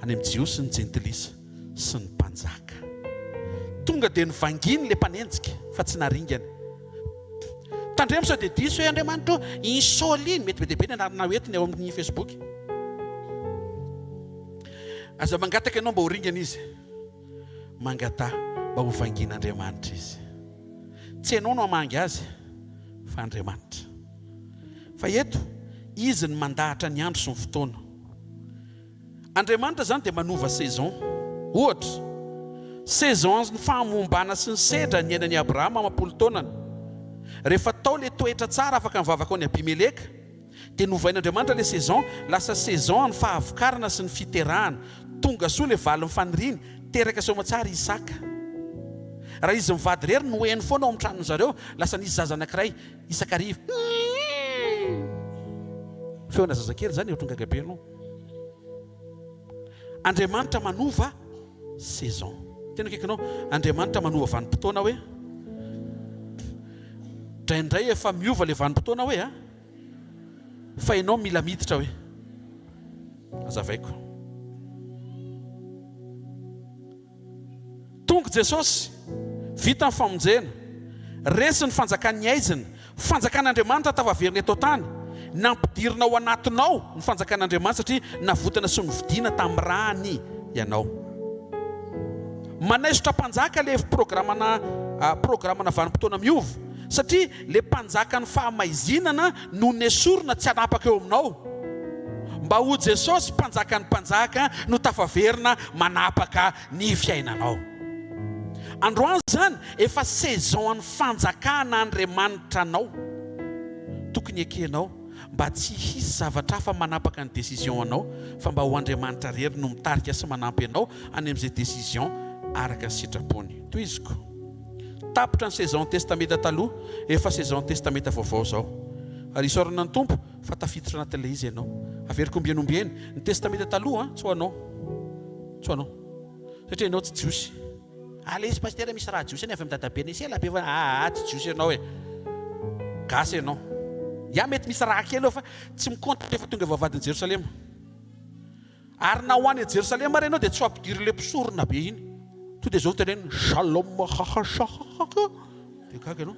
any amin'ny jiosy ny jentilisa sy ny mpanjaka tonga dia nivanginy le mpanenjika fa tsy naringany tandremo sao dia diso hoe Andriamanitra insoliny mety be dia be ny anarana hoentiny ao amin'ny Facebook aza mangataka ianao mba ho ringana izy mangata mba ho vangin'Andriamanitra izy tsy ianao no hamangy azy fa Andriamanitra fa eto izy ny mandahatra ny andro sy ny fotoana Andriamanitra zany dia manova saison ohatra saison ny fahamombana sy ny sedra ny ainan'i Abrahama amapolo taonany rehefa tao le toetra tsara afaka mivavaka ao ny Abimeleka dia novain'Andriamanitra le saison lasa saison ny fahavokarana sy ny fiterahana tonga soa le valy mifaniriny teraka somatsara Isaka raha izy mivady rery no heny foana ao amin'ny tranony zareo lasa nisy zaza anankiray Isakariva feona zazakely zany eo tonga gabenao Andriamanitra manova saison tena kaikanao Andriamanitra manova vanim-potoana hoe draindray efa miova le vanim-potoana hoe fa ianao mila miditra hoe azavaiko tonga Jesosy vita ny famonjena resy ny fanjakan'ny aizina fanjakan'Andriamanitra tavaveriny eto tany nampidirina ao anatinao ny fanjakan'Andriamanitra satria navotana sy novidiana tamin'ny rany ianao manaisotra mpanjaka le programana vanim-potoana miova satria le mpanjaka ny fahamaizinana no nesorina tsy hanapaka eo aminao mba ho Jesosy mpanjaka ny mpanjaka no tafaverina manapaka ny fiainanao androany zany efa saison any fanjakana Andriamanitra anao tokony ekenao mba tsy hisy zavatra hafa manapaka ny décision anao fa mba ho Andriamanitra rery no mitarika sy manampy anao any amin'izay décision araka ny sitrapony toy iziko tapitra ny saison testamenta taloha efa saison testamenta vaovao zao ary isorana ny tompo fa tafiditra anatin'ilay izy ianao averiko ombianombieny ny testamenta taloha tsy ho anao satria ianao tsy jiosy ale izy paster misy raha jiosy any avy amin'ny dadabe ny sy ela be fa tsy jiosy ianao e gasy ianao ia mety misy raha kely eo fa tsy mikontatra efa tonga vavadiny Jerosalema. Ary na ho any Jerosalema renao dia tsy ampidiry le mpisorona be iny. To dia zao teneny shalom dia gaga ianao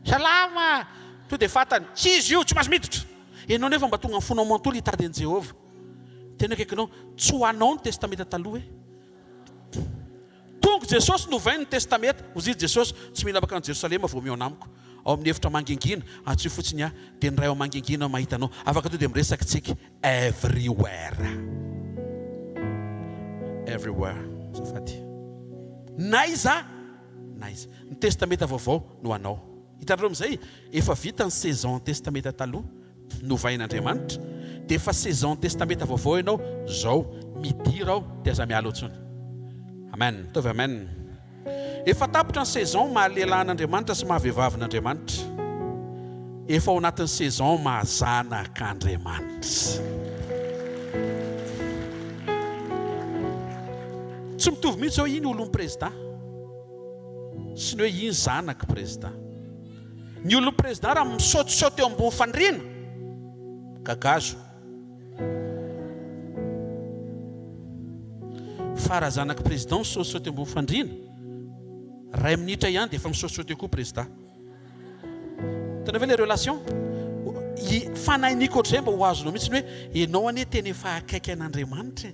salama. To dia fatany tsy izy io tsy mahazo miditra. Ianao nefa mba tonga amin'ny fonao manontolo hitady an'i Jehovah. Tena akaikinao tsy ho anao ny testameta taloha tonga Jesosy novainy ny testameta. Ozy Jesosy tsy mila bakany Jerosalema vao meo amiko. Ao amin'ny efitra mangingina tsy fotsiny dia ny ray ao mangingina mahitanao afaka to dia miresaka tsika everywhere zafady naiza ny testameta vaovao no anao. Hitanareo amin'izay efa vita ny saison testameta taloha novain'Andriamanitra dia efa saison testameta vaovao ianao zao midira ao dia aza miala otsony. Amen. Tovy amen. Efa tapitra ny saison mahalelan'Andriamanitra sy mahavevavin'Andriamanitra. Efa ao anatin'ny saison mahazanak'Andriamanitra. Tsy mitovy mihitsy hoe iny olon'ny président sy ny hoe iny zanaky président. Ny olon'ny président raha misaotisaoty eo ambony fandriana gagazo. Fa raha zanaky président misaotisaoty ambony fandriana 2 minitra ihany dia efa misaotisaoty eo koa président. Tanao ve les relations fanahiniako ohatr'izay mba ho azonao mihitsy ny hoe ianao anie tena efa akaiky an'Andriamanitra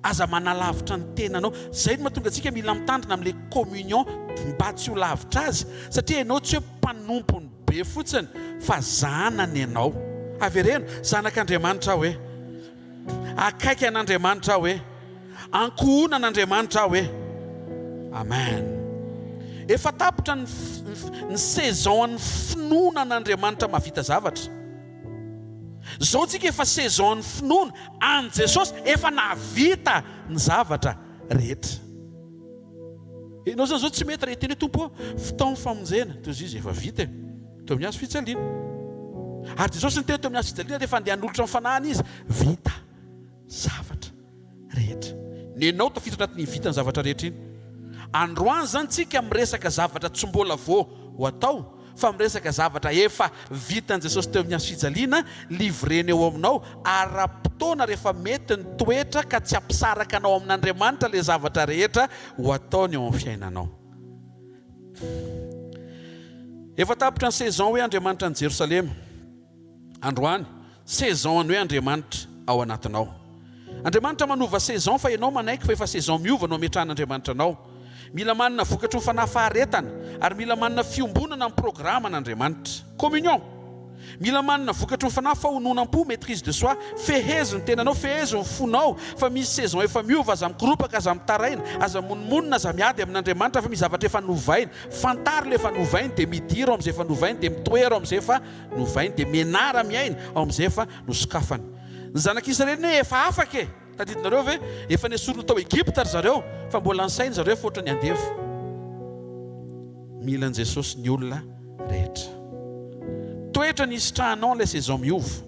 aza manalavitra ny tenanao. Zay no mahatonga antsika mila mitandrina amin'ilay communion mba tsy ho lavitra azy satria ianao tsy hoe mpanompony be fotsiny fa zanany ianao. Avereno zanak'Andriamanitra hoe akaiky an'Andriamanitra hoe ankohona an'Andriamanitra hoe amen. Efa tapitra ny saison ny finoana an'Andriamanitra mahavita zavatra. Zao tsika efa saison ny finoana an Jesosy efa nahavita ny zavatra rehetra. Ianao zany zao tsy mety rehetra teny tompo fitaon'ny famonjena toy izy efa vita teo amin'ny hazo fijaliana. Ary Jesosy ny teny teo amin'ny hazo fijaliana rehefa andeha hanolotra ny fanahiny izy vita zavatra rehetra. Ny ianao tafiditra anatin'ny vita ny zavatra rehetra iny. Androany zany tsika miresaka zavatra tsy mbola vao ho atao fa miresaka zavatra efa vitan' Jesosy teo amin'ny hazo fijaliana livreny eo aminao ara-potoana rehefa mety ny toetra ka tsy ampisaraka anao amin'Andriamanitra le zavatra rehetra ho ataony eo amin'ny fiainanao. Efa tapitra ny saison hoe Andriamanitra ny Jerosalema. Androany saison ny hoe Andriamanitra ao anatinao. Andriamanitra manova saison fa ianao manaiky fa efa saison miova no ametrahan'Andriamanitra anao. Mila manana vokatry ny fanafaharetana ary mila manana fiombonana amin'ny programa n'Andriamanitra. Communion. Mila manana vokatry ny fanafahononam-po maîtrise de soi, feheziny tenanao, feheziny fonao fa misy saison efa miova aza mikiropaka, aza mitaraina, aza monimonina, aza miady amin'Andriamanitra fa misy zavatra efa novainy. Fantary le efa novainy dia midira ao amin'izay efa novainy dia mitoera ao amin'izay efa novainy dia menara miaina ao amin'izay efa nosokafany. Ny zanak'Israely ne efa afaka tadidinareo ve efa nesorona tao Egypta ry zareo fa mbola ansainy zareo fotra ny andevo. Mila an Jesosy ny olona rehetra. Toetra ny isitrahanao ilay saison miova.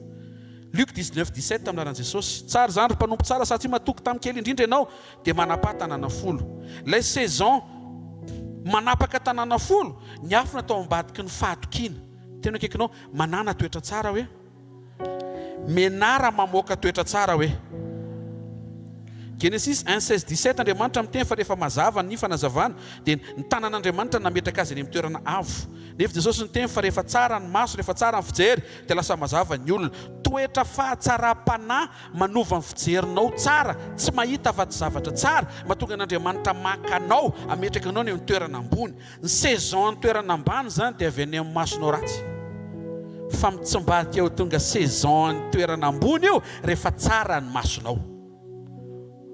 Luc 19:17 amin'aran'i Jesosy. Tsara zany ry mpanompo tsara satria matoky tamin'ny kely indrindra ianao dia manapa tanàna folo. Ilay saison manapaka tanàna folo ny afona tao ambadiky ny fahatokiana. Tena akaikinao manana toetra tsara hoe menara mamoaka toetra tsara hoe. Genesis 1:16-17 Andriamanitra miteny fa rehefa mazava ny fanazavana dia ny tanan'Andriamanitra nametraka azy eny amin'ny toerana avo. Nefa Jesosy niteny fa rehefa tsara ny maso, rehefa tsara ny fijery dia lasa mazava ny olona. Toetra fahatsaram-panahy manova ny fijerinao tsara, tsy mahita afa-tsy zavatra tsara, mahatonga n'Andriamanitra maka anao ametraka anao ny amin'ny toerana ambony. Ny saison ny toerana ambany zany dia avy any amin'ny masonao ratsy. Fa mitsimbadika eo tonga saison ny toerana ambony io rehefa tsara ny masonao.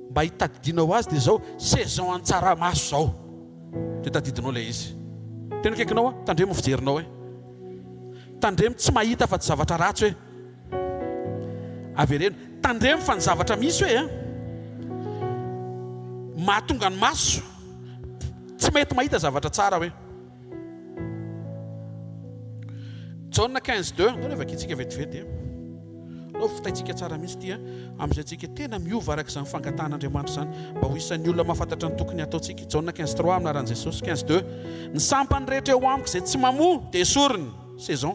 Mba hitadidinao azy dia zao saison ny tsaramaso zao dia tadidinao ilay izy. Tena akaikinao tandremo fijerinao tandremo tsy mahita fa tsy zavatra ratsy hoe avereno. Tandremo fa ny zavatra misy hoe mahatonga ny maso tsy mety mahita zavatra tsara hoe. Jauna 15:2 nao rehefa kitsika vetivety nao fitaitsika tsara mihitsy ity amin'izay tsika tena miova araka izany fangatan'Andriamanitra zany mba ho isan'ny olona mahafantatra ny tokony ataontsika. Jauna 15:3 amin'aran'i Jesosy. 15:2 ny sampany rehetra eo amiko izay tsy mamoa dia esoriny saison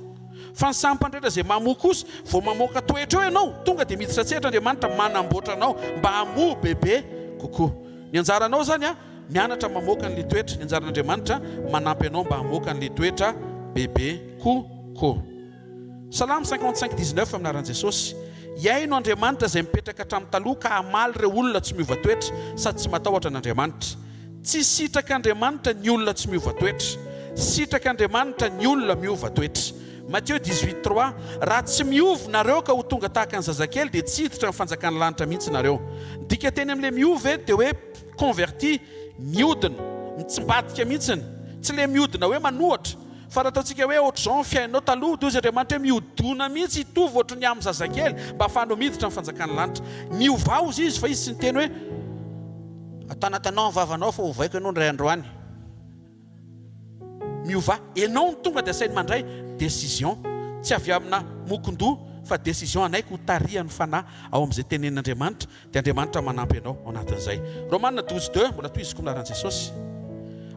fa ny sampandrera zay mamoa kosa vao mamoaka toetra eo ianao tonga dia miditra tsetra Andriamanitra manamboatra anao mba hamoa bebe kokoa. Ny anjaranao zany a mianatra mamoaka an'ilay toetra. Ny anjaran'Andriamanitra manampy anao mba hamoaka an'ilay toetra bebe kokoa. Salamo 55:19 aminaran'i Jesosy. Iaino Andriamanitra izay mipetraka hatramin'ny taloha ka hamaly ireo olona tsy miova toetra sady tsy matahotra an'Andriamanitra. Tsy sitraka Andriamanitra ny olona tsy miova toetra, sitraka Andriamanitra ny olona miova toetra. Matthieu 18:3 raha tsy miova nareo ka ho tonga tahaka ny zazakely dia tsy hiditra ny fanjakana lanitra mihitsy nareo. Dika teny amin'ilay miova dia hoe converti, miodina, mitsimbadika mihitsiny, tsy le miodina hoe manohatra. Fa raha ataontsika hoe ohatr'izao ny fiainanao taloha dia ozy Andriamanitra hoe miodona mihitsy hitovy ohatry ny amin'ny zazakely mba ahafahanao miditra ny fanjakana lanitra. Miova ozy izy fa izy tsy niteny hoe atanatanao ny vavanao fa hovaiko ianao ndray androany. Miova ianao ny tonga dia sainy mandray décision, tsy avy amina mokondoha fa décision anaiko ho tarihany fanahy ao amin'izay tenenin'Andriamanitra dia Andriamanitra manampy ianao ao anatin'izay. Romaina 12:2 mbola toy izy kominaran'i Jesosy.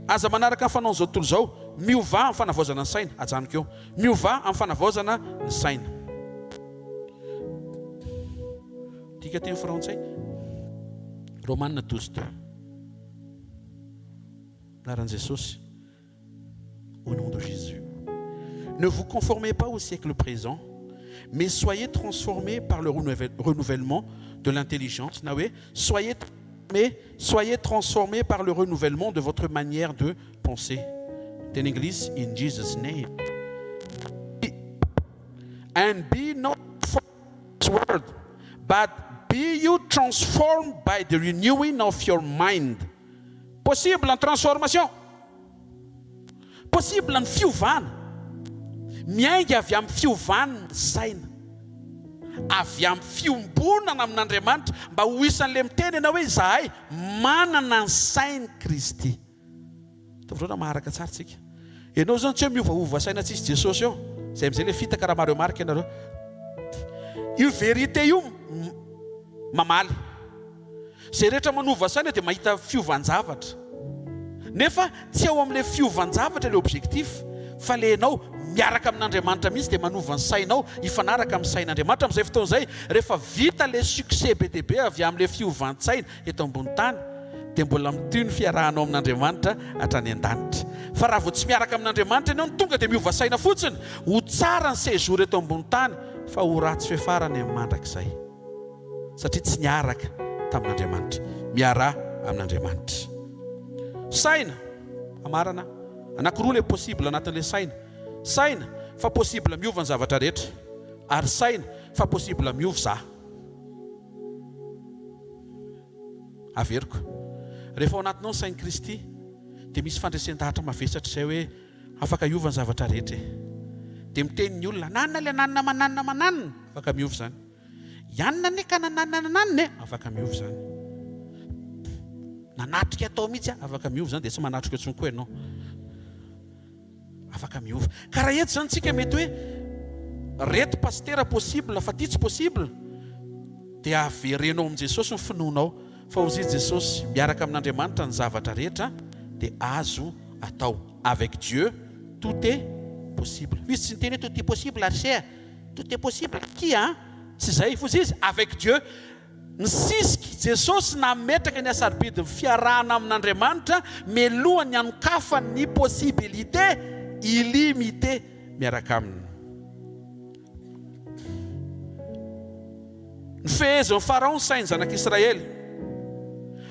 Aza manaraka amin'ny fanaon'izao tontolo izao, miova amin'ny fanavaozana ny saina, ajanoko eo, miova amin'ny fanavaozana ny saina. Tika teny frantsay Romaina 12:2 minaran'i Jesosy. Au nom de Jésus. Ne vous conformez pas au siècle présent, mais soyez transformés par le renouvellement de l'intelligence. Soyez transformés par le renouvellement de votre manière de penser. In English, in Jesus' name. And be not conformed to this world, but be you transformed by the renewing of your mind. Possible en transformation. Possible en fiovana. Miainga avy amin'ny fiovana saina. Avy amin'ny fiombonana amin'Andriamanitra mba ho isan'ilay miteny ianao hoe izahay manana ny sainy Kristy. Tafrona maharaka tsara tsika. Ianao zany tsy hoe miovaova saina tsisy Jesosy eo. Izay amin'izay ilay fitaka raha Mario marika ianareo. Io vérité io mamaly. Izay rehetra manova saina dia mahita fiovanjavatra. Nefa tsy ao amin'ilay fiovanjavatra ilay objectif fa ilay ianao miaraka amin'Andriamanitra mihitsy dia manova ny sainao hifanaraka amin'ny sain'Andriamanitra. Amin'izay fotoana izay rehefa vita ilay succès be dia be avy amin'ilay fiovansaina eto ambony tany dia mbola mitoy ny fiarahanao amin'Andriamanitra hatrany an-danitra. Fa raha vao tsy miaraka amin'Andriamanitra ianao ny tonga dia miova saina fotsiny, ho tsara ny séjour eto ambony tany fa ho ratsy fiafarany amin'ny mandrakizay satria tsy niaraka tamin'Andriamanitra, miara amin'Andriamanitra. Saina amarana anankiroa ilay possible anatin'ilay saina. Saina fa possible miova ny zavatra rehetra, ary saina fa possible miova za. Averiko. Rehefa ao anatinao ny sain'i Kristy dia misy fandresen-dahatra mavesatra izay hoe afaka miova ny zavatra rehetra. Dia miteny ny olona nanana ilay nanana mananana afaka miova zany. Ianona ne ka nananana afaka miova zany. Nanatrika atao mihitsy afaka miova zany dia tsy manatrika intsony koa ianao. Afaka miova. Ka raha eto zany tsika mety hoe reto pastera possible fa ty tsy possible dia averenao amin'i Jesosy ny finoanao fa ozy Jesosy miaraka amin'Andriamanitra ny zavatra rehetra dia azo atao. Avec Dieu tout est possible. Misy tsy niteny tout est possible archer. Tout est possible qui hein? Tsy zay fo izy avec Dieu. Ny sisiky Jesosy nametraka ny asarobidy ny fiarahana amin'Andriamanitra melohany anokafa ny possibilité illimité miaraka aminy. Ny fehezon'ny Pharaon sainy zanak'Israely.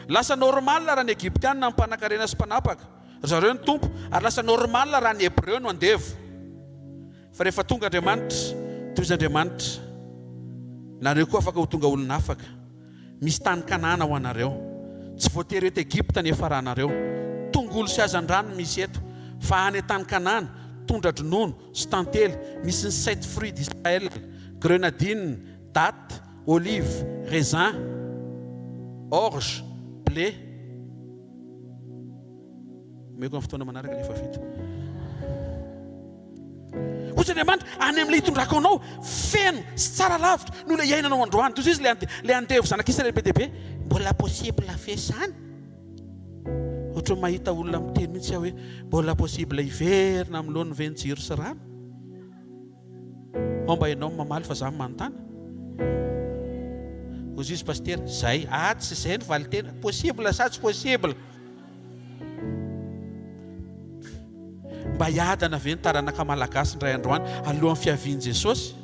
Lasa normal raha ny Egyptianina ny mpanakarena sy mpanapaka. Zareo ny tompo ary lasa normal raha ny Hébreu no andevo. Fa rehefa tonga Andriamanitra, toy izy Andriamanitra, nareo koa afaka ho tonga olona afaka. Misy tany Kanana ho anareo. Tsy voatery eto Egypta ny efaranareo. Tongolo sy hazan-drano misy eto. Fa any tany Kanana, tondra-dronono sy tantely, misy ny 7 fruits d'Israël, grenadine, date, olive, raisin, orge, blé. Meko amin'ny fotoana manaraka rehefa vita. Ozy Andriamanitra any amin'ilay hitondrako anao feno sy tsara lavitra no ilay iainanao androany. Toy izy ilay andevo zanak'Israely be dia be, mbola possible fiasana. Ohatra mahita olona miteny mihitsy hoe mbola possible hiverina amin'ny lohan'ny venjiro sy rano. mba ianao mamaly fa za manontany ozy izy paster zay tsy zay ny valy tena possible sa tsy possible mba hiadana ve ny taranaka malagasy ndray androany alohan'ny fiavian' Jesosy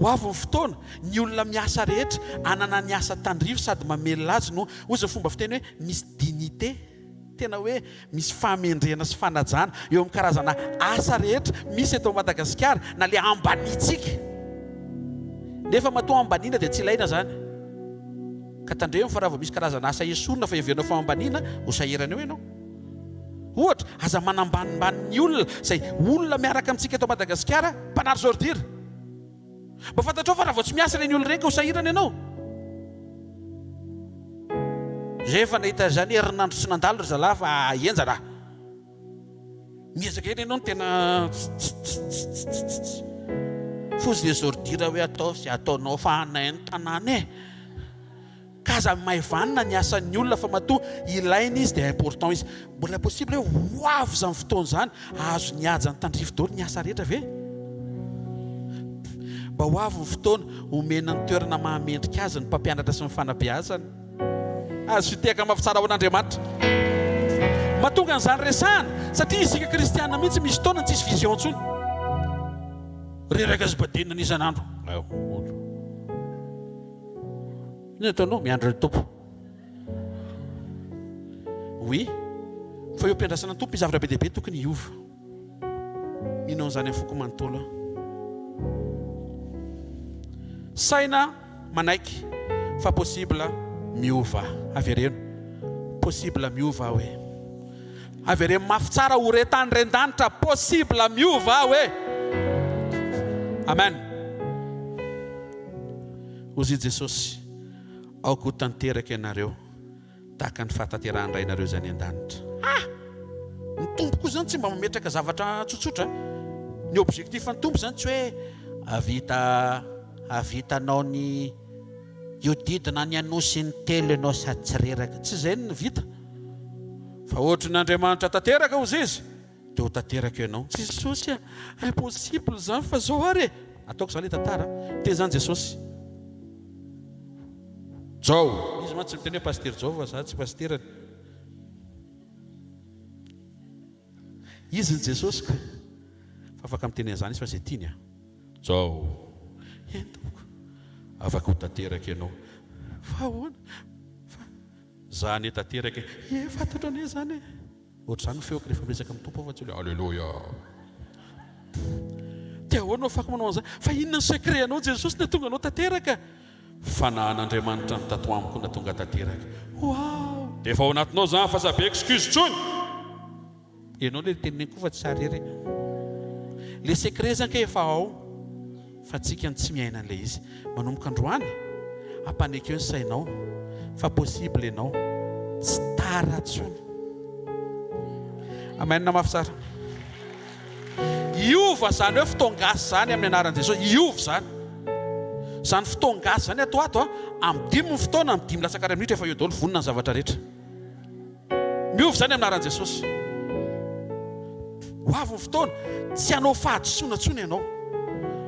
ho avy ny fotoana ny olona miasa rehetra anana ny asa tandrivo sady mamelona azy no ozy ny fomba fiteny hoe misy dignité tena hoe misy famendrena sy fanajana eo amin'ny karazana asa rehetra misy eto Madagasikara na le ambanitsika nefa matoa ambaniana dia tsy ilaina zany ka tandremo fa raha vao misy karazana asa esorina fa evianao fa ambaniana ho sahirana eo ianao ohatra aza manambanimbany ny olona izay olona miaraka amintsika eto Madagasikara mpanary zordira mba fantatrao fa raha vao tsy miasa ireny olona ireny ka ho sahirana ianao rehefa nahita zany herinandro tsy nandalo ry zalahy fa enjana miezaka eny ianao no tena fozy le zordira hoe atao sy ataonao fa anay ny tanàna ka aza maivanina ny asan'ny olona fa matoa ilaina izy dia important izy mbola possible hoe ho avy zany fotoana zany azo nihaja ny tandrivo daholo ny asa rehetra ve mba ho avy ny fotoana omena ny toerana mahamendrika azy ny mpampianatra sy ny fanabeazany azo fitehaka mafitsara ao an'Andriamanitra mahatonga an'izany resahana satria isika kristiana mihitsy misy fotoana tsisy vision ntsony reraka zibadinina ny isan'andro iny ataonao miandro ny tompo oui fa eo ampiandrasana ny tompo izavatra be dehibe tokony hiova inao an'izany amin'ny foko manontolo saina manaiky fa possible miova avereno possible miova hoe avereno mafy tsara ho retany ren-danitra possible miova hoe amen ozy Jesosy aoko ho tanteraka ianareo tahaka ny fahatanterahany ray nareo zany an-danitra ny tompo koa zany tsy mba mametraka zavatra tsotsotra ny objectif ny tompo zany tsy hoe avitanao ny io didina ny anosy ny telo ianao sady tsy reraka tsy zay ny vita fa ohatra n'Andriamanitra tanteraka ozy izy dia ho tanteraka ianao Jesosy impossible zany fa zao ary ataoko zany tantara te zany Jesosy zao izy ma tsy miteny hoe paster zao fa za tsy paster izy ny Jesosy fa afaka miteny an'izany izy fa zay tiany zao entoko afaka ho tanteraka ianao fa ahoana fa zany tanteraka fantatra ane zany ohatra zany feoko rehefa miresaka amin'ny tompo fa tsy hoe alleluia dia ahoana afaka manao an'izany fa inona ny secret anao Jesosy na tonga anao tanteraka fanahan'Andriamanitra ny tato amiko na tonga tanteraka wow dia efa ao anatinao zany fa zabe excuse tsony ianao le teniny koa fa tsy sarery le secret zany ka efa ao fa tsika ny tsy miaina an'ilay izy manomboka androany ampanekeo ny sainao fa possible ianao tsy tara tsony amen na mafy tsara iova zany hoe fotoangasy zany amin'ny anaran'i Jesosy iova zany fotoangasy zany atao ato amin'ny 10 fotoana amin'ny 10 lasakara minitra efa eo daholo vonona ny zavatra rehetra miova zany amin'ny anaran'i Jesosy ho avy ny fotoana tsy hanao fahadisoana tsony ianao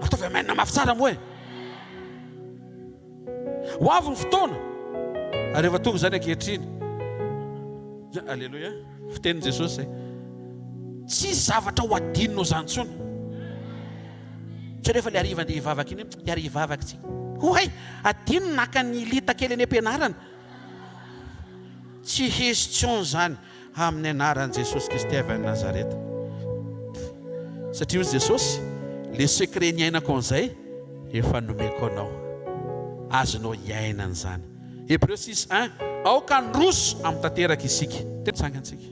ataovy amainina mafy tsara moa ho avy ny fotoana ary rehefa tonga zany ankehitriny alleluia fitenin'i Jesosy tsy zavatra ho adinonao zany tsony tsy rehefa le ariva andeha hivavaka iny le ary hivavaka tsy hoay adino naka ny lita kely any am-pianarana tsy hestion zany amin'ny anaran'i Jesosy Kristy avy any Nazareta satria ozy Jesosy le secret ny ainako an'izay efa nomeko anao azonao hiaina an'izany Hébreux 6:1 aoka ndroso amin'ny tanteraka isika tsangantsika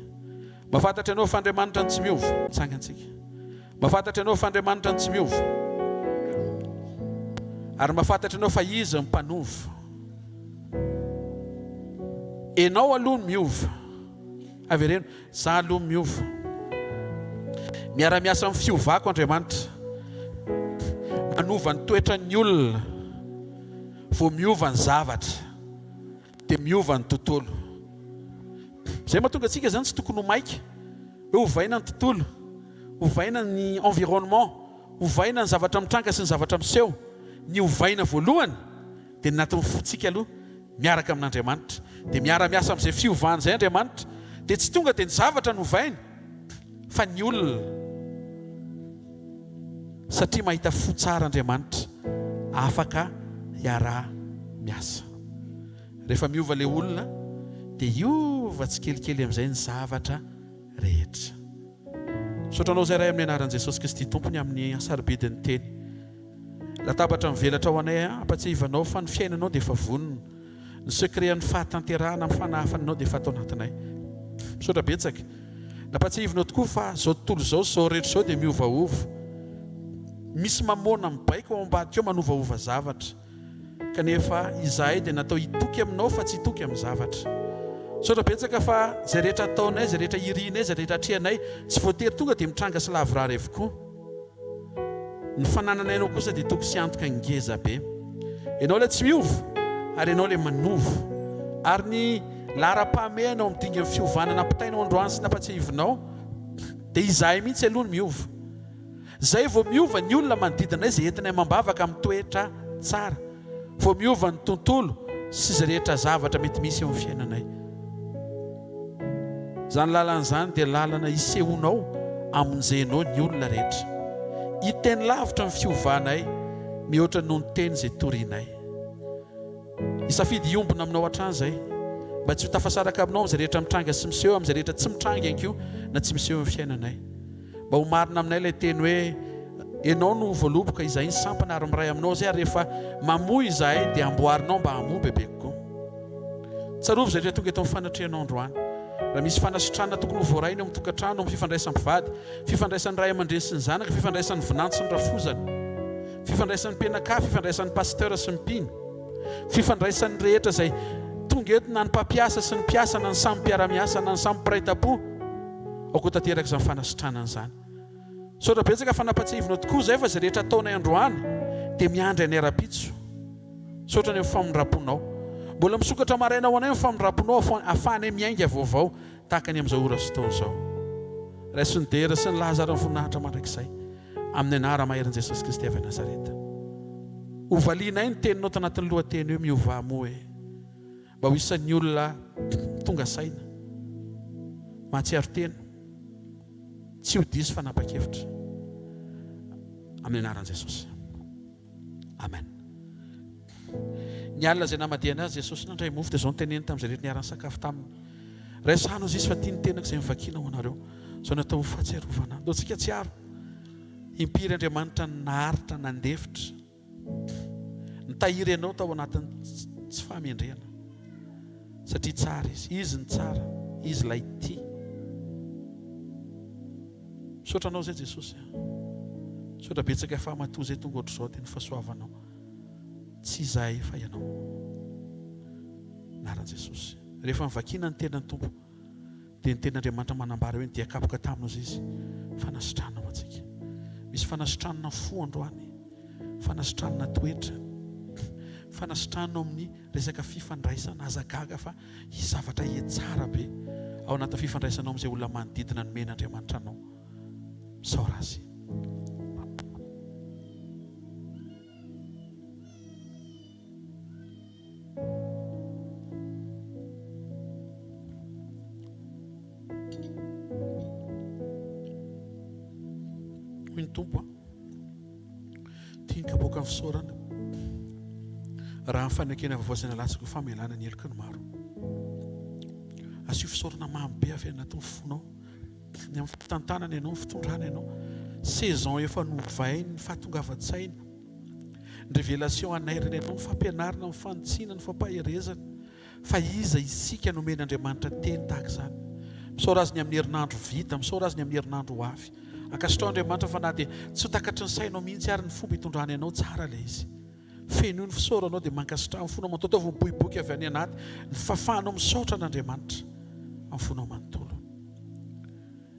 mahafantatra ianao fa Andriamanitra ny tsy miova tsangantsika mahafantatra ianao fa Andriamanitra ny tsy miova ary mahafantatra ianao fa izy ny mpanova ianao aloha ny miova avereno za aloha miova miara-miasa amin'ny fiovako Andriamanitra manova ny toetra ny olona vao miova ny zavatra dia miova ny tontolo zay mahatonga antsika zany tsy tokony ho maika hoe hovaina ny tontolo, hovaina ny environnement, hovaina ny zavatra mitranga sy ny zavatra miseho. Ny hovaina voalohany dia natin'ny fotsika aloha miaraka amin'Andriamanitra, dia miara-miasa amin'izay fiovana izay Andriamanitra, dia tsy tonga dia ny zavatra ny hovaina fa ny olona, satria mahita fo tsara Andriamanitra afaka miara-miasa. Rehefa miova ilay olona dia iova tsikelikely amin'izay ny zavatra rehetra. Sotranao izay ray amin'ny anaran'i Jesosy Kristy tompony amin'ny sarobidiny teny. Latabatra mivelatra ho anay ampatsivanao fa ny fiainanao dia efa vonona, ny sekrean'ny fahatanterahana amin'ny fanahafananao dia efa atao anatinay. Misaotra betsaka, nampatsivinao tokoa fa zao tontolo zao, zao rehetra zao dia miovaova. Misy mamoana mibaiko ao ambadika eo manovaova zavatra, kanefa izahay dia natao hitoky aminao fa tsy hitoky amin'ny zavatra. Misaotra betsaka fa zay rehetra ataonay, zay rehetra irinay, zay rehetra atrehanay tsy voatery tonga dia mitranga sy lavorary avokoa. Ny fanananainao kosa dia tokony sy antoka ngeza be. Ianao ilay tsy miova ary ianao ilay manova, ary ny lara-pahamehanao midinga amin'ny fiovana nampitainao androany sy nampatsivinao dia izahay mihitsy aloha ny miova. Zay vao miova ny olona manodidina izay entinay mambavaka amin'ny toetra tsara, vao miova ny tontolo sy izay rehetra zavatra mety misy eo amin'ny fiainanay. Zany lalan'izany dia lalana isehonao amonjenao ny olona rehetra. Hiteny lavitra ny fiovanay mihoatra noho ny teny izay torianay. Isafidy hiombona aminao hatrany izay mba tsy ho tafasaraka aminao amin'izay rehetra mitranga sy miseho, amin'izay rehetra tsy mitranga ihany koa na tsy miseho amin'ny fiainanay. Mba ho marina aminay ilay teny hoe ianao no voaloboka, izahay ny sampana ary miray aminao zay, ary rehefa mamoy izahay dia amboarinao mba hamoy bebe kokoa. Tsarovy izay rehetra tonga eto amin'ny fanatrehanao androany. Raha misy fanasitrana tokony ho voaraina eo amin'ny tokantrano, amin'ny fifandraisan'ny mpivady, fifandraisan'ny ray aman-dreny sy ny zanaka, fifandraisan'ny vinantsy sy ny rafozana, fifandraisan'ny mpianakavy, fifandraisan'ny pasteur sy ny mpino, fifandraisan'ny rehetra izay tonga eto, na ny mpampiasa sy ny mpiasa, na ny samy mpiara-miasa, na ny samy mpiray-tam-po, ao koa tanteraka izany fanasitranana izany. Saotra betsaka fa nampatsivinao tokoa izay fa izay rehetra ataonay androany dia miandry any ara-pitso. Saotra ny famindramponao. Mbola misokatra maraina ho anay ny famindramponao ahafahanay miainga vaovao tahaka ny amin'izao ora sy taona izao. Raisin'ny dera sy ny Lazara ny voninahitra mandrakizay. Amin'ny anara maheran'i Jesosy Kristy avy Nazareta. Hovalianay ny teninao tanatin'ny lohateny eo miova moe. Mba ho isan'ny olona tonga saina, mahatsiaro tena, tsy ho diso fanapa-kevitra. Amin'ny anaran'i Jesosy. Amen. Ny alina izay namadiana azy Jesosy nandray mofo dia izao noteneny tamin'izay rehetra niarany sakafo taminy. Raisano izy fa tia ny tenako izay mivakina ho anareo. Izao natao ho fahatsiarovana. Ndao tsika tsiaro. Impiry Andriamanitra naharitra, nandefitra. Nitahiry ianao tao anatin'ny tsy fahamendrena. Satria tsara izy. Izy ny tsara. Izy ilay tia. Misaotra anao izay Jesosy. Misaotra betsaka fahamato izay tonga ohatr'izao dia ny fahasoavanao. Tsy izahay fa ianao. Naran'i Jesosy. Rehefa mivakina ny tenan'ny Tompo dia ny ten'Andriamanitra manambara hoe dia kapoka taminao izy fanasitranana ho antsika. Misy fanasitranana fo androany, fanasitranana toetra, fanasitranana amin'ny resaka fifandraisana azagaga fa zavatra tsara be ao anatin'ny fifandraisanao amin'izay olona manodidina ny men'Andriamanitra anao. Misaora azy. Hoy ny Tompo, tiany kapoaka ny fisaorana raha ny fanekena vavoazana latsaka famelana ny heloka ny maro. Asio fisaorana mamy be avy anatin'ny fonao, ny amin'ny fitantanana ianao, ny fitondrana ianao. Saison efa novainy, ny fahatongavan-tsaina, ny révélation anairana ianao, ny fampianarana, ny fanitsina, ny fampaherezana. Fa iza isika no men'Andriamanitra teny tahaka izany. Misaora azy ny amin'ny herinandro vita, misaora azy ny amin'ny herinandro ho avy. Ankasitrao Andriamanitra fa na dia tsy ho takatry ny sainao mihitsy ary ny fomba hitondrana ianao tsara ilay izy. Feno ny fisaoranao dia mankasitrao amin'ny fonao matotaovy miboiboky avy any anaty, ny fahafahanao misaotra an'Andriamanitra amin'ny fonao manontolo.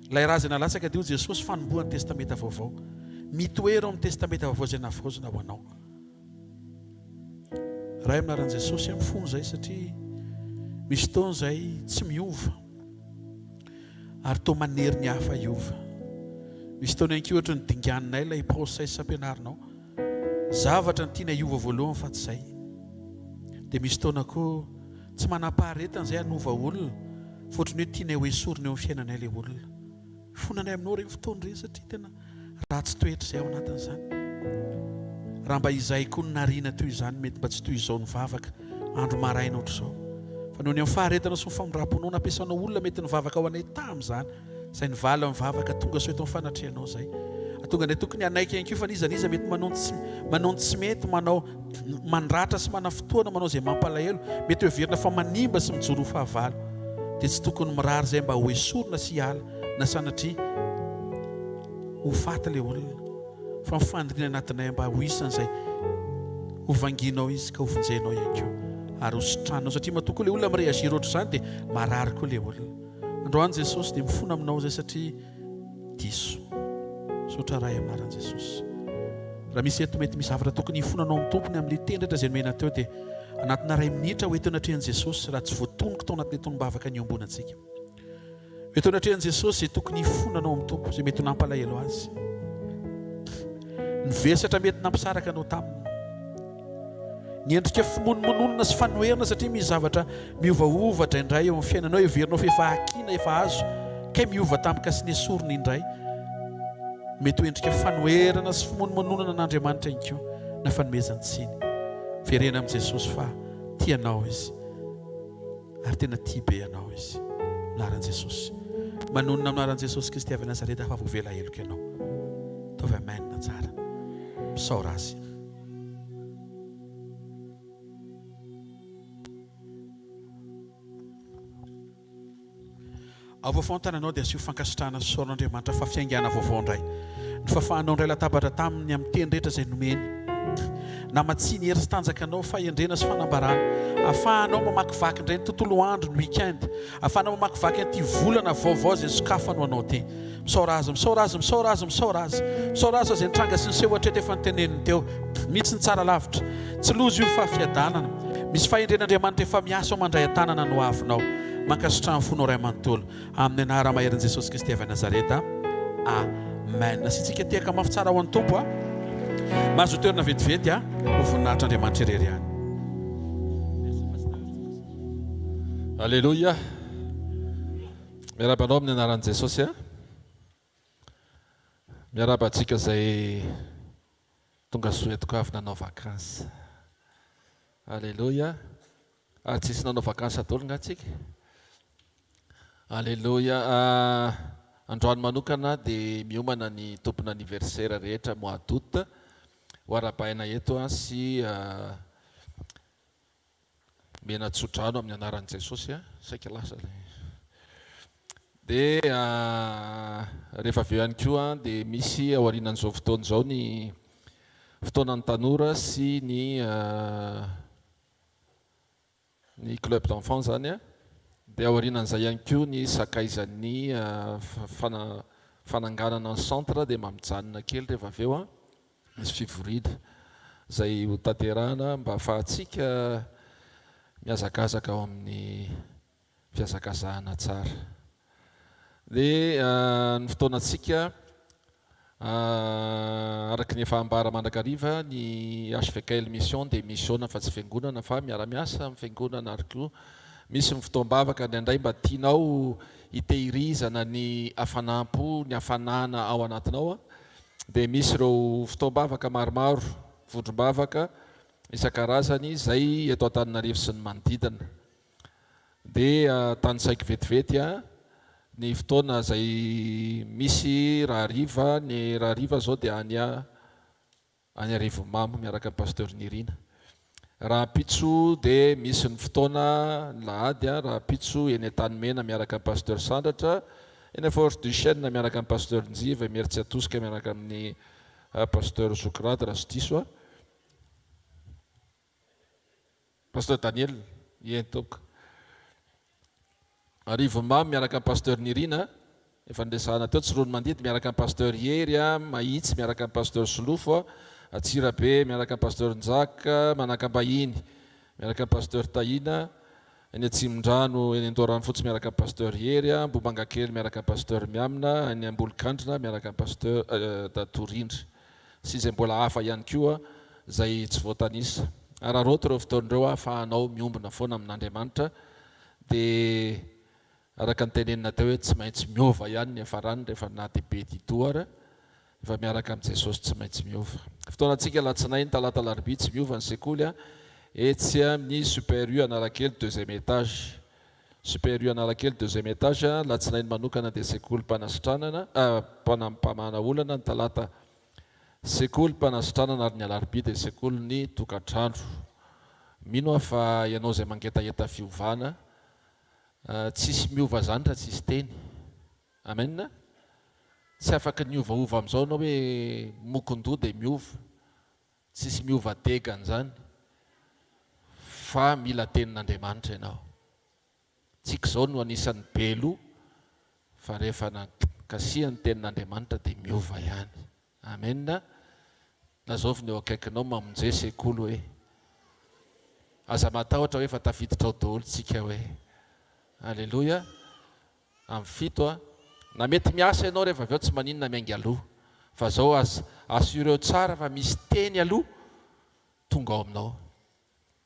Ilay raha izay nalatsaka dia Jesosy fanombohan'ny testameta vaovao. Mitoera amin'ny testameta vaovao izay navoazana ho anao. Raha anaran'i Jesosy amin'ny fony izay satria misy taona izay tsy miova. ary toa manery ny hafa iova. Misy taona ihany koa ohatra ny dinganay ilay process ampianarinao. Zavatra ny tiana iova voalohany fa tsy izay. Dia misy taona koa tsy manam-paharetana izay hanova olona, fotony hoe tiana ho esorina eo amin'ny fiainanay ilay olona. Fonanay aminao ireny fotoana ireny satria tena ratsy toetra izay ao anatin'izany. Raha mba izay koa ny nariana toy izany mety mba tsy toy izao ny vavaka andro maraina ohatr'izao. Fa noho ny amin'ny faharetana sy ny famindram-ponao nampiasanao olona mety nivavaka ao anay tamin'izany, izay nivala mivavaka tonga sao eto mifanatrehanao izay. Tonga dia tokony anaiky ihany koa fa n'iza mety manao tsy mety, manao mandratra sy mana fotoana manao izay mampalahelo, mety heverina fa manimba sy mijoro ho fahavalo. Dia tsy tokony mirary izay mba ho esorina sy hiala na sanatria ho faty ilay olona. Fa mifandriana anatinay mba ho isan'izay ho vanginao izy ka ho vonjenao ihany koa ary ho sotranao, satria matoa ilay olona mireagir ohatr'izany dia marary koa ilay olona. Androany Jesosy dia mifona aminao izay satria diso. Sotra ray amin'anaran'i Jesosy. Raha misy eto mety misy zavatra tokony hifonanao amin'ny tompony amin'ilay tendratra izay nomena teo dia anatina 2 minitra ho eto anatrehan'i Jesosy raha tsy voatonoko tao anatin'ny tonom-bavaka niombonantsika. Eto anatrehan'i Jesosy izay tokony hifonanao amin'ny tompo izay mety ho nampalahelo azy. Ny vesatra mety nampisaraka anao taminy. Ny endrika fimonomononona sy fanoherina satria misy zavatra miovaovatra indray eo amin'ny fiainanao, heverinao fa efa hakiana, efa azo, kay miova tampoka sy ny esorina indray. Mety ho endrika fanoherana sy fimonomononana n'Andriamanitra ihany koa na fanomezany tsiny. Verena amin'i Jesosy fa tianao izy ary tena tia be ianao izy. Anaran'i Jesosy. Manonona amin'anaran'i Jesosy Kristy avy Nazareta fa voavela heloko ianao. Taovy amen na tsara. Misaora azy. Ao vaovao ny tananao dia asio fankasitrahana sy saoran'Andriamanitra fa fiaingana vaovao indray. Ny fahafahanao indray latabatra taminy amin'ny teny rehetra izay nomeny. Na matsiny hery sy tanjakanao fahendrena sy fanambarana. Ahafahanao mamakivaky indray ny tontolo andro ny weekend. Ahafahanao mamakivaky an'ity volana vaovao izay sokafano anao ty. Misaora azy, misaora azy, misaora azy, misaora azy. Misaora azy izay nitranga sy ny seho hatreto efa niteneniny teo. Mihitsy ny tsara lavitra. Tsy lozo io fa fiadanana. Misy fahendren'Andriamanitra efa miasa ao mandray an-tanana no avinao. Mankasitrahany fonao ray amanontolo amin'ny anarana maheran'i Jesosy Kristy avy Nazareta. Amen. Asitsika tiaka mafy tsara ho an'ny tompo a. Mahazo toerana vetivety a. Ho voninahitr'Andriamanitra irery ihany. Alléluia. Miarabanao amin'ny anaran'i Jesosy a. Miarabantsika izay tonga soetiko avy nanao vakansy. Alléluia. Ary tsisy nanao vakansy adolo ngatsika. Alléluia. Androany manokana dia miomana ny tompona anniversaire rehetra mois d'août ho arabaina eto sy mena tsodrano amin'ny anaran'i Jesosy saika lasa. Dia rehefa avy eo ihany koa dia misy ao aorianan'izao fotoana izao ny fotoanan'ny tanora sy ny club d'enfants zany a. Dia aorianan'izay ihany koa ny sakaizan'ny fananganana ny centre dia mamijanona kely rehefa avy eo misy fivoriana izay ho tanterahana mba ahafahantsika miazakazaka ao amin'ny fiazakazahana tsara. Dia ny fotoanantsika araka ny efa ambara mandrakariva ny HVKL mission dia missiona fa tsy fiangonana fa miara-miasa amin'ny fiangonana ary koa misy ny fotoam-bavaka indray mba tianao hitehirizana ny hafanampo, ny hafanana ao anatinao dia misy ireo fotoam-bavaka maromaro, vondrom-bavaka isan-karazany izay eto Antananarivo sy ny manodidina. Dia tanisaiko vetivety ny fotoana izay misy rahariva, ny rahariva zao dia any Arivomamo miaraka amin'ny pasteur Nirina. Raha pitso dia misy ny fotoana lahady raha pitso eny Tanimena miaraka amin'ny pasteur Sandratra, eny Force du Chêne miaraka amin'ny pasteur Njiva, Meritsy Atosika miaraka amin'ny pasteur Sokraty raha sy diso pasteur Daniel Yentoka. Arivomamo miaraka amin'ny pasteur Nirina efa ndresahana teo tsy rony mandidy miaraka amin'ny pasteur Yery Mahitsy miaraka amin'ny pasteur Solofo, Atsirabe miaraka amin'ny pasteur Njaka, Manakambahiny miaraka amin'ny pasteur Tahina, any Atsimon-drano eny Andorano fotsy miaraka amin'ny pasteur Hery, Bombangakely miaraka amin'ny pasteur Miamina, any Ambolokandrina miaraka amin'ny pasteur Datorindry, sy izay mbola hafa ihany koa zay tsy voatanisa. Raha roto ireo fotoan'ireo ahafahanao miombona foana amin'Andriamanitra dia araka ny tenenina teo hoe tsy maintsy miova ihany ny hafarany rehefa na dia be ditoara efa miaraka amin'ny Jesosy tsy maintsy miova. Fotoanantsika latsinainy talata alarobia tsy miova ny sekoly etsy amin'ny Super U Analakely deuxième étage. Super U Analakely deuxième étage latsinainy manokana dia sekoly mpanasitranana mpamana olana ny talata sekoly mpanasitranana ary ny alarobia dia sekoly ny tokantrano. Mino fa ianao zay mangetaheta fiovana tsisy miova zany raha tsisy teny. Amen. Tsy afaka niovaova amin'izao anao hoe mokondoha dia miova, tsisy miova tegany zany fa mila tenin'Andriamanitra ianao. Tsika izao no anisan'ny belo fa rehefa nakasihan'ny tenin'Andriamanitra dia miova ihany. Amen. Lazaovy ny eo akaikinao mamonjy sekoly hoe aza matahotra hoe efa tafiditra ao daholo tsika hoe alleluia. Amin'ny fito na mety miasa ianao rehefa avy eo tsy maninona miainga aloha fa zao assureo tsara fa misy teny aloha tonga ao aminao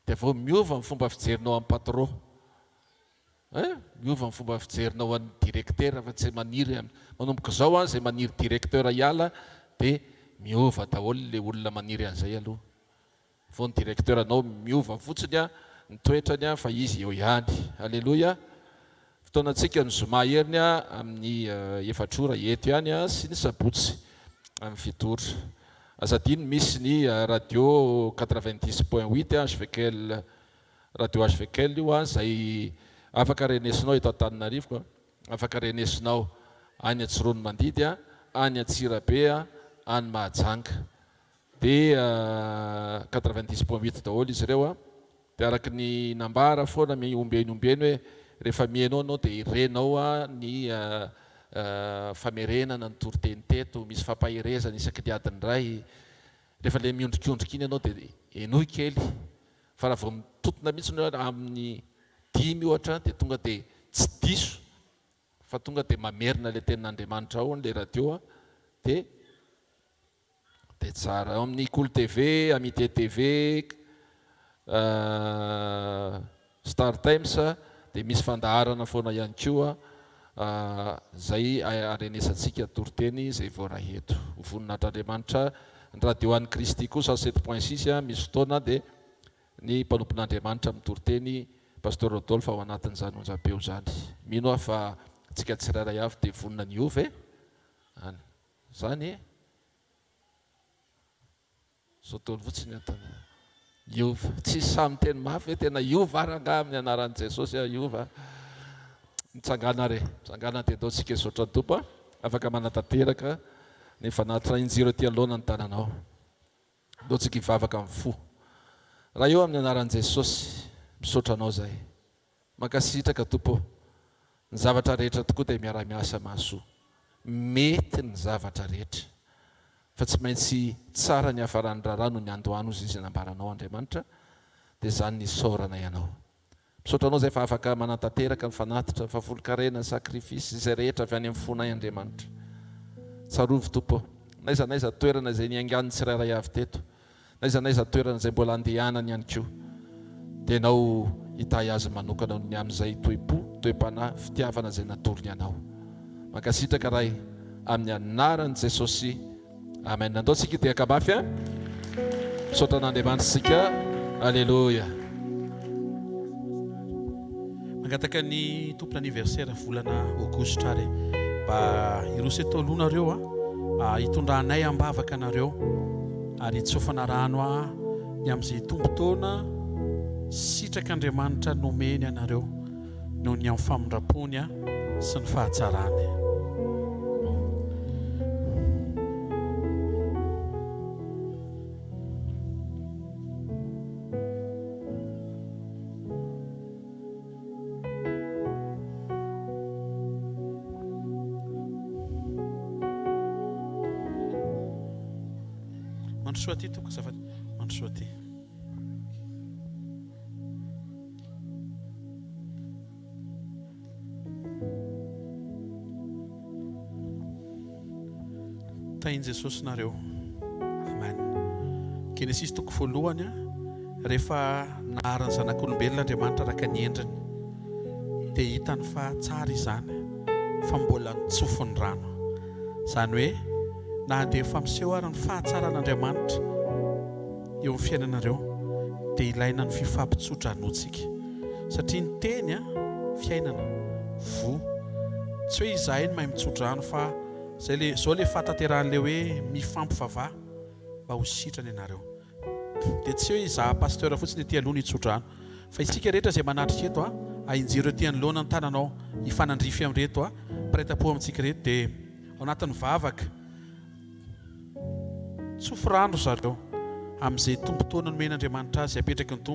dia vao miova amin'ny fomba fijerinao amin'ny patron, miova amin'ny fomba fijerinao amin'ny directeur fa tsy maniry manomboka zao zay maniry directeur hiala dia miova daholo le olona maniry an'izay aloha. Vao ny directeur anao miova fotsiny ny toetrany fa izy eo ihany. Alleluia. Fotoanantsika ny zoma heriny amin'ny efatrora eto ihany sy ny sabotsy amin'ny fitotra. Azadiny misy ny radio 90.8 HVKL, radio HVKL io zay afaka renesinao eto Antananarivo, afaka renesinao any Atsirony Mandidy, any Atsirabe, any Mahajanga. Dia 90.8 daholo izy ireo dia araka ny nambara foana miombeny hoe rehefa mihainao anao dia irenao ny famerenana ny toriteny teto, misy fampahirezana isaky ny adiny iray. Rehefa le miondrikondrika iny ianao dia enoy kely fa raha vao mitotona mihitsy amin'ny 10 ohatra dia tonga dia tsy diso fa tonga dia mamerina le tenin'Andriamanitra ao le radio dia tsara. Ao amin'ny Cool TV, Amitié TV, Star Times dia misy fandaharana foana ihany koa zay arenesantsika toriteny zay voaraheto. Voninahitran'Andriamanitra ny radio an'i Kristy kosa 7.6 misy fotoana dia ny mpanompon'Andriamanitra amin'ny toriteny pasteur Rodolphe ao anatin'izany onjam-peo zany. Mino fa tsika tsirairay avy dia vonina ny ova zany Zotolo fotsiny atana Iova. Tsy samy teny mafy hoe tena Iova aranga amin'ny anaran'i Jesosy Iova. Mitsangana re, mitsangana dia andao tsika isotra tompo afaka manatanteraka nefa nahatra injiro ety aloha ny tananao. Andao tsika hivavaka amin'ny fo. Raha eo amin'ny anaran'i Jesosy misaotra anao zay. Mankasitraka tompo. Ny zavatra rehetra tokoa dia miara-miasa mahasoa. Mety ny zavatra rehetra. Fa tsy maintsy tsara ny hafarany raharaha no ny andohano izy izy nambaranao Andriamanitra dia zany ny saorana ianao. Misaotra anao zay fa afaka manatanteraka ny fanatitra fafolon-karena sakrifisy izay rehetra avy any amin'ny fonay Andriamanitra. Tsarovy tompo. Naiza toerana izay niaingan'ny tsirairay avy teto. Naiza toerana izay mbola andehanany ihany koa. Dia ianao hitahy azy manokana ny amin'izay toe-po, toe-panahy, fitiavana izay natorony ianao. Mankasitraka ray amin'ny anaran'i Jesosy. Amen. Andao tsika dia kabafy misaotra an'Andriamanitra sika. Alleluia. Mangataka ny tompony anniversaire volana aogositra ary mba irosy atao alohanareo hitondranay ambavaka anareo ary tsofana rano ny amin'izay tombontona sitraka Andriamanitra nomeny anareo noho ny amin'ny famondrapony sy ny fahatsarany. Mandrosoa ty toko zafady, mandrosoa ty. tahin Jesosy nareo. Amen. Genesis toko voalohany rehefa naharany zanak'olombelona Andriamanitra araka ny endriny dia hitany fa tsara izany fa mbola nitsofony rano. Izany hoe na andeha fampiseho ary ny fahatsaran'Andriamanitra eo amin'ny fiainanareo dia ilaina ny fifampitsotra anotsika satria ny teny fiainana vo tsy hoe izahay ny mahay mitsotra rano fa zao le fatateran'le hoe mifampivavah mba ho sitrany ianareo. Dia tsy hoe izaha pasteur fotsiny ety aloha nitsotra rano fa isika rehetra izay manatrika eto ahinjero ety anoloana ny tananao hifanandrify amin'ireto mpiray-po amintsika reto dia ao anatin'ny vavaka tsofo rano zareo amin'izay tombontona nomen'Andriamanitra azy apetraky ny tombo